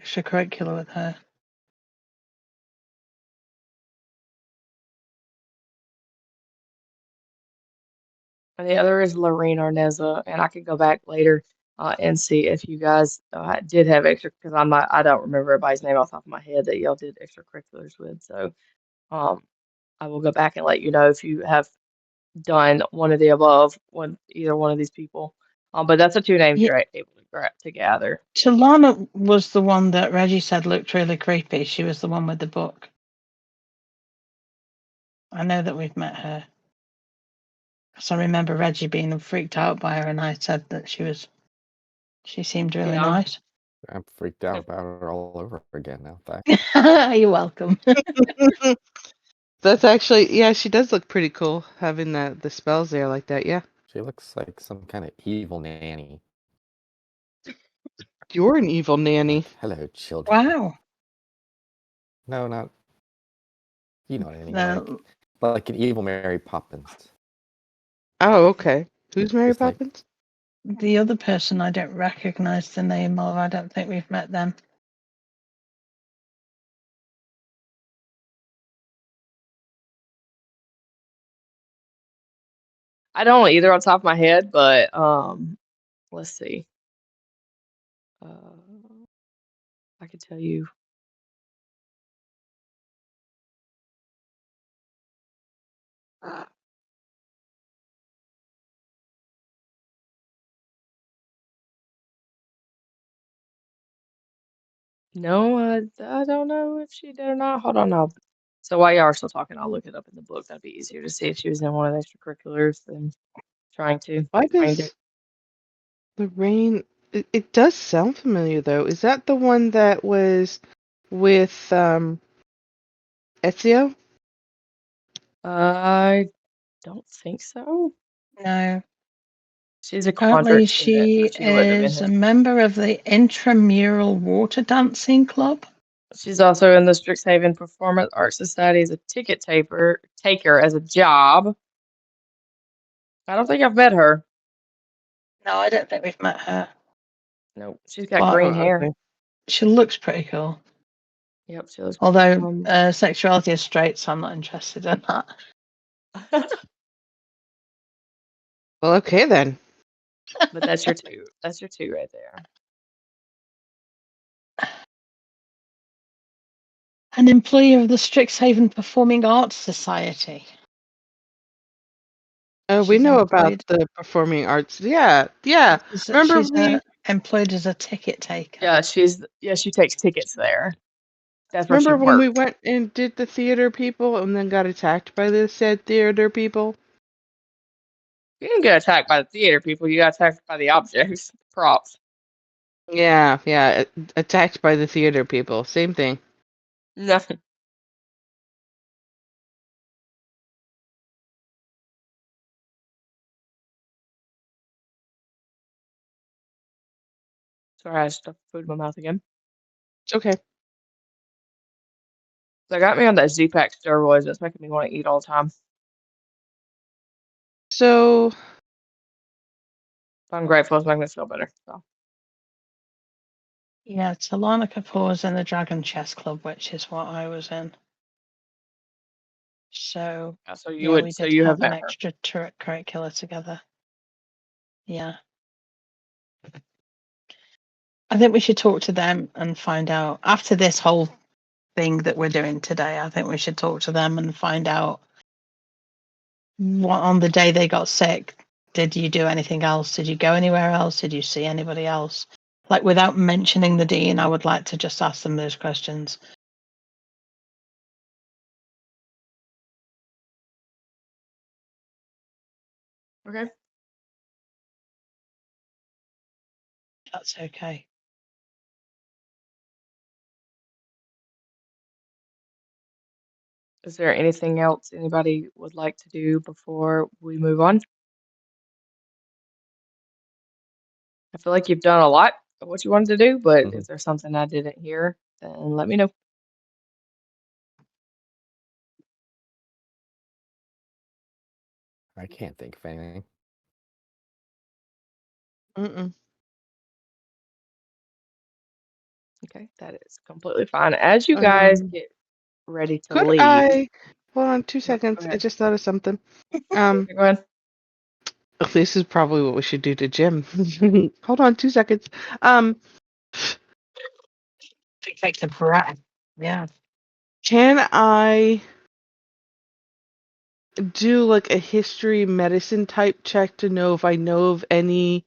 extracurricular with her. And the other is Lorene Arneza, and I could go back later and see if you guys did have extra, because I don't remember everybody's name off the top of my head that y'all did extracurriculars with. So I will go back and let you know if you have done one of the above, either one of these people. But that's the two names Yeah. you're able to gather. Talana was the one that Reggie said looked really creepy. She was the one with the book. I know that we've met her. So I remember Reggie being freaked out by her, and I said that she seemed really Yeah. nice. I'm freaked out about her all over again now. Thanks. You're welcome. That's actually, yeah, she does look pretty cool having the spells there like that. Yeah, She looks like some kind of evil nanny. you're an evil nanny. Like, hello, children. Wow. No, not. You know what I mean? No. Like an evil Mary Poppins. Oh, okay. Who's Mary Just like- Poppins? The other person I don't recognize the name of. I don't think we've met them. I don't either on top of my head, but let's see. I could tell you. No, I don't know if she did or not. Hold on, no. So while y'all are still talking, I'll look it up in the book. That'd be easier to see if she was in one of the extracurriculars than trying to Why find it. does Lorraine? It does sound familiar though. Is that the one that was with Ezio? I don't think so. No. She's a Apparently, contract student, she but she wouldn't have been is a his. member of the intramural water dancing club. She's also in the Strixhaven Performance Art Society as a ticket taker as a job. I don't think I've met her. No, I don't think we've met her. Nope, she's got But green hair. Okay. she looks pretty cool. Yep, she looks. Although sexuality is straight, so I'm not interested in that. Well, okay then. But that's your two. That's your two right there. An employee of the Strixhaven Performing Arts Society. We She's know about employed- the performing arts. Yeah, yeah. Remember she's employed as a ticket taker. Yeah, she takes tickets there. That's where she remember when we works. went and did the theater people and then got attacked by the said theater people? You didn't get attacked by the theater people. You got attacked by the objects, props. Yeah, yeah. Attacked by the theater people. Same thing. Nothing. Sorry, I stuffed food in my mouth again. It's okay. They got me on that Z-Pack steroids. That's making me want to eat all the time. So, I'm grateful. It's making me feel better. So. Yeah, Talana Kapoor is in the Dragon Chess Club, which is what I was in. So Yeah, so we did you have have an met her. extra curricular together. Yeah. I think we should talk to them and find out after this whole thing that we're doing today. I think we should talk to them and find out what on the day they got sick. Did you do anything else? Did you go anywhere else? Did you see anybody else? Like without mentioning the dean, I would like to just ask them those questions. Okay. That's okay. Is there anything else anybody would like to do before we move on? I feel like you've done a lot of what you wanted to do, but if there's something I didn't hear, then let me know. I can't think of anything. Okay, that is completely fine. As you guys get ready to Could leave, I hold on 2 go seconds? I ahead. just thought of something. Go ahead. This is probably what we should do to Jim. Hold on 2 seconds. Take the breath. Yeah. Can I do like a history medicine type check to know if I know of any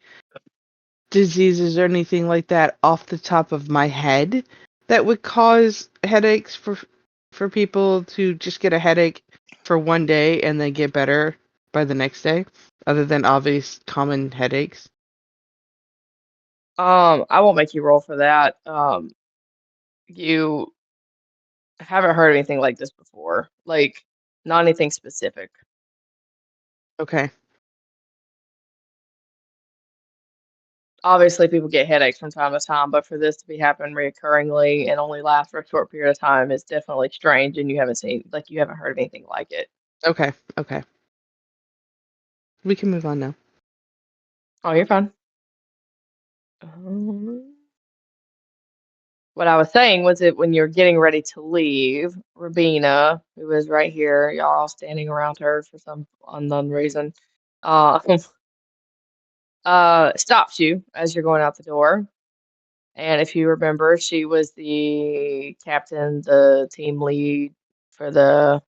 diseases or anything like that off the top of my head that would cause headaches for people to just get a headache for one day and then get better by the next day, other than obvious common headaches? I won't make you roll for that. You haven't heard anything like this before. Like, not anything specific. Okay. Obviously, people get headaches from time to time, but for this to be happening reoccurringly and only last for a short period of time is definitely strange, and you haven't heard of anything like it. Okay. Okay. We can move on now. Oh, you're fine. What I was saying was that when you're getting ready to leave, Rabina, who is right here, y'all are all standing around her for some unknown reason, uh, stops you as you're going out the door. And if you remember, she was the captain, the team lead for the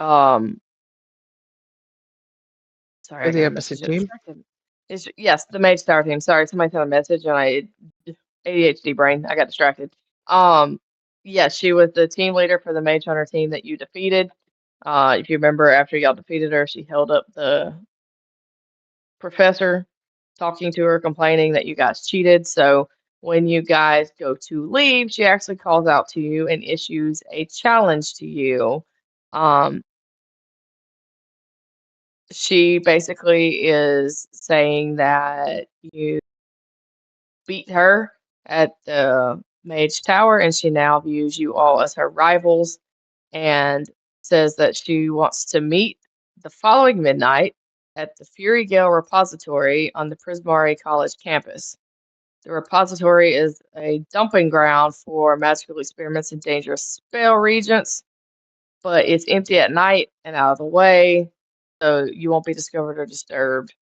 um sorry, For I the got a opposite message that team? distracted me. Yes, the Mage Star team. Sorry, somebody sent a message and ADHD brain. I got distracted. Um, yes, she was the team leader for the Mage Hunter team that you defeated. If you remember, after y'all defeated her, she held up the professor, talking to her, complaining that you guys cheated. So when you guys go to leave, she actually calls out to you and issues a challenge to you. Um, she basically is saying that you beat her at the Mage Tower, and she now views you all as her rivals and says that she wants to meet the following midnight at the Fury Gale Repository on the Prismari College campus. The repository is a dumping ground for magical experiments and dangerous spell regents, but it's empty at night and out of the way, so you won't be discovered or disturbed.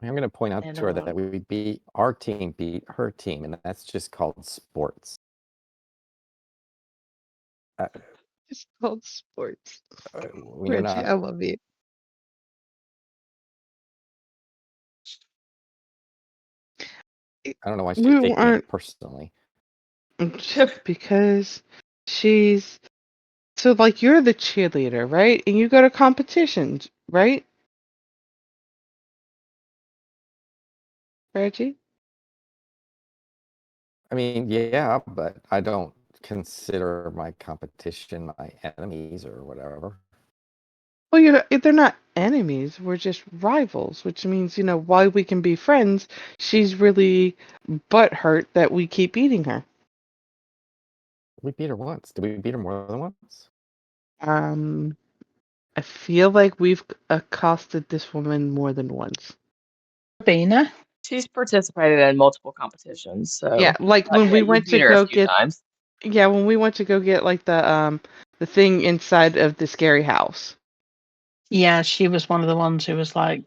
I'm going to point out And to her that our team beat her team, and that's just called sports. It's called sports. You're Reggie, I not. love you. I don't know why she's We taking aren't it personally. because she's so like you're the cheerleader, right? And you go to competitions, right? Reggie? I mean, yeah, but I don't consider my competition my enemies or whatever. Well, they're not enemies. We're just rivals, which means, while we can be friends, she's really butthurt that we keep beating her. We beat her once. Did we beat her more than once? I feel like we've accosted this woman more than once. Rabina? she's participated in multiple competitions, Yeah, so like when yeah, we you went beat to her a go few get, times. yeah, when we went to go get like the thing inside of the scary house. Yeah, she was one of the ones who was like,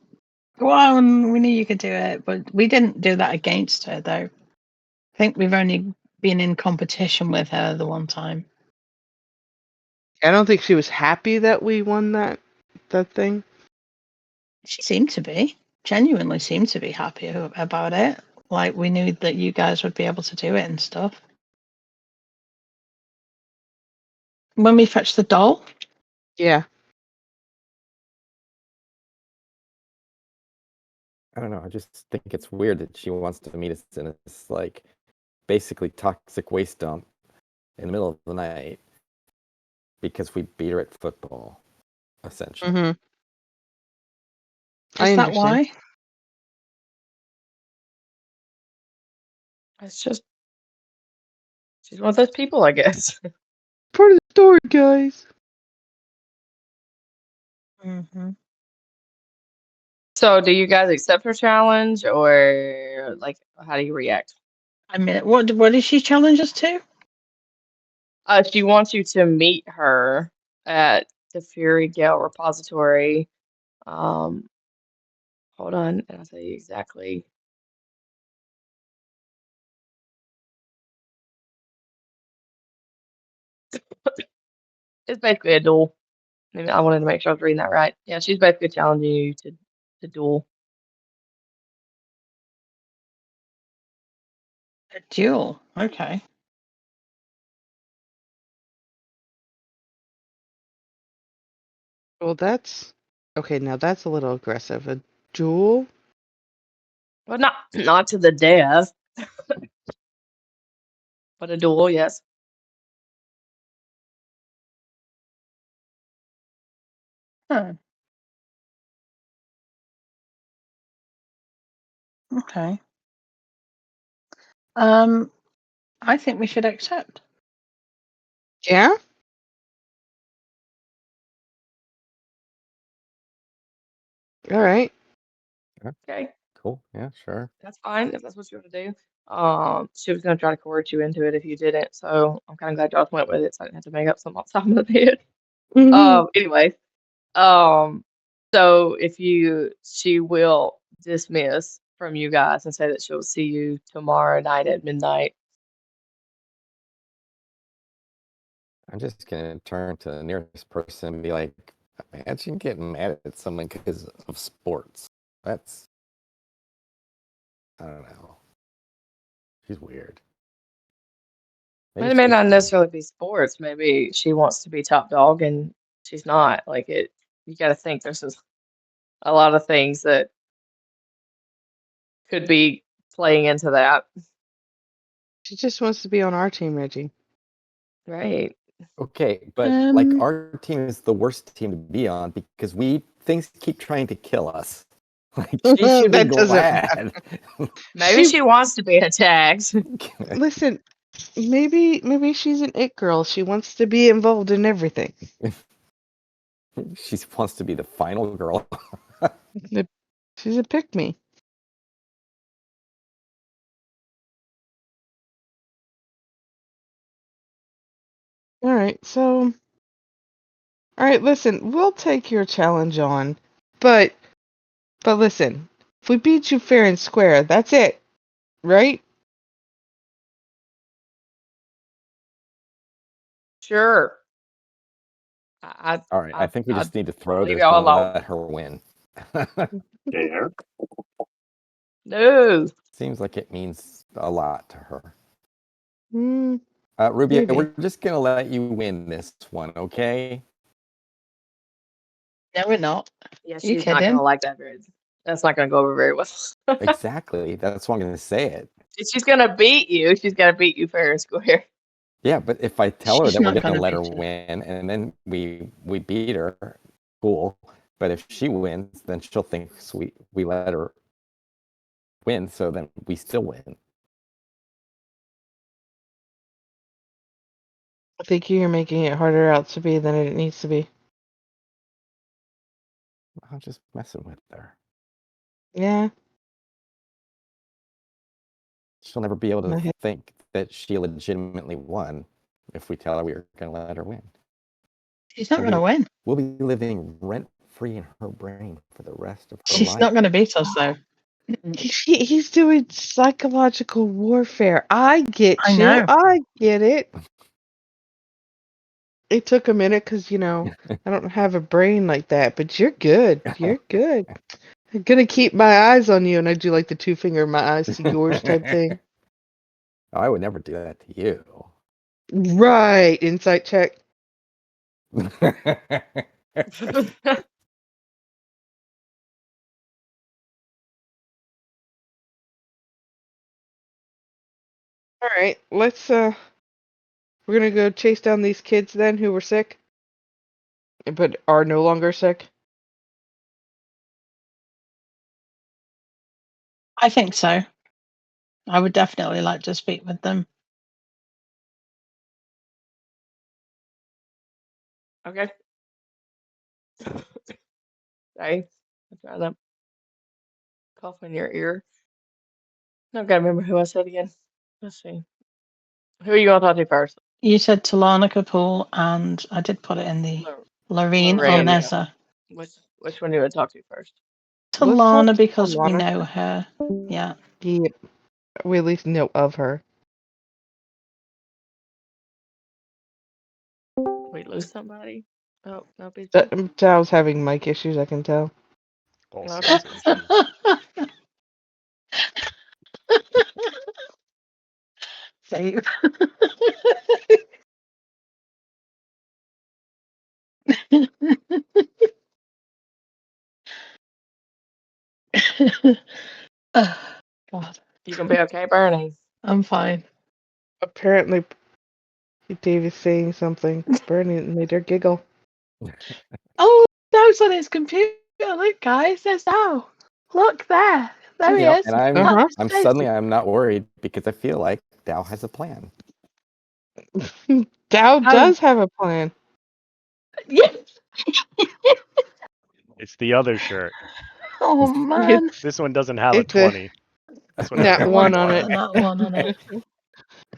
go on, we knew you could do it. But we didn't do that against her, though. I think we've only been in competition with her the one time. I don't think she was happy that we won that thing. She seemed to be, genuinely seemed to be happy about it. Like, we knew that you guys would be able to do it and stuff. When we fetched the doll, Yeah. I don't know. I just think it's weird that she wants to meet us in this, like, basically toxic waste dump in the middle of the night because we beat her at football, essentially. Mm-hmm. is I that understand. why? It's just she's one of those people, I guess. Part of the story, guys. Mm-hmm. So, do you guys accept her challenge, or like, how do you react? I mean, what did she challenge us to? She wants you to meet her at the Fury Gale Repository. Um, hold on, and I'll tell you exactly. It's basically a duel. Maybe I wanted to make sure I was reading that right. Yeah, she's basically challenging you to duel. A duel. Okay. Well, that's okay. Now that's a little aggressive. A duel? Well, not to the death, but a duel, yes. Huh. Okay. I think we should accept. Yeah. All right. Okay, Cool. Yeah, sure. that's fine if that's what you want to do. She was gonna try to coerce you into it if you didn't, so I'm kind of glad Josh went with it, so I didn't have to make up something off the top of my head. Anyway, um, so she will dismiss from you guys and say that she'll see you tomorrow night at midnight. I'm just gonna turn to the nearest person and be like, imagine getting mad at someone because of sports. That's, I don't know. She's weird. And Maybe it may she's not fun. necessarily be sports. Maybe she wants to be top dog and she's not. Like it, you got to think there's just a lot of things that could be playing into that, She just wants to be on our team, Reggie. right? Okay, but like Um, our team is the worst team to be on because things keep trying to kill us. Like she should be That doesn't matter. glad. Maybe She she wants to be attacked. listen. Maybe she's an it girl. She wants to be involved in everything. She wants to be the final girl. She's a pick me. All right. So, all right. Listen, we'll take your challenge on, but listen, if we beat you fair and square, that's it, right? Sure. All right, I think we I just need to throw leave this y'all and alone. let her win. There. No. Seems like it means a lot to her. Hmm. Rubia, Maybe. we're just gonna let you win this one, okay? no, we're not. Yeah, You she's not kidding? gonna like that very. That's not gonna go over very well. Exactly. That's why I'm gonna say it. She's gonna beat you. She's gonna beat you fair and square. Yeah, but if I tell her She's that we're not gonna gonna let her beat us. win and then we beat her, cool. But if she wins, then she'll think we let her win, so then we still win. I think you're making it harder out to be than it needs to be. I'm just messing with her. Yeah. She'll never be able to Okay. think that she legitimately won if we tell her we were gonna let her win. She's not gonna win. We'll be living rent free in her brain for the rest of her She's life. not gonna beat us though. He's doing psychological warfare. I get I you. know. I get it. It took a minute because, I don't have a brain like that, but you're good. You're good. I'm gonna keep my eyes on you, and I do like the two finger my eyes to yours type thing. I would never do that to you. Right. Insight check. All right. We're gonna go chase down these kids then who were sick, but are no longer sick. I think so. I would definitely like to speak with them. Okay. Sorry. Let's try that. Cough in your ear. I gotta remember who I said again. Let's see. Who are you gonna talk to first? You said Talana Kapoor, and I did put it in the Lorraine Lorraine, yeah. Oneza. Which one do you want to talk to first? Let's talk Talana to because we Talana. know her. Yeah. Yeah, we at least know of her. We lose somebody? Oh, no, he's Dow's having mic issues, I can tell. Also, Okay. Save. Oh, God. You gonna be okay, Bernie? I'm fine. Apparently, Dave is saying something. Bernie made her giggle. Oh, Dow's on his computer. Look, guys, there's Dow. Look there. There he is. And I'm Uh-huh. I'm not worried because I feel like Dow has a plan. Dow does have a plan. Yes. it's the other shirt. Oh man. This one doesn't have a It's a 20. This one has nat a one One's on got it. a nat one on it.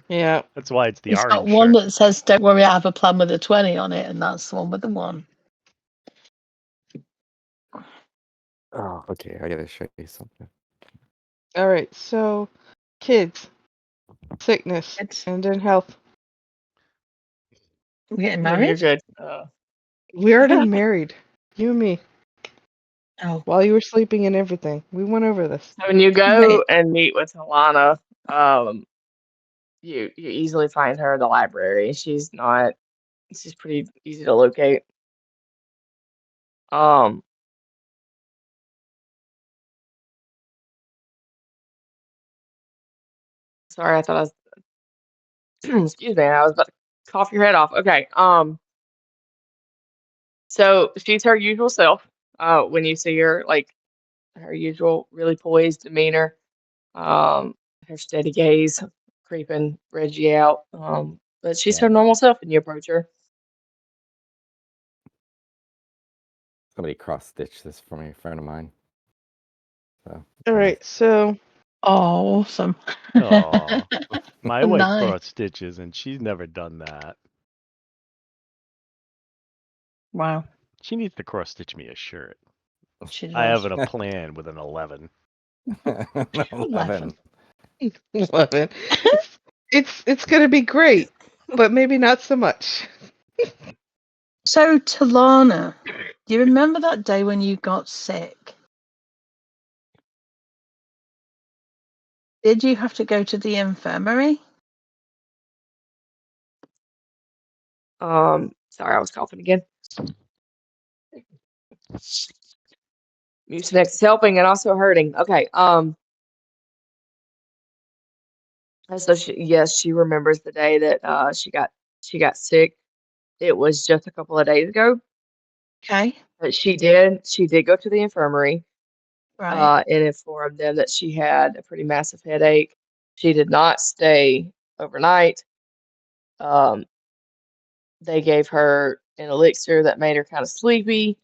Yeah. That's why it's the He's got orange one shirt. that says "Don't worry, I have a plan with a 20" on it, and that's the one with the 1. Oh, okay. I gotta show you something. All right. So, kids, sickness, It's and then health. we getting No, you're married. good. We already married. You and me. Oh, While you were sleeping and everything. We went over this. So when you go Right. and meet with Alana, you easily find her in the library. She's pretty easy to locate. Um, sorry, I thought I was excuse me, I was about to cough your head off. Okay. So she's her usual self. When you see her, like her usual really poised demeanor, her steady gaze creeping Reggie out. But she's Yeah. her normal self when you approach her. Somebody cross stitched this for me, a friend of mine. So All right. So, Oh, awesome. Oh, my wife Nice. cross stitches, and she's never done that. Wow. She needs to cross stitch me a shirt. She I have does. a plan with an 11. 11. 11. It's gonna be great, but maybe not so much. So, Talana, do you remember that day when you got sick? Did you have to go to the infirmary? Sorry, I was coughing again. Mucinex is helping and also hurting. Okay. So yes, she remembers the day that she got sick. It was just a couple of days ago, Okay. but she did go to the infirmary Right. and informed them that she had a pretty massive headache. She did not stay overnight. Um, they gave her an elixir that made her kind of sleepy,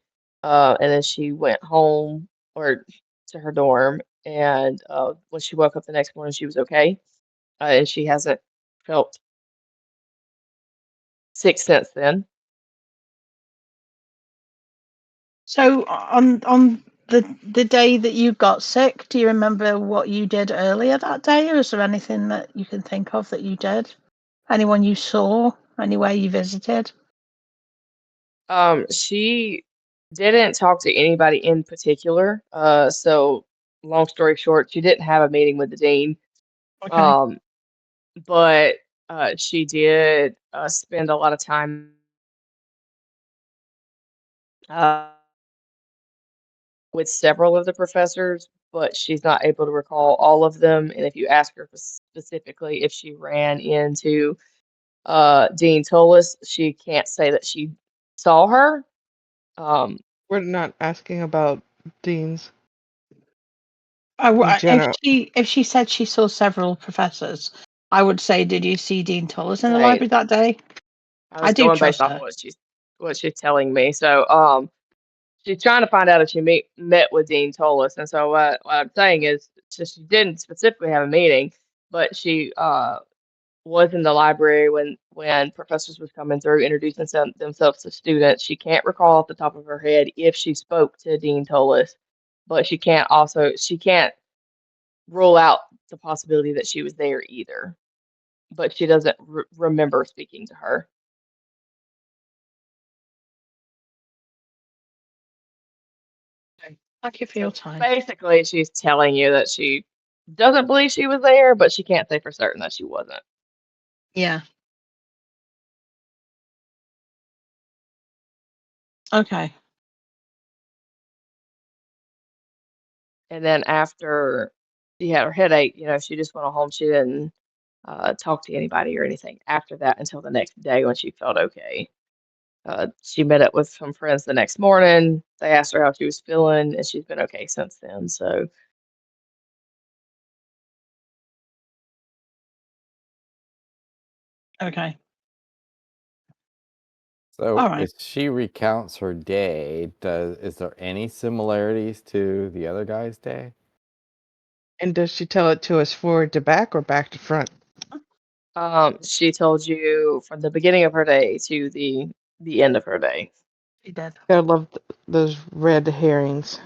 and then she went home or to her dorm. And when she woke up the next morning, she was okay, and she hasn't felt sick since then. So, on the day that you got sick, do you remember what you did earlier that day, or is there anything that you can think of that you did? Anyone you saw? Anywhere you visited? She didn't talk to anybody in particular. So long story short, she didn't have a meeting with the dean. Okay. But she did spend a lot of time uh, with several of the professors, but she's not able to recall all of them. And if you ask her specifically if she ran into Dean Tullis, she can't say that she saw her. Um, We're not asking about deans Oh, in general. if she said she saw several professors, I would say, did you see Dean Tullis in the right. library that day? I I was do going based trust off her. what she's telling me. So she's trying to find out if she met with Dean Tolis. And so what I'm saying is, she didn't specifically have a meeting, but she was in the library when professors was coming through introducing themselves to students. She can't recall off the top of her head if she spoke to Dean Tolis, but she can't rule out the possibility that she was there either. But she doesn't remember speaking to her. Thank you for So your time. basically, she's telling you that she doesn't believe she was there, but she can't say for certain that she wasn't. Yeah. Okay. And then after she had her headache, she just went home. She didn't talk to anybody or anything after that until the next day when she felt okay. She met up with some friends the next morning. They asked her how she was feeling, and she's been okay since then. So, Okay. So All right. if she recounts her day, is there any similarities to the other guy's day? And does she tell it to us forward to back or back to front? she told you from the beginning of her day to the end of her day. She did. I love those red herrings.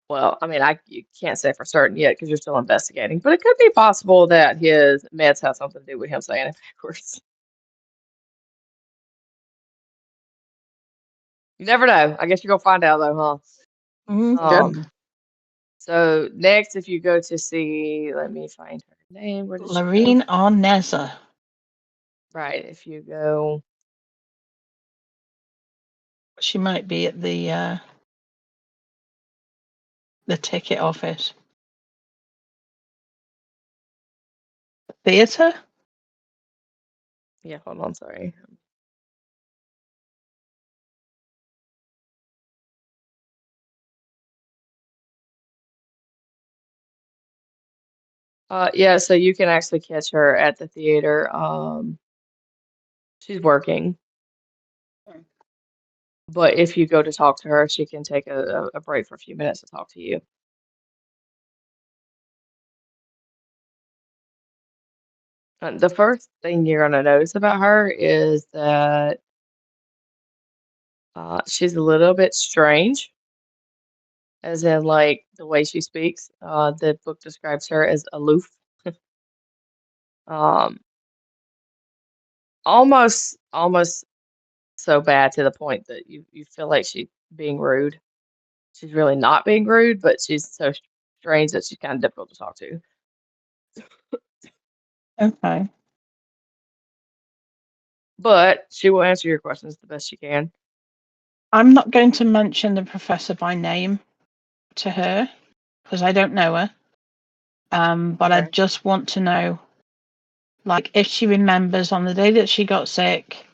Well, I mean, you can't say for certain yet because you're still investigating, but it could be possible that his meds have something to do with him saying it backwards. You never know. I guess you're gonna find out though, huh? Mhm. So next, if you go to see, let me find her name. Where did she go? Lorene Arneza. Right. If you go, She might be at the ticket office. Theatre? yeah, hold on, sorry. Yeah, so you can actually catch her at the theater. She's working, but if you go to talk to her, she can take a break for a few minutes to talk to you. The first thing you're gonna notice about her is that she's a little bit strange, as in like the way she speaks. The book describes her as aloof. Um, almost so bad to the point that you feel like she's being rude. She's really not being rude, but she's so strange that she's kind of difficult to talk to. Okay. But she will answer your questions the best she can. I'm not going to mention the professor by name to her because I don't know her. But I Okay. just want to know, like, if she remembers on the day that she got sick,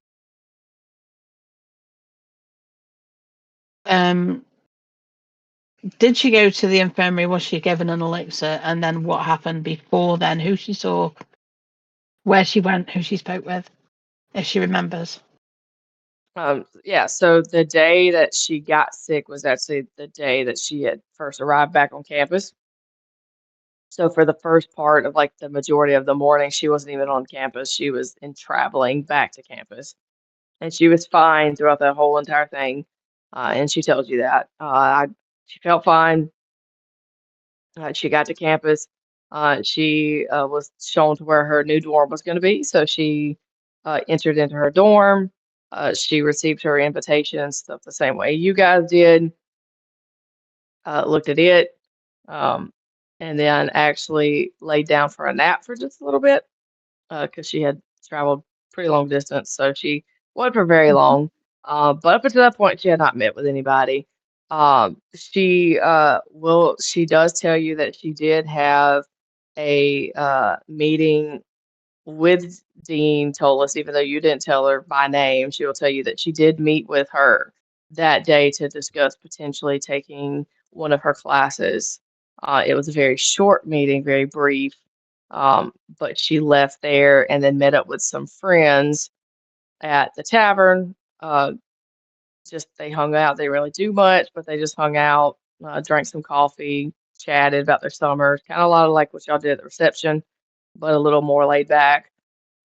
did she go to the infirmary? Was she given an elixir? And then what happened before then? Who she saw, where she went, who she spoke with, if she remembers. Yeah, so the day that she got sick was actually the day that she had first arrived back on campus. So for the first part of like the majority of the morning, she wasn't even on campus. She was in traveling back to campus. And she was fine throughout that whole entire thing. And she tells you that. She felt fine. She got to campus. She was shown to where her new dorm was going to be. So she entered into her dorm. She received her invitation and stuff the same way you guys did. Looked at it. Um, and then actually laid down for a nap for just a little bit because she had traveled pretty long distance. So she wasn't for very Mhm. long. But up until that point, she had not met with anybody. She does tell you that she did have a meeting with Dean Tolis, even though you didn't tell her by name. She will tell you that she did meet with her that day to discuss potentially taking one of her classes. It was a very short meeting, very brief, but she left there and then met up with some friends at the tavern. Just they hung out. They didn't really do much, but they just hung out, drank some coffee, chatted about their summer. Kind of a lot of like what y'all did at the reception, but a little more laid back.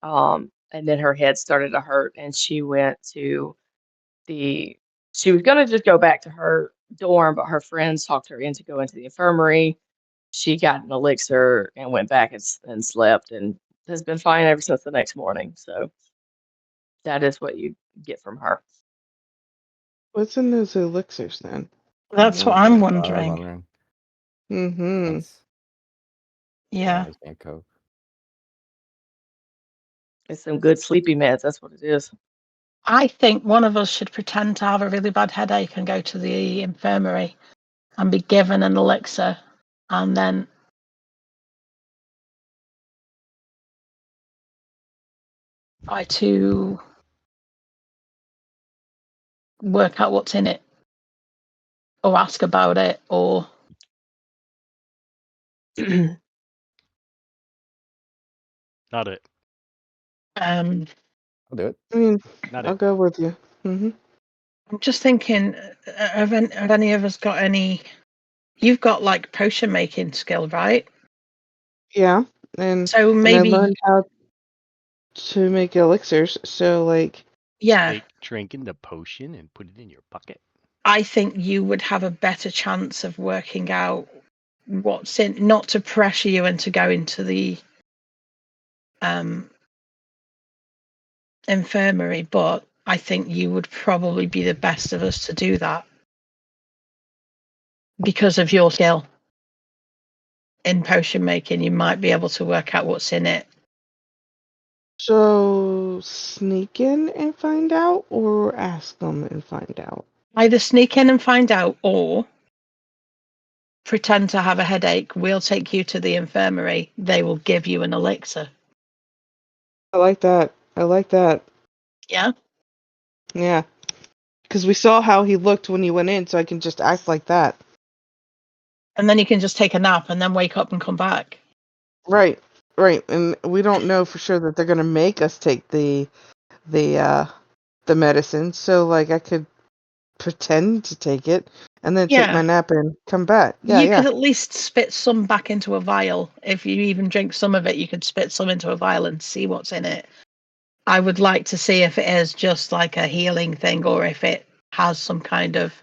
And then her head started to hurt, and she went to the. She was gonna just go back to her dorm, but her friends talked her into going to the infirmary. She got an elixir and went back and slept, and has been fine ever since the next morning. So that is what you get from her. What's in those elixirs then? That's what wonder. I'm I'm wondering. wondering. Mm-hmm. That's Yeah. I can't cope. It's some good sleepy meds. That's what it is. I think one of us should pretend to have a really bad headache and go to the infirmary and be given an elixir and then try to work out what's in it or ask about it or Not it. um I'll do it. I mean, Not I'll it. go with you. Mm-hmm. I'm just thinking, have any of us got any? You've got like potion making skill, right? Yeah, and So I maybe, learned how to make elixirs. So like, yeah, Like drinking the potion and put it in your bucket. I think you would have a better chance of working out what's in, not to pressure you into going to the infirmary, but I think you would probably be the best of us to do that because of your skill in potion making. You might be able to work out what's in it. so sneak in and find out, or ask them and find out. Either sneak in and find out or pretend to have a headache. We'll take you to the infirmary. They will give you an elixir. I like that. I like that. Yeah. Yeah, because we saw how he looked when he went in, so I can just act like that. And then you can just take a nap and then wake up and come back. Right, right, and we don't know for sure that they're gonna make us take the medicine. So like, I could pretend to take it and then take my Yeah. nap and come back. Yeah, You yeah. could at least spit some back into a vial. If you even drink some of it, you could spit some into a vial and see what's in it. I would like to see if it is just like a healing thing or if it has some kind of,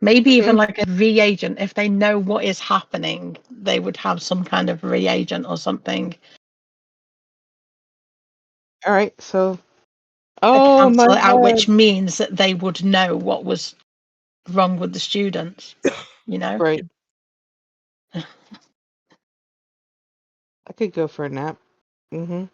maybe even like a reagent. If they know what is happening, they would have some kind of reagent or something All right, so. to Oh, my cancel it out, which head. means that they would know what was wrong with the students, you know? Right. I could go for a nap. Mm-hmm.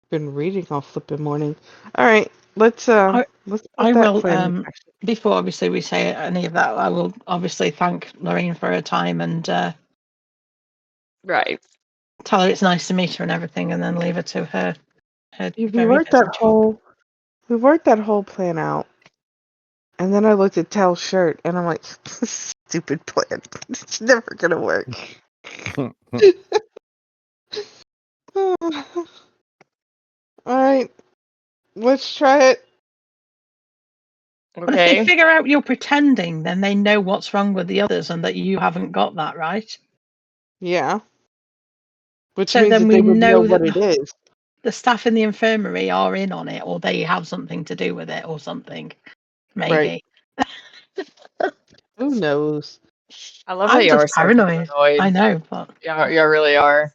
Been reading all flipping morning. All right, let's I put I that will, plan in action. before obviously we say any of that, I will obviously thank Lorraine for her time and Right. tell her it's nice to meet her and everything, and then leave her to her We very worked busy that job. whole plan out, and then I looked at Tel's shirt, and I'm like, stupid plan. It's never gonna work. All right, let's try it. But if they Okay. figure out you're pretending, then they know what's wrong with the others and that you haven't got that, right? Yeah, which So means then that we they would know know what that it is. the staff in the infirmary are in on it, or they have something to do with it, or something. Right. Maybe. Who knows? I love how I'm you are just so paranoid. I paranoid. know, but You really are.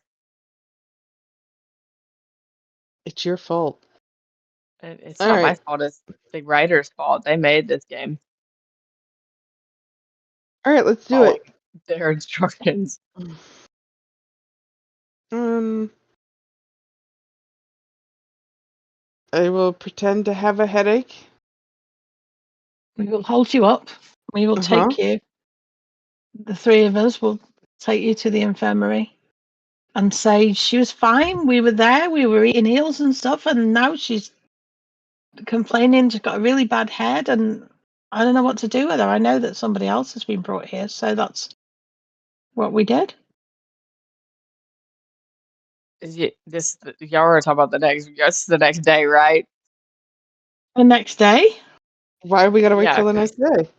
It's your fault. And it's All not my right. fault. It's the writer's fault. They made this game All right, let's do following it. their instructions. Um, I will pretend to have a headache. we will hold you up. We will Uh-huh. take you. The three of us will take you to the infirmary and say she was fine. We were there. We were eating eels and stuff, and now she's complaining. She's got a really bad head, and I don't know what to do with her. I know that somebody else has been brought here, so that's what we did. This y'all were talking about the next. That's the next day, right? The next day? Why do we gotta wait Yeah, till the 'cause next day?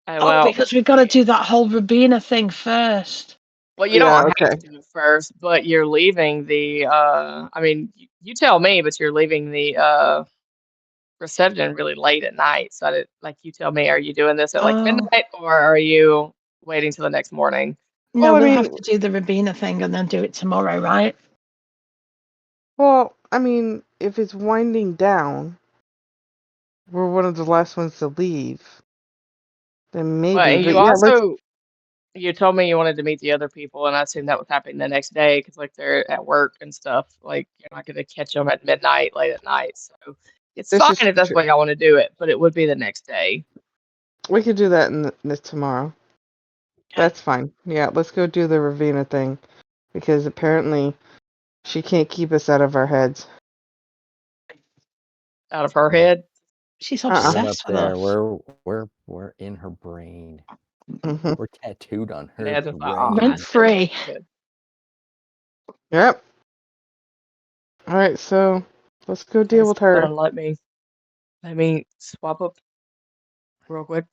Oh, well, because we've got to do that whole Rabina thing first. you Yeah, don't have okay. to first, but you're leaving the. I mean, you tell me, but you're leaving the reception really late at night. So like, you tell me, are you doing this at like Oh. midnight, or are you waiting till the next morning? No, Well, I we'll mean, have to do the Rabina thing and then do it tomorrow, right? if it's winding down, we're one of the last ones to leave. Then Well, maybe, and but you yeah, let's. also you told me you wanted to meet the other people, and I assumed that was happening the next day because like they're at work and stuff. Like you're not going to catch them at midnight, late at night. So it's This fine is if that's true. what y'all want to do it, but it would be the next day. We could do that in this tomorrow. That's fine. Yeah, let's go do the Ravina thing because apparently she can't keep us out of our heads. Out of her Yeah. head. She's Uh-uh. We're up obsessed with there. us. We're in her brain. Hmm. We're tattooed on her Yeah, just like, brain. Rent free. good. Yep. All right, so let's go Okay, deal so with her. let me swap up real quick.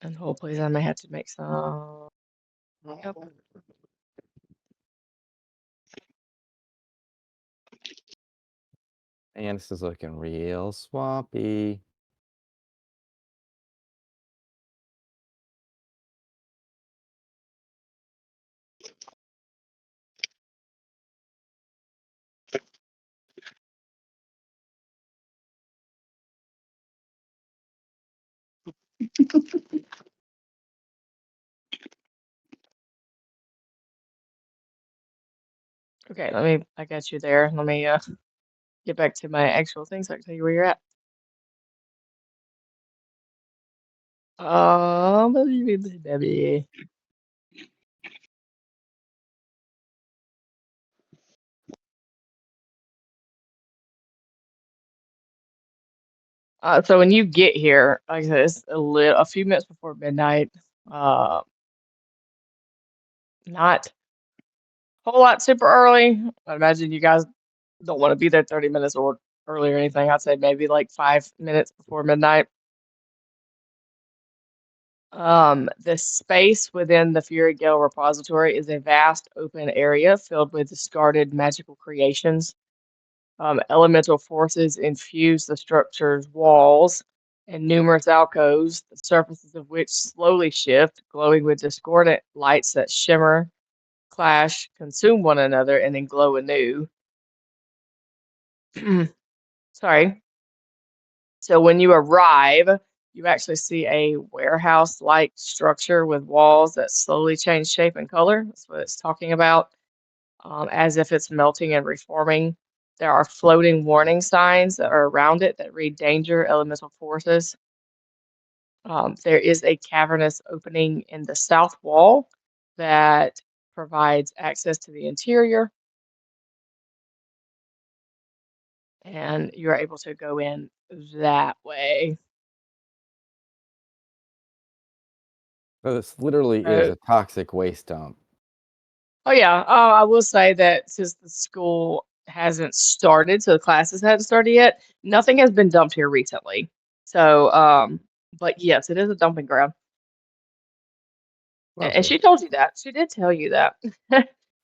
And hopefully I may have to make some. Yep. And this is looking real swampy. Okay, I got you there. Let me get back to my actual thing so I can tell you where you're at. Baby. So when you get here, like I said, it's a few minutes before midnight. Uh, not a whole lot super early. I imagine you guys don't want to be there 30 minutes or early or anything. I'd say maybe like 5 minutes before midnight. The space within the Fury Gale repository is a vast open area filled with discarded magical creations. Elemental forces infuse the structure's walls and numerous alcoves, the surfaces of which slowly shift, glowing with discordant lights that shimmer, clash, consume one another, and then glow anew. Sorry. So when you arrive, you actually see a warehouse-like structure with walls that slowly change shape and color. That's what it's talking about, as if it's melting and reforming. There are floating warning signs that are around it that read danger, elemental forces. There is a cavernous opening in the south wall that provides access to the interior, and you're able to go in that way. So this literally is So a toxic waste dump. oh yeah, I will say that since the school hasn't started, so the classes haven't started yet, nothing has been dumped here recently. So, but yes, it is a dumping ground. And Lovely. she told you that. She did tell you that.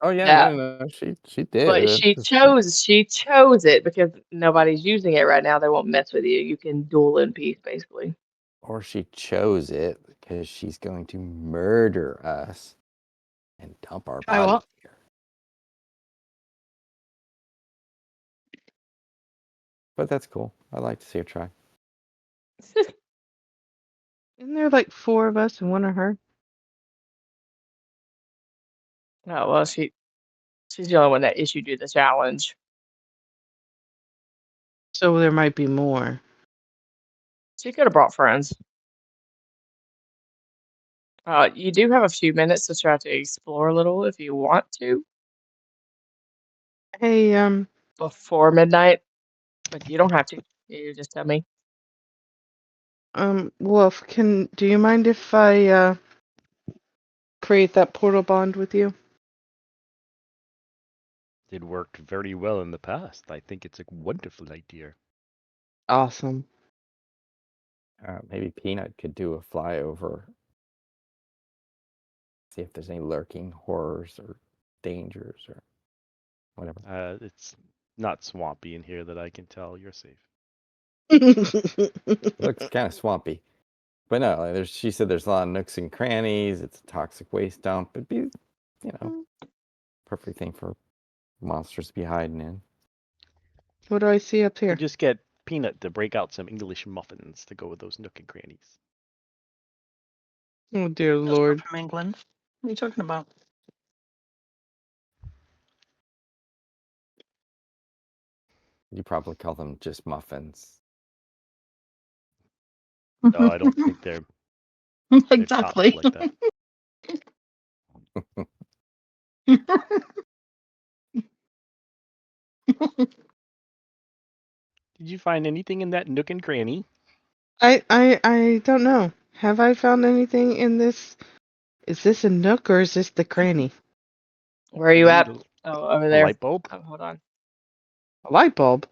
Oh yeah, Yeah, no. She did. but It's just, she chose it because nobody's using it right now. They won't mess with you. You can duel in peace, basically. or she chose it because she's going to murder us and dump our Try bodies what? here. But that's cool. I'd like to see her try. Isn't there like four of us and one of her? Oh well, she's the only one that issued you the challenge. So there might be more. She could have brought friends. You do have a few minutes to try to explore a little if you want to Hey, before midnight, but you don't have to. You just tell me. Wolf, do you mind if I create that portal bond with you? It worked very well in the past. I think it's a wonderful idea. Awesome. Maybe Peanut could do a flyover. See if there's any lurking horrors or dangers or whatever. It's not swampy in here that I can tell. You're safe. It looks kind of swampy. But no, she said there's a lot of nooks and crannies. It's a toxic waste dump. It'd be, perfect thing for monsters to be hiding in. What do I see up You here? just get Peanut to break out some English muffins to go with those nook and crannies. Oh dear That's Lord. not from England. What are you talking about? You probably call them just muffins. No, I don't think they're topped exactly. like that. Did you find anything in that nook and cranny? I don't know. Have I found anything in this? Is this a nook or is this the cranny? Where are you at? Maybe Oh, over a there. light bulb? Oh, hold on. A light bulb?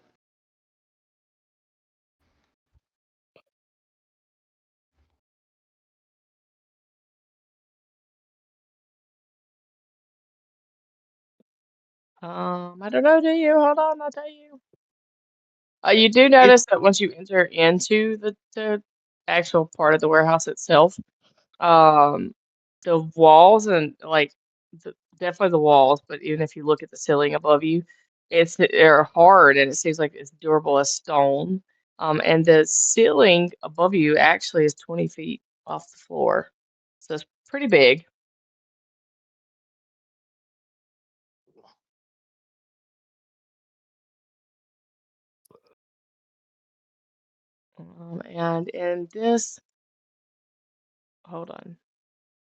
I don't know, do you? Hold on, I'll tell you. You do notice that once you enter into the actual part of the warehouse itself, the walls and like definitely the walls, but even if you look at the ceiling above you, they're hard and it seems like it's durable as stone. And the ceiling above you actually is 20 feet off the floor, so it's pretty big. And in this, hold on.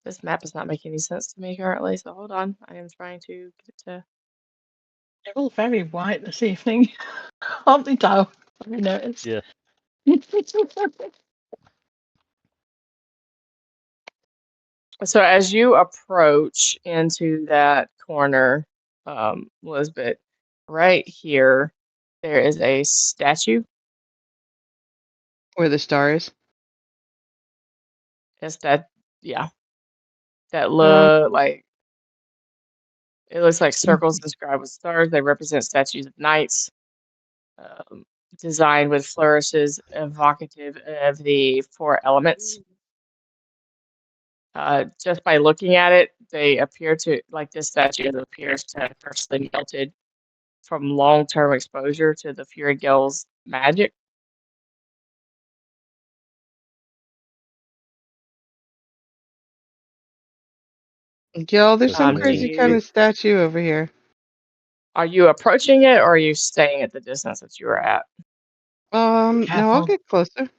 This map is not making any sense to me currently, so hold on. I am trying to get it to. They're all very white this evening, aren't they, Tao? Have you noticed? Yeah. So as you approach into that corner, Lisbeth, right here, there is a statue. Where the star is? It's that, yeah, that Um, look like it looks like circles inscribed with stars. They represent statues of knights, um, designed with flourishes evocative of the four elements. Just by looking at it, they appear to, like this statue appears to have personally melted from long-term exposure to the Fury Gale's magic. Gil, there's some Do crazy kind of statue over here. Are you approaching it or are you staying at the distance that you were at? No, I'll Careful. get closer.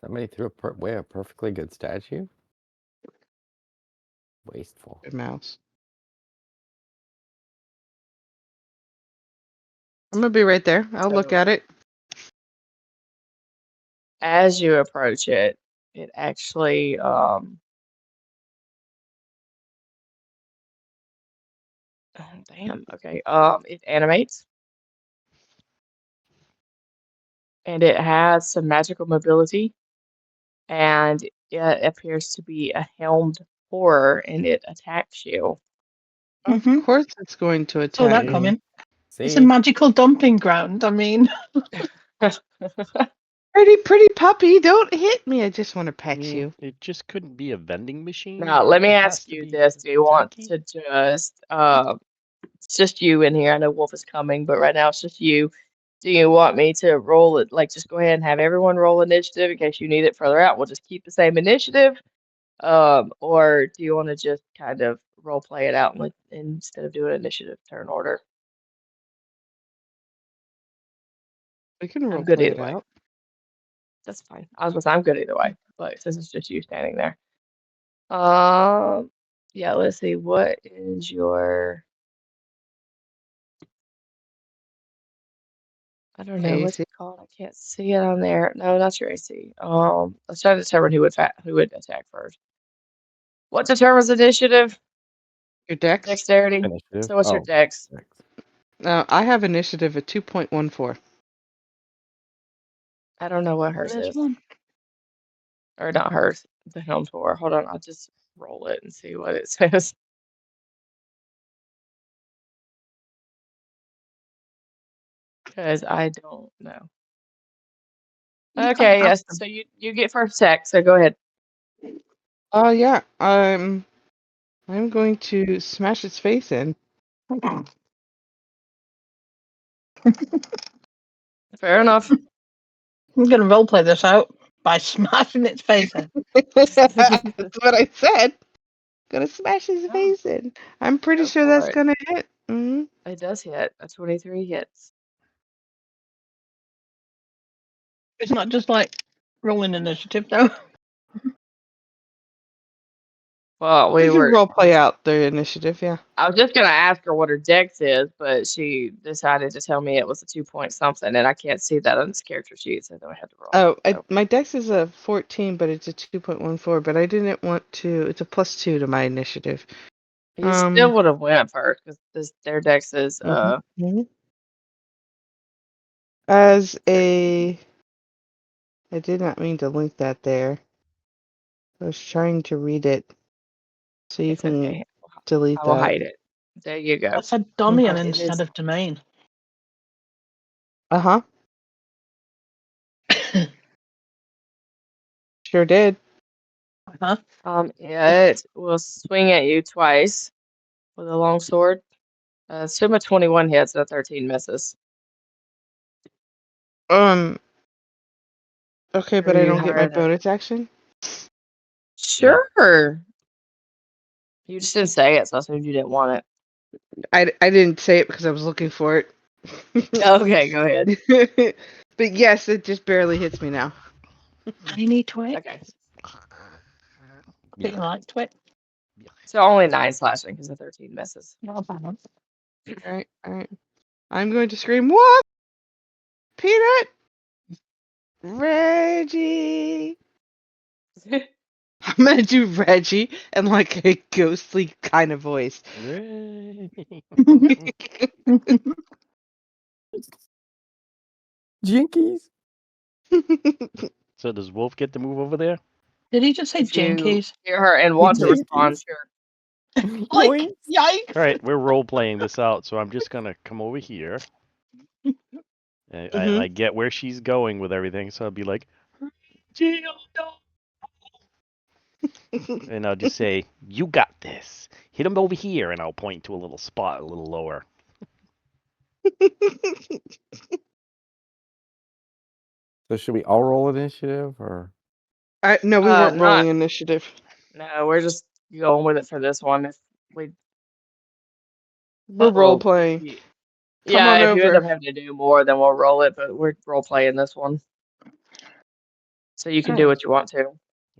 Somebody threw away a perfectly good statue? Wasteful. Good mouse. I'm gonna be right there. I'll look So- at it. As you approach it, it actually damn, okay. It animates and it has some magical mobility and it appears to be a helmed horror and it attacks you. Of Mhm. course, it's going to Saw that attack me. coming. It's a See? magical dumping ground. I mean, Pretty puppy, don't hit me. I just want to pet you. It just couldn't be a vending machine. Now, let me It ask has to you be this. Do you want attacky? to just it's just you in here. I know Wolf is coming, but right now it's just you. Do you want me to roll it? Like, just go ahead and have everyone roll initiative in case you need it further out. We'll just keep the same initiative. Or do you want to just kind of role play it out instead of doing initiative turn order? We can I'm role good play either it way. out. That's fine. I was gonna say I'm good either way, but since it's just you standing there. Yeah, let's see. What is your I don't know what's AC. it called. I can't see it on there. No, not your AC. Let's try to determine who would attack first. What determines initiative? Your dex? Dexterity. Initiative. So what's your Oh, dex? dex. I have initiative at 2.14. I don't know what hers There's is. one. Or not hers. The helm tour. Hold on, I'll just roll it and see what it says. Because I don't know. You can't Okay, yes. ask them. So you get first attack. So go ahead. Yeah. I'm going to smash its face in. Fair enough. I'm going to roleplay this out by smashing its face in. That's what I said. Gonna smash his face in. I'm pretty Go sure for that's it. gonna hit. Mhm. It does hit. A 23 hits. It's not just like rolling initiative, though. Well, We we can were. role play out the initiative, yeah. I was just gonna ask her what her dex is, but she decided to tell me it was a 2 point something, and I can't see that on this character sheet, so then I had to roll. Oh, So my dex is a 14, but it's a 2.14. But I didn't want to. It's a +2 to my initiative. you still would have went first because their dex is mhm. As a, I did not mean to link that there. I was trying to read it, so you it's can okay. delete I will that. hide it. There you go. I said domain It instead is. of domain. Uh-huh. Sure did. Huh? Yeah, it will swing at you twice with a long sword. Assume a 21 hits and a 13 misses. Okay, Or but I you don't get my higher than. bonus action. Sure. You just didn't say it, so I assumed you didn't want it. I didn't say it because I was looking for it. Okay, go ahead. But yes, it just barely hits me now. Tiny twit. Okay. Think you like twit? So only 9 slashing because the 13 misses. Not a bad one. All right. I'm going to scream, "What? Peanut? Reggie!" I'm gonna do Reggie in like a ghostly kind of voice. Jinkies. So does Wolf get to move over there? Did he just say If you jinkies? hear her and want to Jinkies. respond, sure. Like, Yoink. yikes! All right, we're role playing this out, so I'm just gonna come over here. I get where she's going with everything, so I'll be like, "Gee, oh no." And I'll just say, "You got this. Hit him over here," and I'll point to a little spot a little lower. So should we all roll initiative or? No, we weren't Not. rolling initiative. No, we're just going with it for this one. If we. We're role Well, playing. yeah, Come on if you end up over. having to do more, then we'll roll it. But we're role playing this one, so you can do what you want to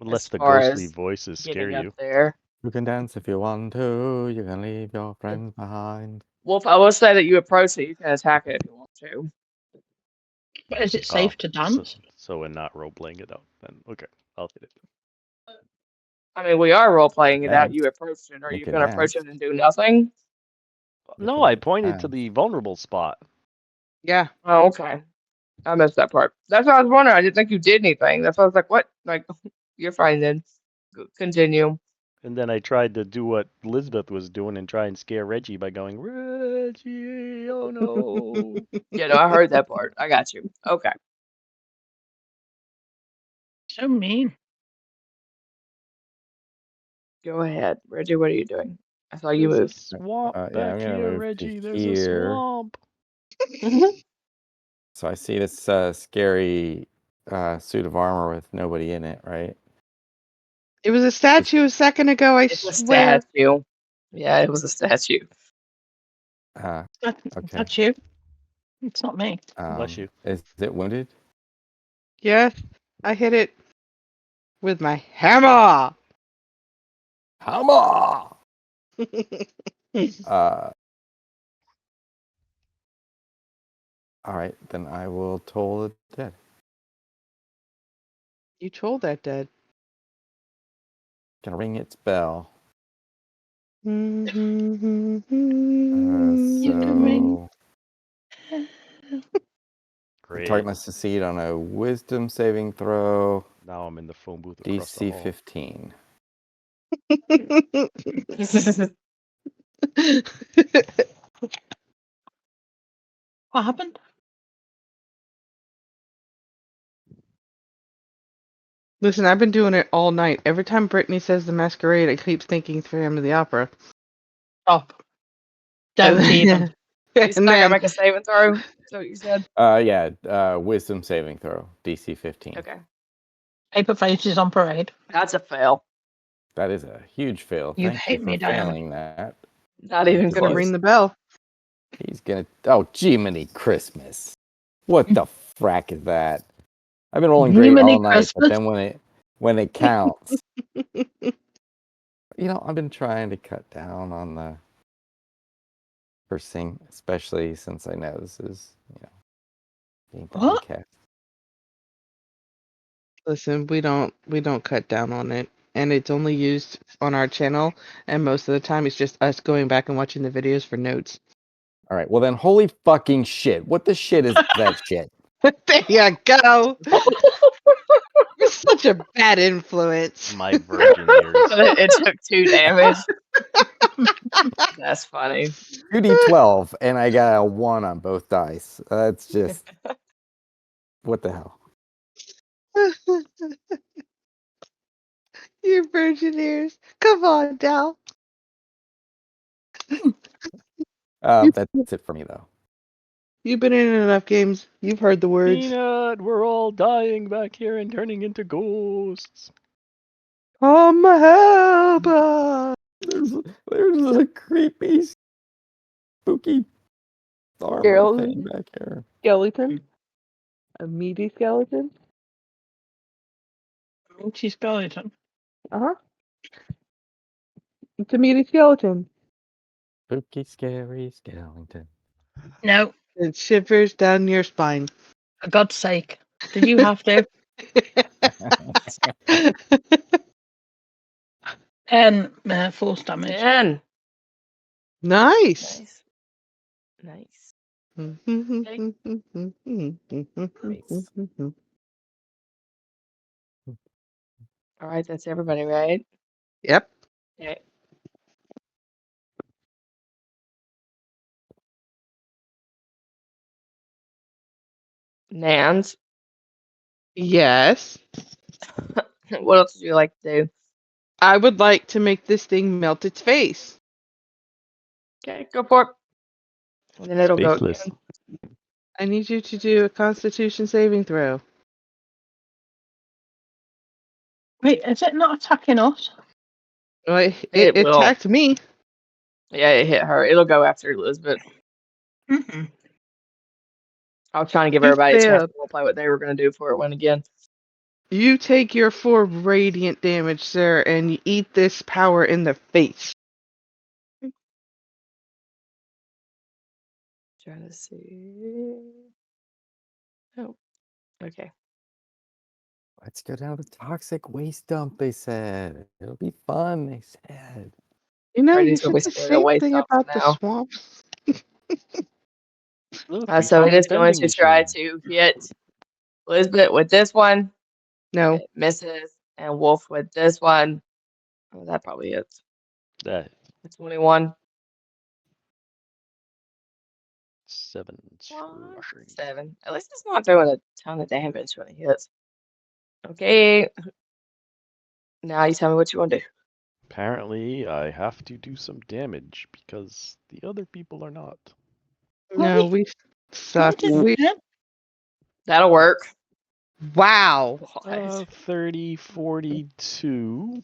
Unless as the far ghostly as voices scare getting up you. there. You can dance if you want to. You can leave your friends behind. Wolf, I will say that you approach it. You can attack it if you want to. But is it safe to dance? So we're not role playing it out. Then okay, I'll hit it. I mean, we are role playing it out. Dance. You approached it. Are You you can going to approach dance. it and do nothing? You No, can I pointed to dance. the vulnerable spot. Yeah. Oh, okay. I missed that part. That's what I was wondering. I didn't think you did anything. That's why I was like, what? Like, you're fine then. Continue. And then I tried to do what Elizabeth was doing and try and scare Reggie by going, "Reggie, oh no." Yeah, no, I heard that part. I got you. Okay. So mean. Go ahead. Reggie, what are you doing? I saw you There's a move. swamp Yeah, back I'm gonna here, move Reggie. to There's a here. swamp. So I see this scary suit of armor with nobody in it, right? It was a statue a second ago, I It's a swear. statue. Yeah, it was a statue. Okay. That's you. It's not me. Bless you. Is it wounded? Yes, I hit it with my hammer. Hammer! All right, then I will toll the dead. You told that dead. Gonna ring its bell. You can ring. So Great. target must succeed on a wisdom saving throw. Now I'm in the phone booth across the DC hall. 15. What happened? Listen, I've been doing it all night. Every time Brittany says the masquerade, I keep thinking Phantom of the Opera. Stop. Don't even. You still And gotta then, make a saving throw. Is that what you said? Yeah, wisdom saving throw. DC 15. Okay. Paper faces on parade. That's a fail. That is a huge fail. You Thank hate you me, for Diana. failing that. Not even gonna close. ring the bell. He's gonna. Oh, Jiminy Christmas! What the frack is that? I've been rolling great Jiminy all night, but Christmas? then when it counts, I've been trying to cut down on the cursing, especially since I know this is being What? broadcast. Listen, we don't cut down on it, and it's only used on our channel, and most of the time it's just us going back and watching the videos for notes. All right, well then, holy fucking shit! What the shit is that shit? There you go. You're such a bad influence. My virgin ears. So it took 2 damage. That's funny. 2d12, and I got a 1 on both dice. That's just what the hell. You virgin ears. Come on, Dal. That's it for me though. You've been in enough games. You've heard the words. Peanut, we're all dying back here and turning into ghosts. Come help us. There's a creepy, spooky armor Skeleton? thing back here. Skeleton? A meaty skeleton? She's skeleton. Uh-huh. It's a meaty skeleton. Spooky, scary skeleton. No, It shivers down your spine. for God's sake. Did you have to? And force damage. 10. Nice. Nice. All right, that's everybody, right? Yep. Okay. Nans, Yes. what else would you like to do? I would like to make this thing melt its face. Okay, go for it. And then it'll go Faceless. again. I need you to do a Constitution saving throw. Wait, is it not attacking us? Well, it It will. attacked me. Yeah, it hit her. It'll go after Elizabeth. Mm-hmm. I was trying to give You everybody a chance failed. to roleplay what they were going to do before it went again. You take your 4 radiant damage, sir, and you eat this power in the face. Trying to see. Oh, okay. Let's go down to the toxic waste dump, they said. It'll be fun, they said. You know, you Brady's gonna said be the scared of same waste thing dumps about the now. swamp. Look, we So found it the is going vending to try machine. to hit Elizabeth with this one. No. It misses. And Wolf with this one. Oh, that probably hits. That 21. 7 slashing. 7. At least it's not doing a ton of damage when it hits. Okay. Now you tell me what you want to do. Apparently, I have to do some damage because the other people are not. No, we suck. We, That'll work. wow. What? 30, 42.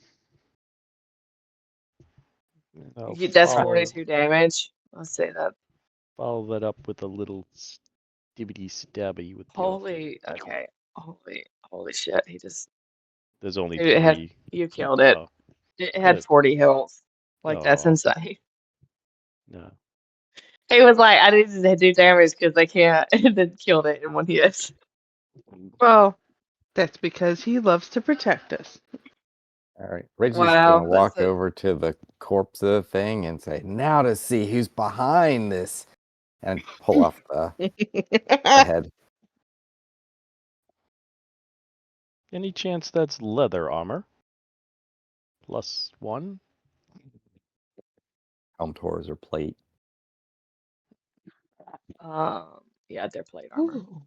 And I'll That's follow, 42 damage. Let's say that. follow that up with a little stibbity stabby with the other. Okay. Holy shit. He just. There's only Dude, it had, 3. you killed it. Oh, It had good. 40 health. Like, that's Oh. insane. No. He was like, I needed to do damage because they can't, and then killed it in one hit. Well, that's because he loves to protect us. All right. Reggie's Wow, gonna that's walk over to the corpse of the thing and say, "Now to see who's behind this," and pull off the head. Any chance that's leather armor? +1? Helm tours or plate. Yeah, they're plate armor, Ooh.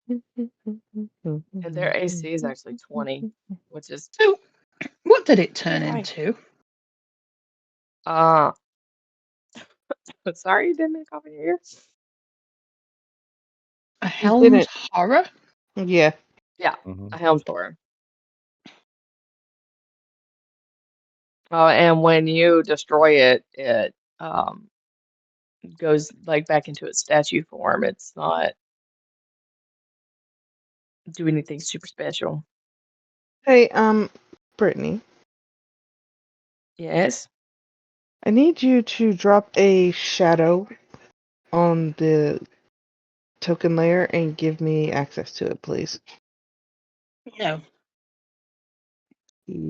and their AC is actually 20, which is So, what did it turn Right. into? Sorry, you didn't make off in your ear. A didn't. helmed horror? Yeah. Yeah, Mhm. a helm tower. And when you destroy it, it goes like back into its statue form. It's not do anything super special. Hey, Brittany, Yes. I need you to drop a shadow on the token layer and give me access to it, please. No.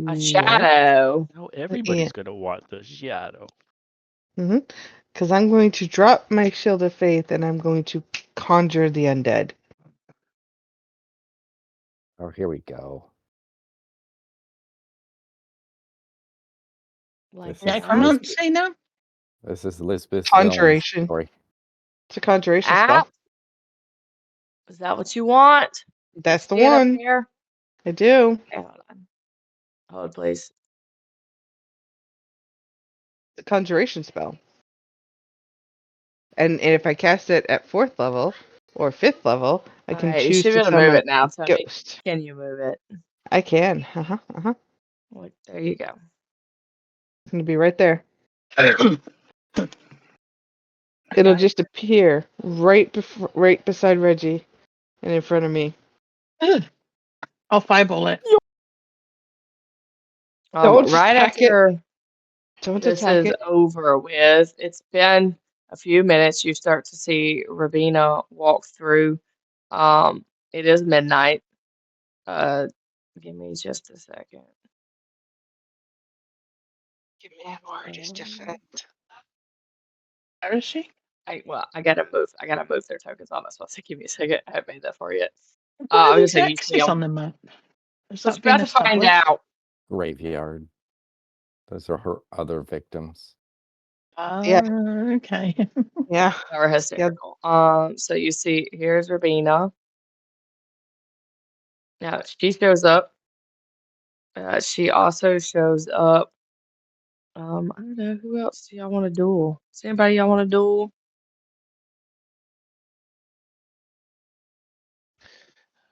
A shadow. No, everybody's gonna want the shadow. Because I'm going to drop my shield of faith and I'm going to conjure the undead. Oh, here we go. Like This is what? Necromancy now? This is Elizabeth Conjuration. story. It's a conjuration Ah, spell. is that what you want? That's the See it up one. here? I do. Okay, hold on. Hold, please. The conjuration spell. And if I cast it at 4th level or 5th level, I can Alright, you choose should to be able to move summon it now. Tell me, ghost. can you move it? I can. Like, there you go. It's going to be right there. Okay. It'll just appear right beside Reggie and in front of me. I'll fireball it. Don't Right attack it. after Don't this attack is it. over with, it's been a few minutes. You start to see Rabina walk through. It is midnight. Give me just a second. Give me that word. It's effect. Where is she? I gotta move their tokens on us. So give me a second. I haven't made that for you yet. What I'm are just these saying you see X's on them. the map? Has But that you're been about to find established? out. Graveyard. Those are her other victims. Yeah. Okay. Yeah. Or hysterical. So you see, here's Rabina. Now she shows up. She also shows up. I don't know who else do y'all want to duel. Is anybody y'all want to duel?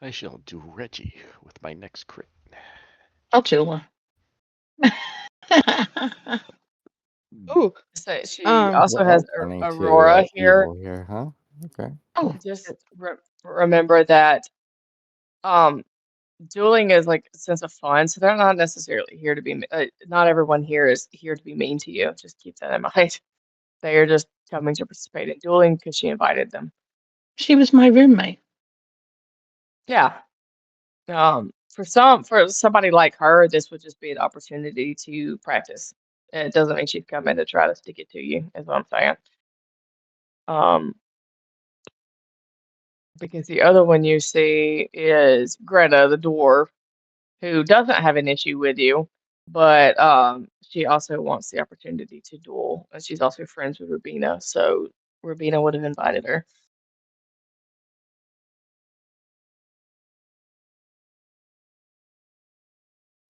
I shall do Reggie with my next crit. I'll chill her. Ooh. So she Um, also We're has all turning to Aurora here. evil here, huh? Okay. Oh, Just remember that dueling is like a sense of fun, so they're not necessarily here to be. Not everyone here is here to be mean to you. Just keep that in mind. They are just coming to participate in dueling because she invited them. she was my roommate. Yeah. For somebody like her, this would just be an opportunity to practice. It doesn't mean she's coming to try to stick it to you, is what I'm saying. Because the other one you see is Greta, the dwarf, who doesn't have an issue with you, but she also wants the opportunity to duel, and she's also friends with Rubina, so Rubina would have invited her.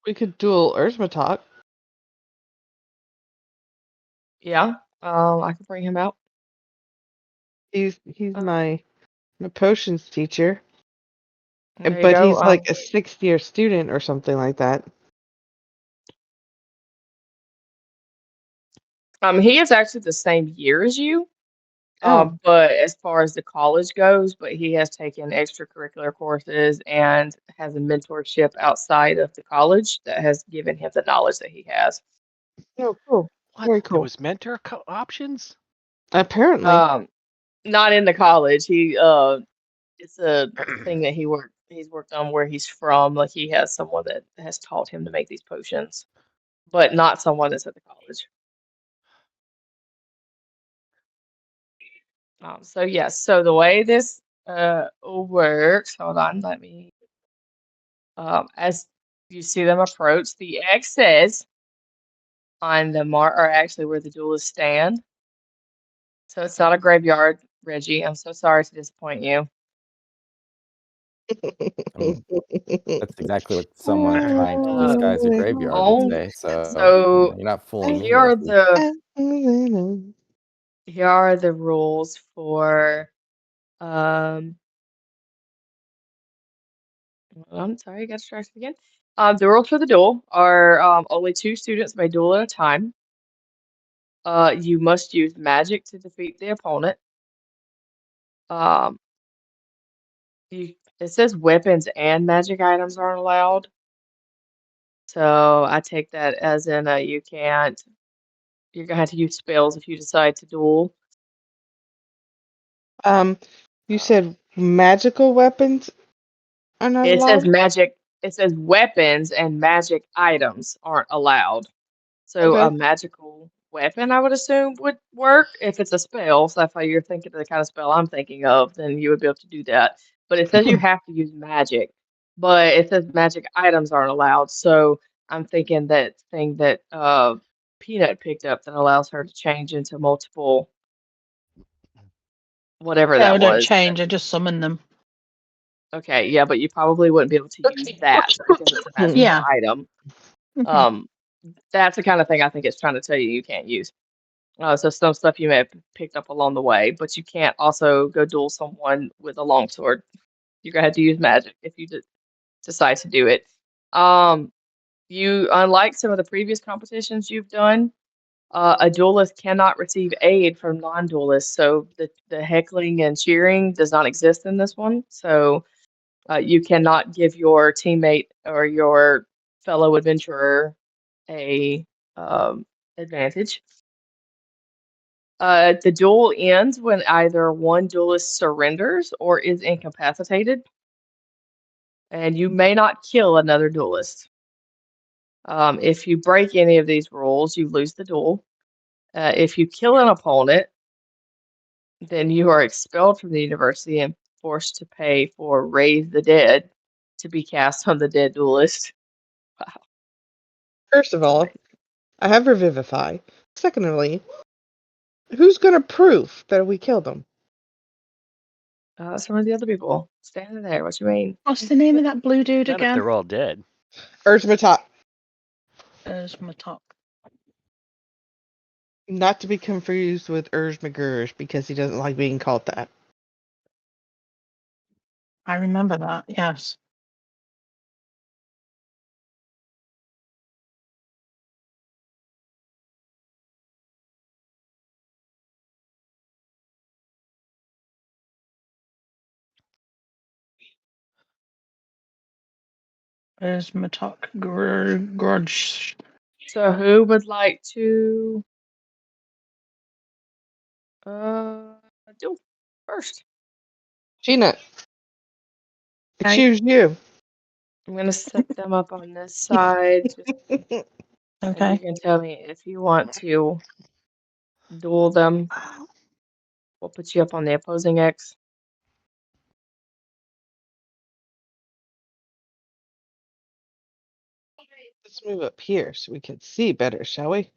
we could duel Erzmatok. Yeah, I could bring him out. He's Uh, my potions teacher. there you But go. he's like a 6th-year student or something like that. He is actually the same year as you. Oh. But as far as the college goes, but he has taken extracurricular courses and has a mentorship outside of the college that has given him the knowledge that he has. Oh, cool. What? Very There cool. was mentor options? Apparently. Not in the college. It's a thing that he's worked on where he's from. Like he has someone that has taught him to make these potions, but not someone that's at the college. So yes, so the way this works, hold on, let me as you see them approach, the X's on the mark are actually where the duelists stand. So it's not a graveyard, Reggie. I'm so sorry to disappoint you. That's exactly what someone trying to disguise a graveyard would say. So So you're not fooling me here are here. here are the rules for I'm sorry, I got distracted again. The rules for the duel are only 2 students may duel at a time. You must use magic to defeat the opponent. Um, it says weapons and magic items aren't allowed. So I take that as in you can't. You're gonna have to use spells if you decide to duel. You said magical weapons are not It says allowed? magic. It says weapons and magic items aren't allowed. So a Okay. magical weapon, I would assume, would work if it's a spell. So if you're thinking of the kind of spell I'm thinking of, then you would be able to do that. But it says you have to use magic. But it says magic items aren't allowed. So I'm thinking that thing that Peanut picked up that allows her to change into multiple whatever Yeah, I that don't was. change. I just summon them. Okay, yeah, but you probably wouldn't be able to use that because it's a magical Yeah. item. Mhm. That's the kind of thing I think it's trying to tell you can't use. So some stuff you may have picked up along the way, but you can't also go duel someone with a longsword. You're gonna have to use magic if you decide to do it. You unlike some of the previous competitions you've done, a duelist cannot receive aid from non-duelists. So the heckling and cheering does not exist in this one. So you cannot give your teammate or your fellow adventurer a advantage. The duel ends when either one duelist surrenders or is incapacitated, and you may not kill another duelist. If you break any of these rules, you lose the duel. If you kill an opponent, then you are expelled from the university and forced to pay for Raise the Dead to be cast on the dead duelist. Wow. First of all, I have Revivify. Secondly, who's gonna prove that we killed them? Some of the other people standing there. What you mean? What's the name of that blue dude Not if again? they're all dead. Urzmatok. There's my top. Not to be confused with McGurge because he doesn't like being called that. I remember that. Yes. There's my top grudge. So who would like to do first? Gina, I Okay. choose you. I'm gonna set them up on this side, just and you Okay. can tell me if you want to duel them. We'll put you up on the opposing X. Let's move up here so we can see better, shall we?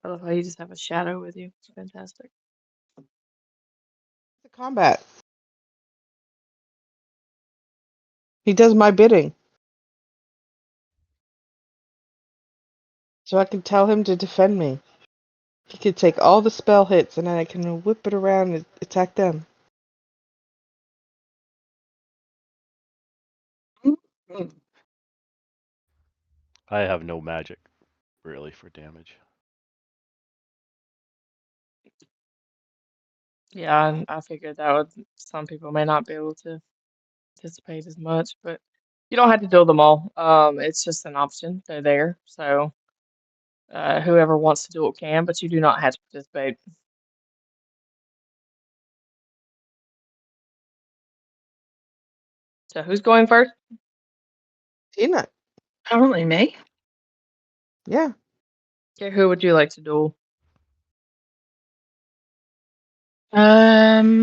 I love how you just have a shadow with you. It's fantastic. The combat. He does my bidding. So I can tell him to defend me. He could take all the spell hits and then I can whip it around and attack them. I have no magic, really, for damage. Yeah, I figured that would. Some people may not be able to participate as much, but you don't have to do them all. It's just an option. They're there, so whoever wants to do it can, but you do not have to participate. So who's going first? Tina. Apparently me. Yeah. Okay, who would you like to duel? Rabin,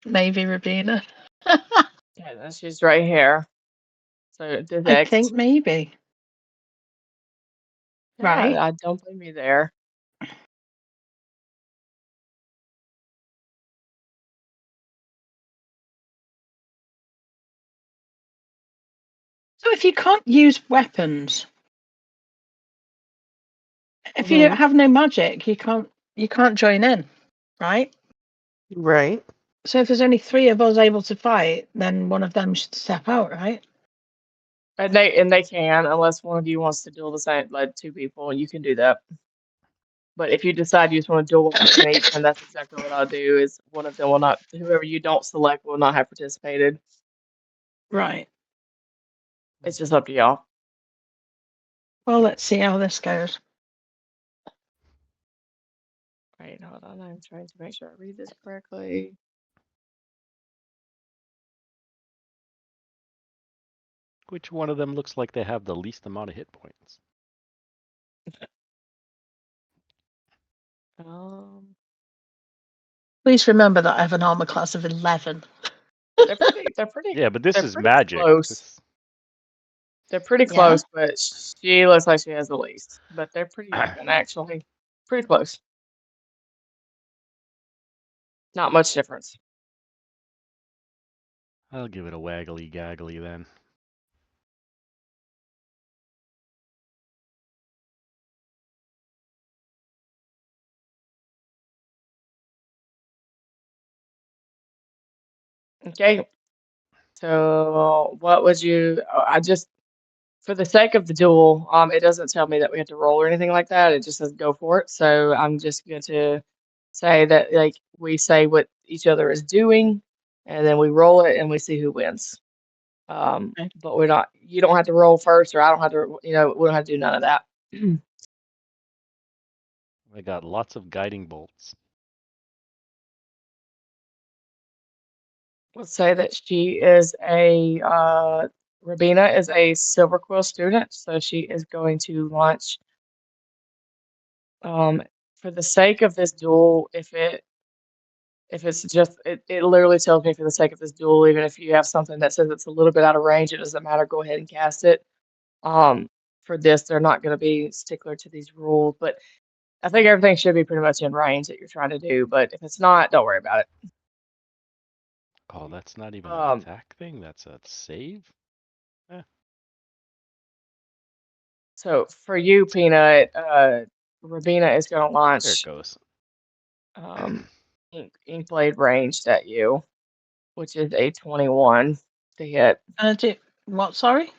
maybe Rabina. Yeah, she's right here. So the I next. think maybe. Yeah, Right. I don't blame you there. So if you can't use weapons, if you Mhm. don't have no magic, you can't join in, right? Right. So if there's only 3 of us able to fight, then one of them should step out, right? And they can, unless one of you wants to duel the same, like 2 people, you can do that. But if you decide you just want to duel one person each, then that's exactly what I'll do. Is one of them will not, whoever you don't select will not have participated. Right. It's just up to y'all. Well, let's see how this goes. Right, hold on. I'm trying to make sure I read this correctly. Which one of them looks like they have the least amount of hit points? Um, Please remember that I have an armor class of 11. they're pretty. They're pretty. Yeah, but this They're is pretty magic. close. They're pretty Yeah. close, but she looks like she has the least. But they're pretty even, actually. Pretty close. Not much difference. I'll give it a waggly gaggly then. Okay. So what would you? I just, for the sake of the duel, it doesn't tell me that we have to roll or anything like that. It just says go for it. So I'm just going to say that, like, we say what each other is doing, and then we roll it and we see who wins. Okay. But we're not. You don't have to roll first, or I don't have to. We don't have to do none of that. I got lots of guiding bolts. Let's say that she is a Rabina is a Silver Quill student, so she is going to launch. For the sake of this duel, if it's just it literally tells me for the sake of this duel, even if you have something that says it's a little bit out of range, it doesn't matter. Go ahead and cast it. Um, for this, they're not going to be stickler to these rules, but I think everything should be pretty much in range that you're trying to do. But if it's not, don't worry about it. Oh, that's not even an Um, attack thing. That's a save. so for you, Peanut, Rabina is going to There it launch goes. ink blade ranged at you, which is a 21 to hit. What, sorry?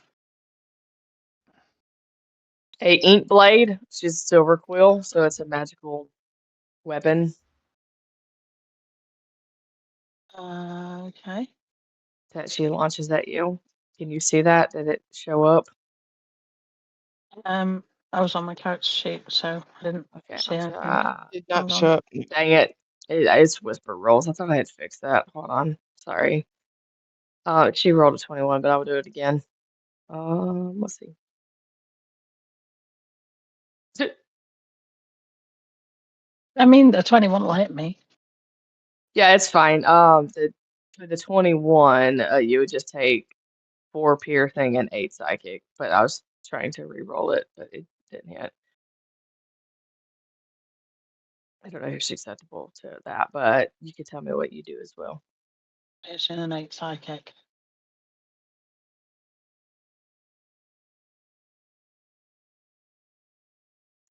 A ink blade, which is silver quill, so it's a magical weapon Okay. that she launches at you. Can you see that? Did it show up? I was on my character sheet, so I didn't Okay, see anything. Did Hold not on. show up. dang it. It's whisper rolls. I thought I had fixed that. Hold on. Sorry. She rolled a 21, but I will do it again. Let's see. I mean, the 21 will hit me. Yeah, it's fine. For the 21, you would just take 4 piercing and 8 psychic, but I was trying to re-roll it, but it didn't hit. I don't know if she's acceptable to that, but you can tell me what you do as well. It's in an 8 psychic.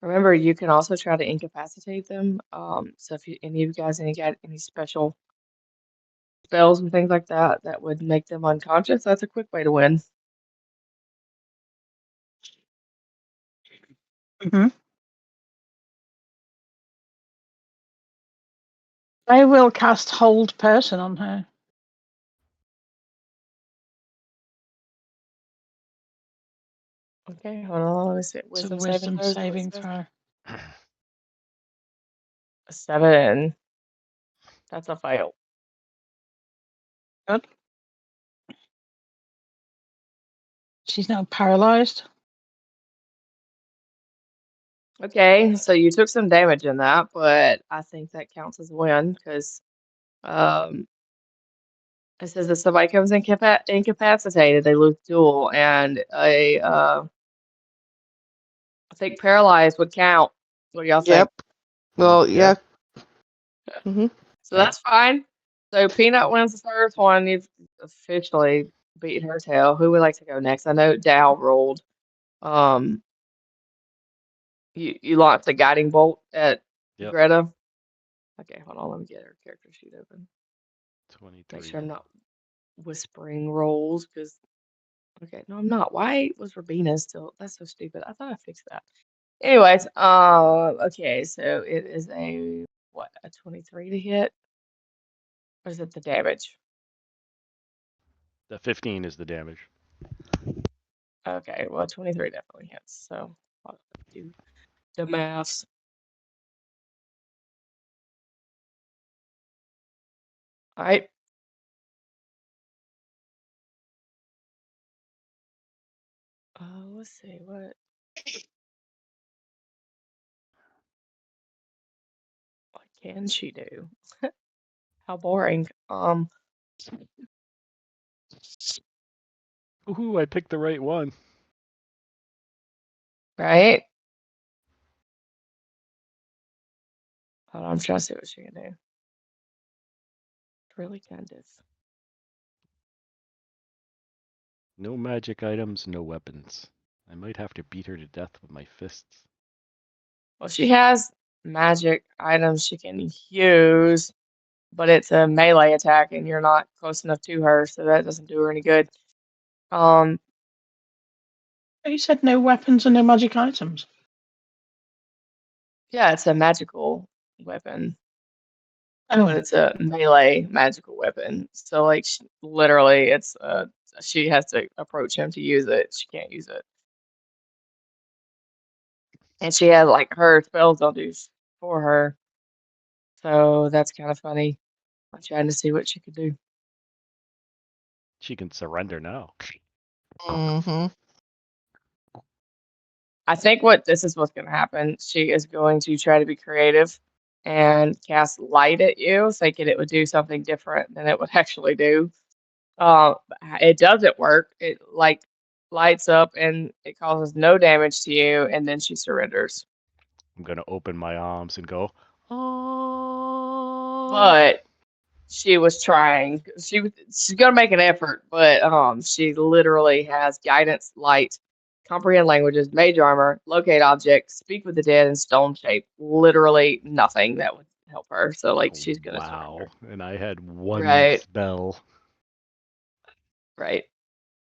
Remember, you can also try to incapacitate them. So if any of you guys got any special spells and things like that that would make them unconscious, that's a quick way to win. Mm-hmm. I will cast Hold Person on her. Okay, hold on. Let me see. It's a Wisdom wisdom throws. saving throw. A 7. That's a fail. Good. She's now paralyzed. Okay, so you took some damage in that, but I think that counts as a win because um, it says if somebody comes incapacitated, they lose duel, and I think paralyzed would count. What do y'all think? Yep. Well, Yeah. yeah. Hmm. So that's fine. So Peanut wins the first one. You've officially beaten her tail. Who would like to go next? I know Dow rolled. Um, you launched a guiding bolt at Yep. Greta. Okay, hold on. Let me get her character sheet open. Make 23. sure I'm not whispering rolls because. Okay, no, I'm not. Why was Rabina still? That's so stupid. I thought I fixed that. Anyways, okay, so it is a what, a 23 to hit? Or is it the damage? The 15 is the damage. Okay, well, 23 definitely hits. So I'll do the maths. All right. Let's see what can she do? How boring. Ooh, I picked the right one. Right? Hold on, I'm trying to see what she can do. It's really kind of. No magic items, no weapons. I might have to beat her to death with my fists. Well, she has magic items she can use, but it's a melee attack and you're not close enough to her, so that doesn't do her any good. Um, You said no weapons and no magic items. yeah, it's a magical weapon, Oh, but it's a melee magical weapon. So like literally it's she has to approach him to use it. She can't use it. And she has like her spells don't do for her. So that's kind of funny. I'm trying to see what she could do. She can surrender now. Hmm. I think what this is what's going to happen. She is going to try to be creative and cast light at you, thinking it would do something different than it would actually do. It doesn't work. It like lights up and it causes no damage to you, and then she surrenders. I'm gonna open my arms and go, oh. But she was trying. She's gonna make an effort, but she literally has guidance, light, comprehend languages, mage armor, locate objects, speak with the dead, and stone shape. Literally nothing that would help her. So like she's gonna Wow. surrender. And I had one Right, spell. right.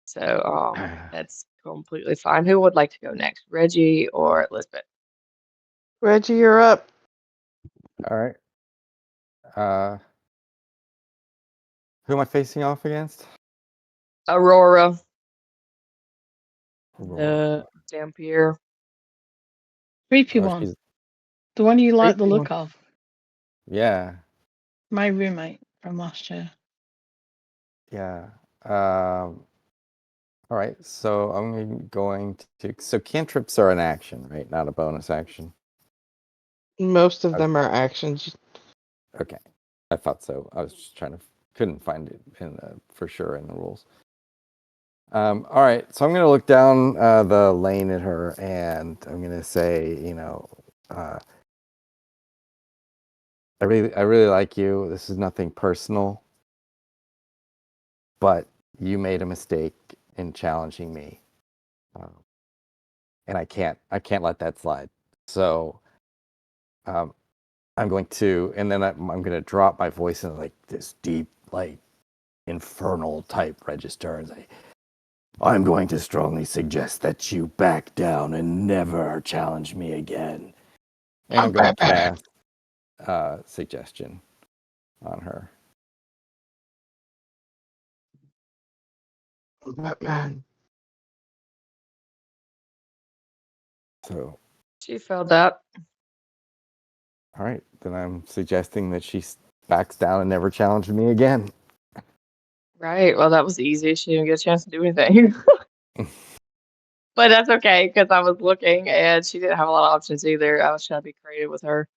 So that's completely fine. Who would like to go next? Reggie or Elizabeth? Reggie, you're up. All right. Who am I facing off against? Aurora, Aurora. the Dampier. creepy Oh, one. she's The one you like the Creepy one. look of. yeah, My roommate from last year. yeah. All right. So I'm going to. So cantrips are an action, right? Not a bonus action. Most of Okay. them are actions. Okay. I thought so. I was just trying to couldn't find it for sure in the rules. All right. So I'm going to look down the lane at her, and I'm going to say, I really like you. This is nothing personal, but you made a mistake in challenging me, and I can't let that slide. So um, I'm going to, and then I'm going to drop my voice in like this deep, like infernal type register, and say, I'm going to strongly suggest that you back down and never challenge me again. And I'm going to cast suggestion. on her. Batman. So, She felt that. all right, then I'm suggesting that she backs down and never challenges me again. Right. Well, that was easy. She didn't get a chance to do anything. But that's okay because I was looking and she didn't have a lot of options either. I was trying to be creative with her.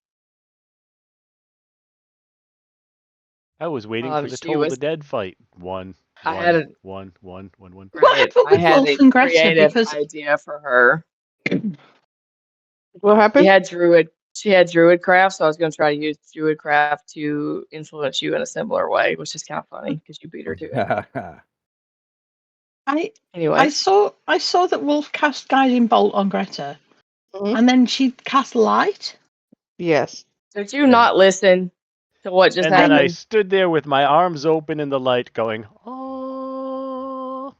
I was waiting for the She Toll the was. Dead fight. One. I had a One. What right. happened I with had Wolf a and Greta? creative Because idea for her. What She happened? had druid. She had druid craft, so I was going to try to use druid craft to influence you in a similar way, which is kind of funny because you beat her to it. I Anyway, saw that Wolf cast Guiding Bolt on Greta, Mhm. and then she cast Light. Yes. did you not listen to what just And then I happened? stood there with my arms open in the light going, oh.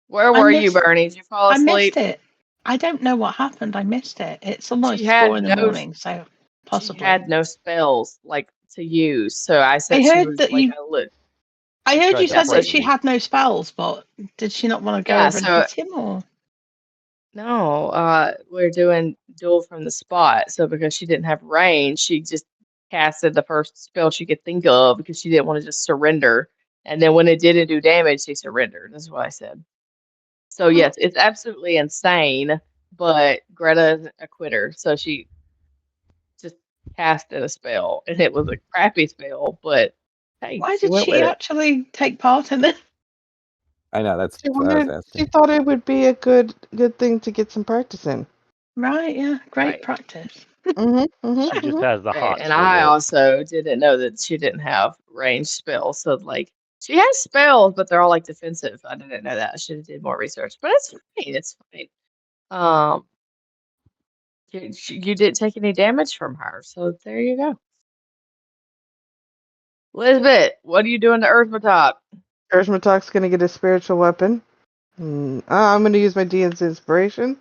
Where I were you, missed. Bernie? Did you fall I missed asleep? it. I don't know what happened. I missed it. It's She almost had 4 in the no. morning, so She possibly. had no spells like to use, so I I said she heard was that like you. a lit. I I heard tried you to Yeah, said so that she frighten you. had no spells, but did she not want to go yeah, over and so hit him, or? no, we're doing duel from the spot. So because she didn't have range, she just casted the first spell she could think of because she didn't want to just surrender. And then when it didn't do damage, she surrendered. That's what I said. So yes, it's absolutely insane, but Greta is a quitter, so she just casted a spell, and it was a crappy spell, but hey, Why she did went she with it. actually take part in it? I know, that's She what I was wanted. She asking. thought it would be a good thing to get some practice in. Right, yeah, great Right. practice. She just has the Right, hots and for I war. also didn't know that she didn't have ranged spells. So like she has spells, but they're all like defensive. I didn't know that. I should have did more research, but it's fine. It's fine. Um, you didn't take any damage from her, so there you go. Lisbeth, what are you doing to Earthmatop? Erzmatok's gonna get a spiritual weapon. I'm gonna use my DN's inspiration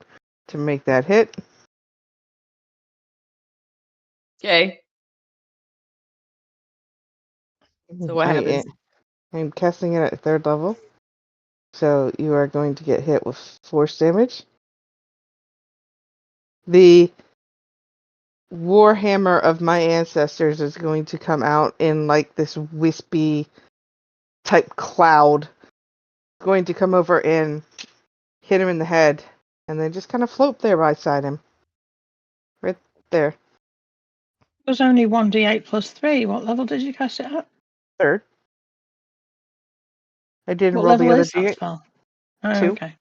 to make that hit. Okay, so what happens? I'm casting it at 3rd level. So you are going to get hit with force damage. The warhammer of my ancestors is going to come out in like this wispy type cloud. Going to come over and hit him in the head, and then just kind of float there beside him. Right there. It was only 1d8 plus 3. What level did you cast it at? 3rd. I didn't What roll the level other is that D8. spell? Oh, 2. okay.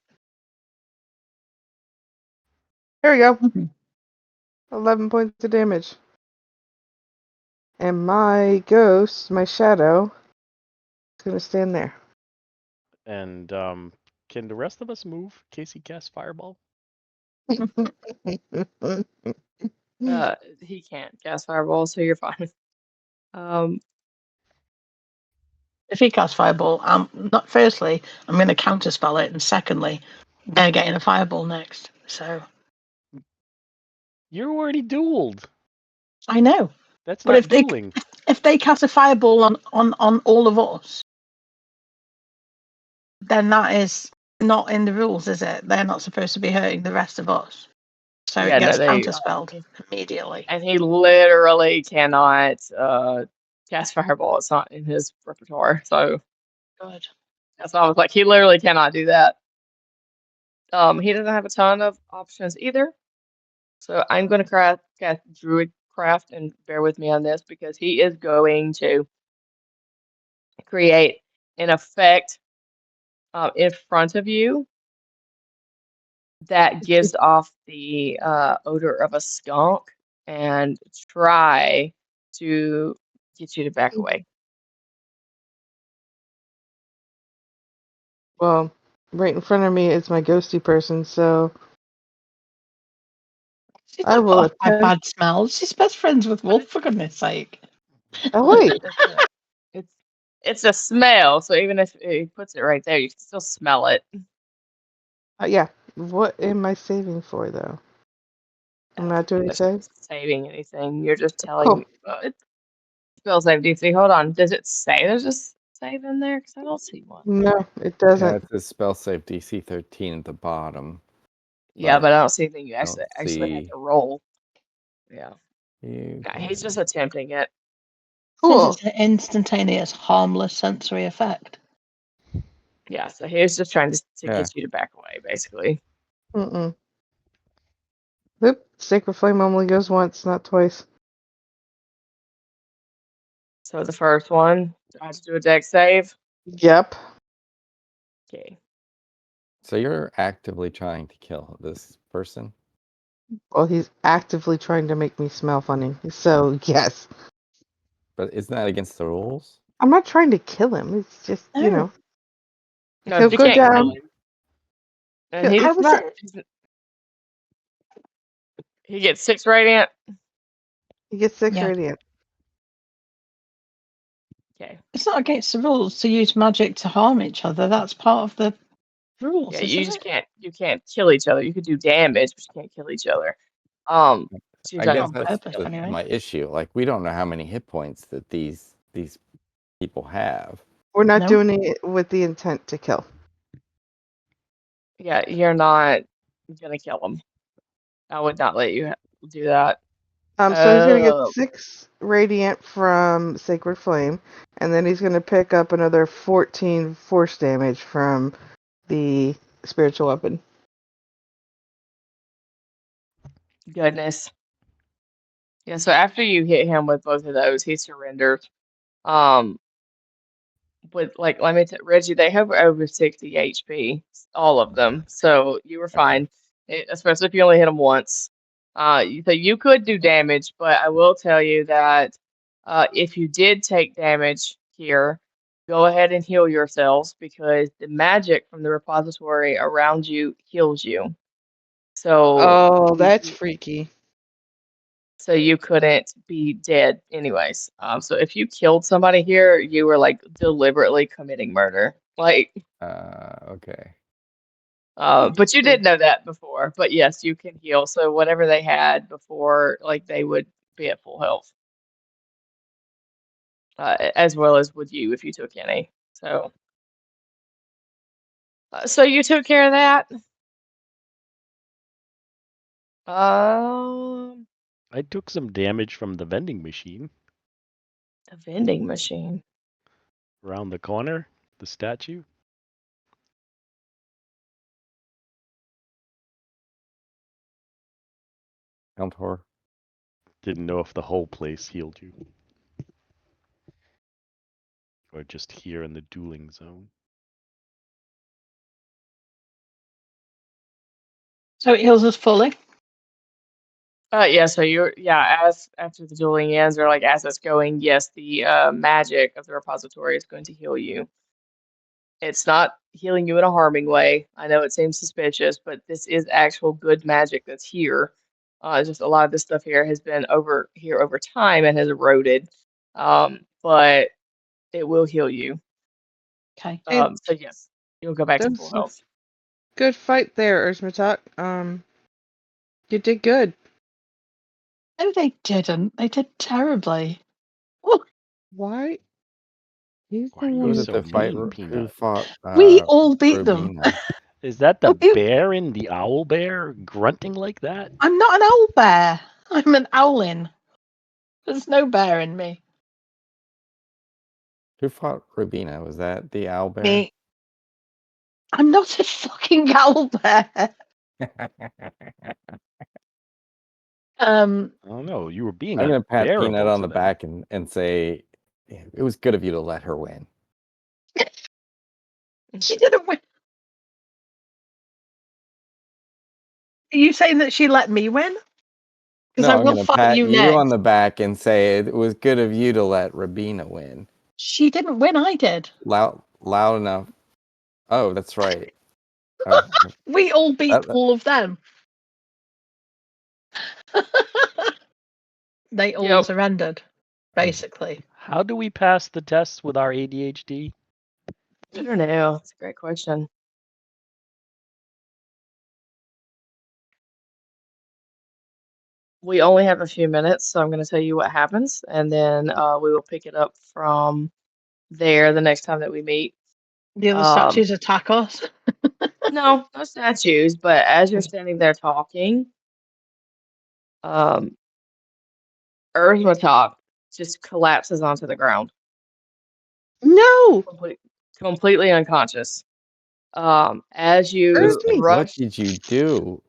There we go. Mhm. 11 points of damage. And my ghost, my shadow, is going to stand there. And can the rest of us move in case he casts fireball? He can't cast fireball, so you're fine. Um, If he casts fireball, not. Firstly, I'm going to counterspell it, and secondly, they're getting a fireball next. So You already dueled. I know, That's but not dueling. if they cast a fireball on all of us, then that is not in the rules, is it? They're not supposed to be hurting the rest of us, so it yeah, no, gets they counterspelled immediately. and he literally cannot cast fireball. It's not in his repertoire, so Good. that's why I was like, he literally cannot do that. He doesn't have a ton of options either. So I'm going to cast Druid Craft, and bear with me on this because he is going to create an effect in front of you that gives off the odor of a skunk and try to get you to back away. Well, right in front of me is my ghosty person, so She's I not will got a attempt. bad smell. She's best friends with Wolf, for goodness sake. Oh, wait. It's it's a smell, so even if he puts it right there, you can still smell it. Yeah. What am I saving for, though? I'm not doing That's anything? saving anything. You're just telling Oh, me. spell save DC. Hold on. Does it say there's a save in there? Because I don't see one. No, it Yeah, doesn't. it says spell save DC 13 at the bottom. Yeah, But but I don't see anything you I don't actually have see to roll. Yeah. you Yeah, he's can- just attempting it. Cool. Since it's an instantaneous, harmless sensory effect. Yeah, so he was just trying to Yeah. get you to back away, basically. Mm-mm. Oop, Sacred Flame only goes once, not twice. So the first one, I have to do a deck save. Yep. Okay. So you're actively trying to kill this person? Well, he's actively trying to make me smell funny. So, yes. But isn't that against the rules? I'm not trying to kill him. It's just, you No. know. No, He'll you go can't down. kill him. And He'll- he, How was not- it? he gets 6 radiant. He gets 6 Yeah. radiant. Okay. It's not against the rules to use magic to harm each other. That's part of the rules, Yeah, isn't you just it? can't kill each other. You could do damage, but you can't kill each other. So you're I talking guess on that's purpose, the, anyway. my issue. Like, we don't know how many hit points that these people have. We're not No. doing it with the intent to kill. yeah, you're not gonna kill him. I would not let you do that. So he's gonna get Oh. 6 radiant from Sacred Flame, and then he's gonna pick up another 14 force damage from the spiritual weapon. Goodness. Yeah, so after you hit him with both of those, he surrenders. With like, let me Reggie, they have over 60 HP, all of them. So you were fine, especially if you only hit them once. So you could do damage, but I will tell you that if you did take damage here, go ahead and heal yourselves because the magic from the repository around you heals you. So Oh, that's you- freaky. so you couldn't be dead anyways. So if you killed somebody here, you were like deliberately committing murder. Like, Okay. but you did know that before. But yes, you can heal. So whatever they had before, like they would be at full health, as well as would you if you took any. So, so you took care of that. Um, I took some damage from the vending machine the vending machine. around the corner, the statue. Elmtor. Didn't know if the whole place healed you. Or just here in the dueling zone. So it heals us fully. Yeah, so as after the dueling ends or like as it's going, yes, the magic of the repository is going to heal you. It's not healing you in a harming way. I know it seems suspicious, but this is actual good magic that's here. It's just a lot of this stuff here has been over time and has eroded. But it will heal you. Okay. So yes, you'll go back to full That's health. good fight there, Ursmatok. You did good. No, they didn't. They did terribly. Oh, Why? He's Why the are Who you one was who it so that fight? mean, Who Peanut? fought? we all beat them. Rubina? Is that the Oh, bear in the owl bear grunting like that? I'm not an owl bear. I'm an owlin. There's no bear in me. Who fought Rubina? Was that the owlbear? Me. I'm not a fucking owl bear. I don't know. You were being I'm gonna pat unbearable Peanut on to the them. back and say it was good of you to let her win. She didn't win. Are you saying that she let me win? Because No, I I'm will gonna fight pat you you on next. the back and say it was good of you to let Rubina win. She didn't win. I did. Loud enough. Oh, that's right. Oh, We all beat that- all of them. They all Yep. surrendered, basically. How do we pass the tests with our ADHD? I don't know. It's a great question. we only have a few minutes, so I'm going to tell you what happens, and then we will pick it up from there the next time that we meet. The other Um, statues attack us. no statues, but as you're standing there talking, Erzmatop just collapses onto the ground, No, completely unconscious. As you Earth me. What rush, did you do?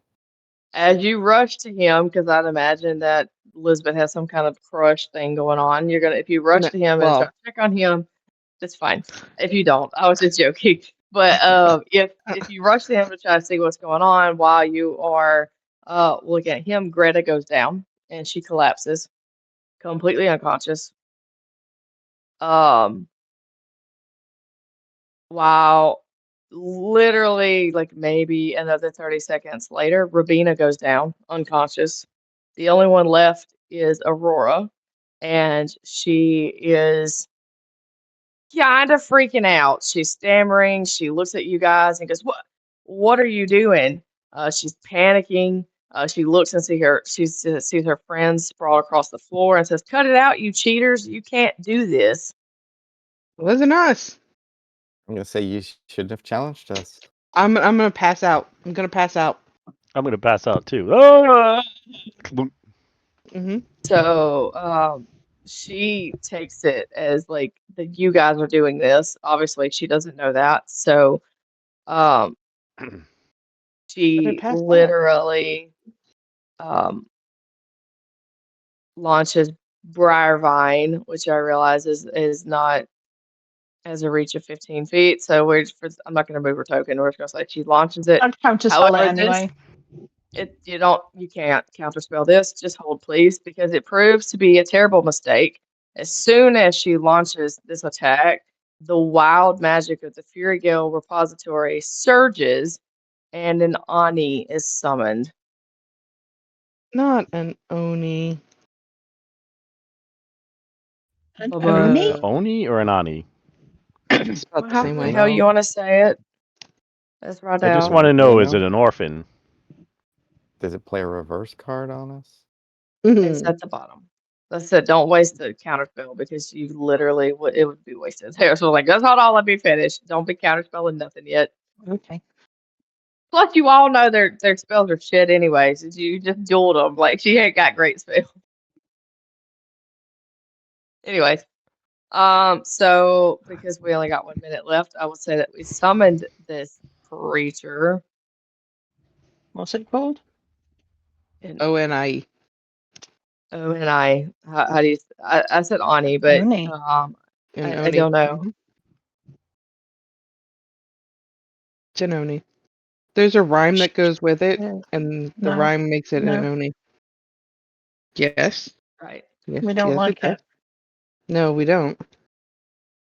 as you rush to him, because I'd imagine that Elizabeth has some kind of crush thing going on. You're gonna, if you rush No, to him and try well, to check on him, that's fine. If you don't, I was just joking. But if you rush to him to try to see what's going on while you are looking at him, Greta goes down and she collapses, completely unconscious. Um, While literally like maybe another 30 seconds later, Rabina goes down unconscious. The only one left is Aurora, and she is kind of freaking out. She's stammering. She looks at you guys and goes, What are you doing?" She's panicking. She looks and sees her friends sprawled across the floor and says, "Cut it out, you cheaters! You can't do this." it wasn't us. I'm gonna say you shouldn't have challenged us. I'm gonna pass out. I'm gonna pass out. I'm gonna pass out too. Ah! Hmm. So she takes it as like that you guys are doing this. Obviously, she doesn't know that. So um, But I she passed out. literally um, launches Briarvine, which I realize is not has a reach of 15 feet. So I'm not going to move her token. We're just going to say she launches it. I'd counterspell it However, anyway. you can't counterspell this. Just hold, please, because it proves to be a terrible mistake. As soon as she launches this attack, the wild magic of the Fury Gale repository surges, and an Ani is summoned. Not an Oni. An Bye-bye. An Oni or an Ani? It's spelled the same However the way. hell you want to say it. That's right I just out. want to know: is know? it an orphan? Does it play a reverse card on us? It's at the bottom. That's it. Don't waste the counterspell because you literally would. It would be wasted there. So like, just hold on. Let me finish. Don't be counterspelling nothing yet. Okay. Plus, you all know their spells are shit anyways. You just dueled them. Like she ain't got great spells. Anyways, so because we only got 1 minute left, I will say that we summoned this creature. What's it called? And Oni. how do you? I said Ani, but Oni. An I Oni. don't know. Mhm. It's an Oni. There's a rhyme that goes with it, and the No. rhyme makes it an No. Oni. Yes. Right. Yes. We don't Yes, like does. it. No, we don't.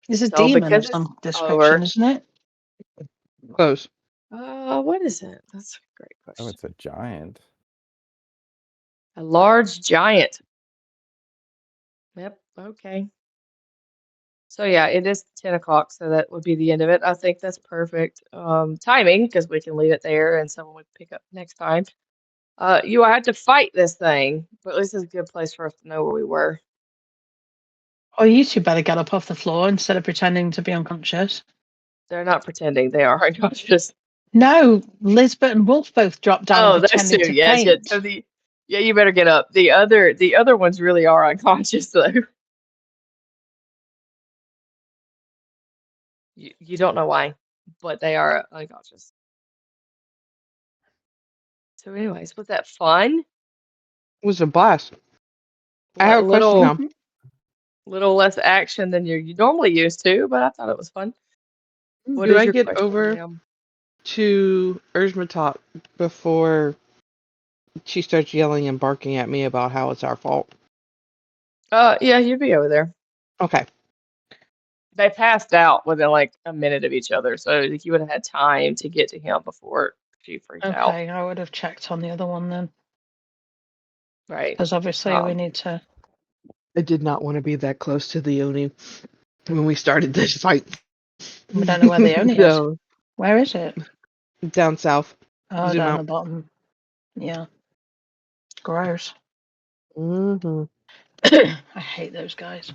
It's a So demon of because it's some description, over. isn't it? Close. What is it? That's a great Oh, question. it's a giant. A large giant. Yep. Okay. So yeah, it is 10 o'clock, so that would be the end of it. I think that's perfect timing because we can leave it there and someone would pick up next time. You had to fight this thing, but at least it's a good place for us to know where we were. Or you two better get up off the floor instead of pretending to be unconscious. They're not pretending they are unconscious. No, Lisbeth and Wolf both dropped down and Oh, those pretended two, to yes, yes. faint. So yeah, you better get up. The other ones really are unconscious though. You don't know why, but they are unconscious. So, anyways, was that fun? It was a blast. I A have a question little now. little less action than you normally used to, but I thought it was fun. What Do is I your get question, over ma'am? to Erzmatop before she starts yelling and barking at me about how it's our fault? Yeah, you'd be over there. Okay. They passed out within like a minute of each other, so like, you would have had time to get to him before she freaked out. Okay, I would have checked on the other one then. Right. Because obviously we need to. I did not want to be that close to the Oni when we started this fight. We don't know where the Oni is. No, Where is it? down south. Oh, Zoom down out. the bottom. Yeah. Gross. Mm-hmm. I hate those guys.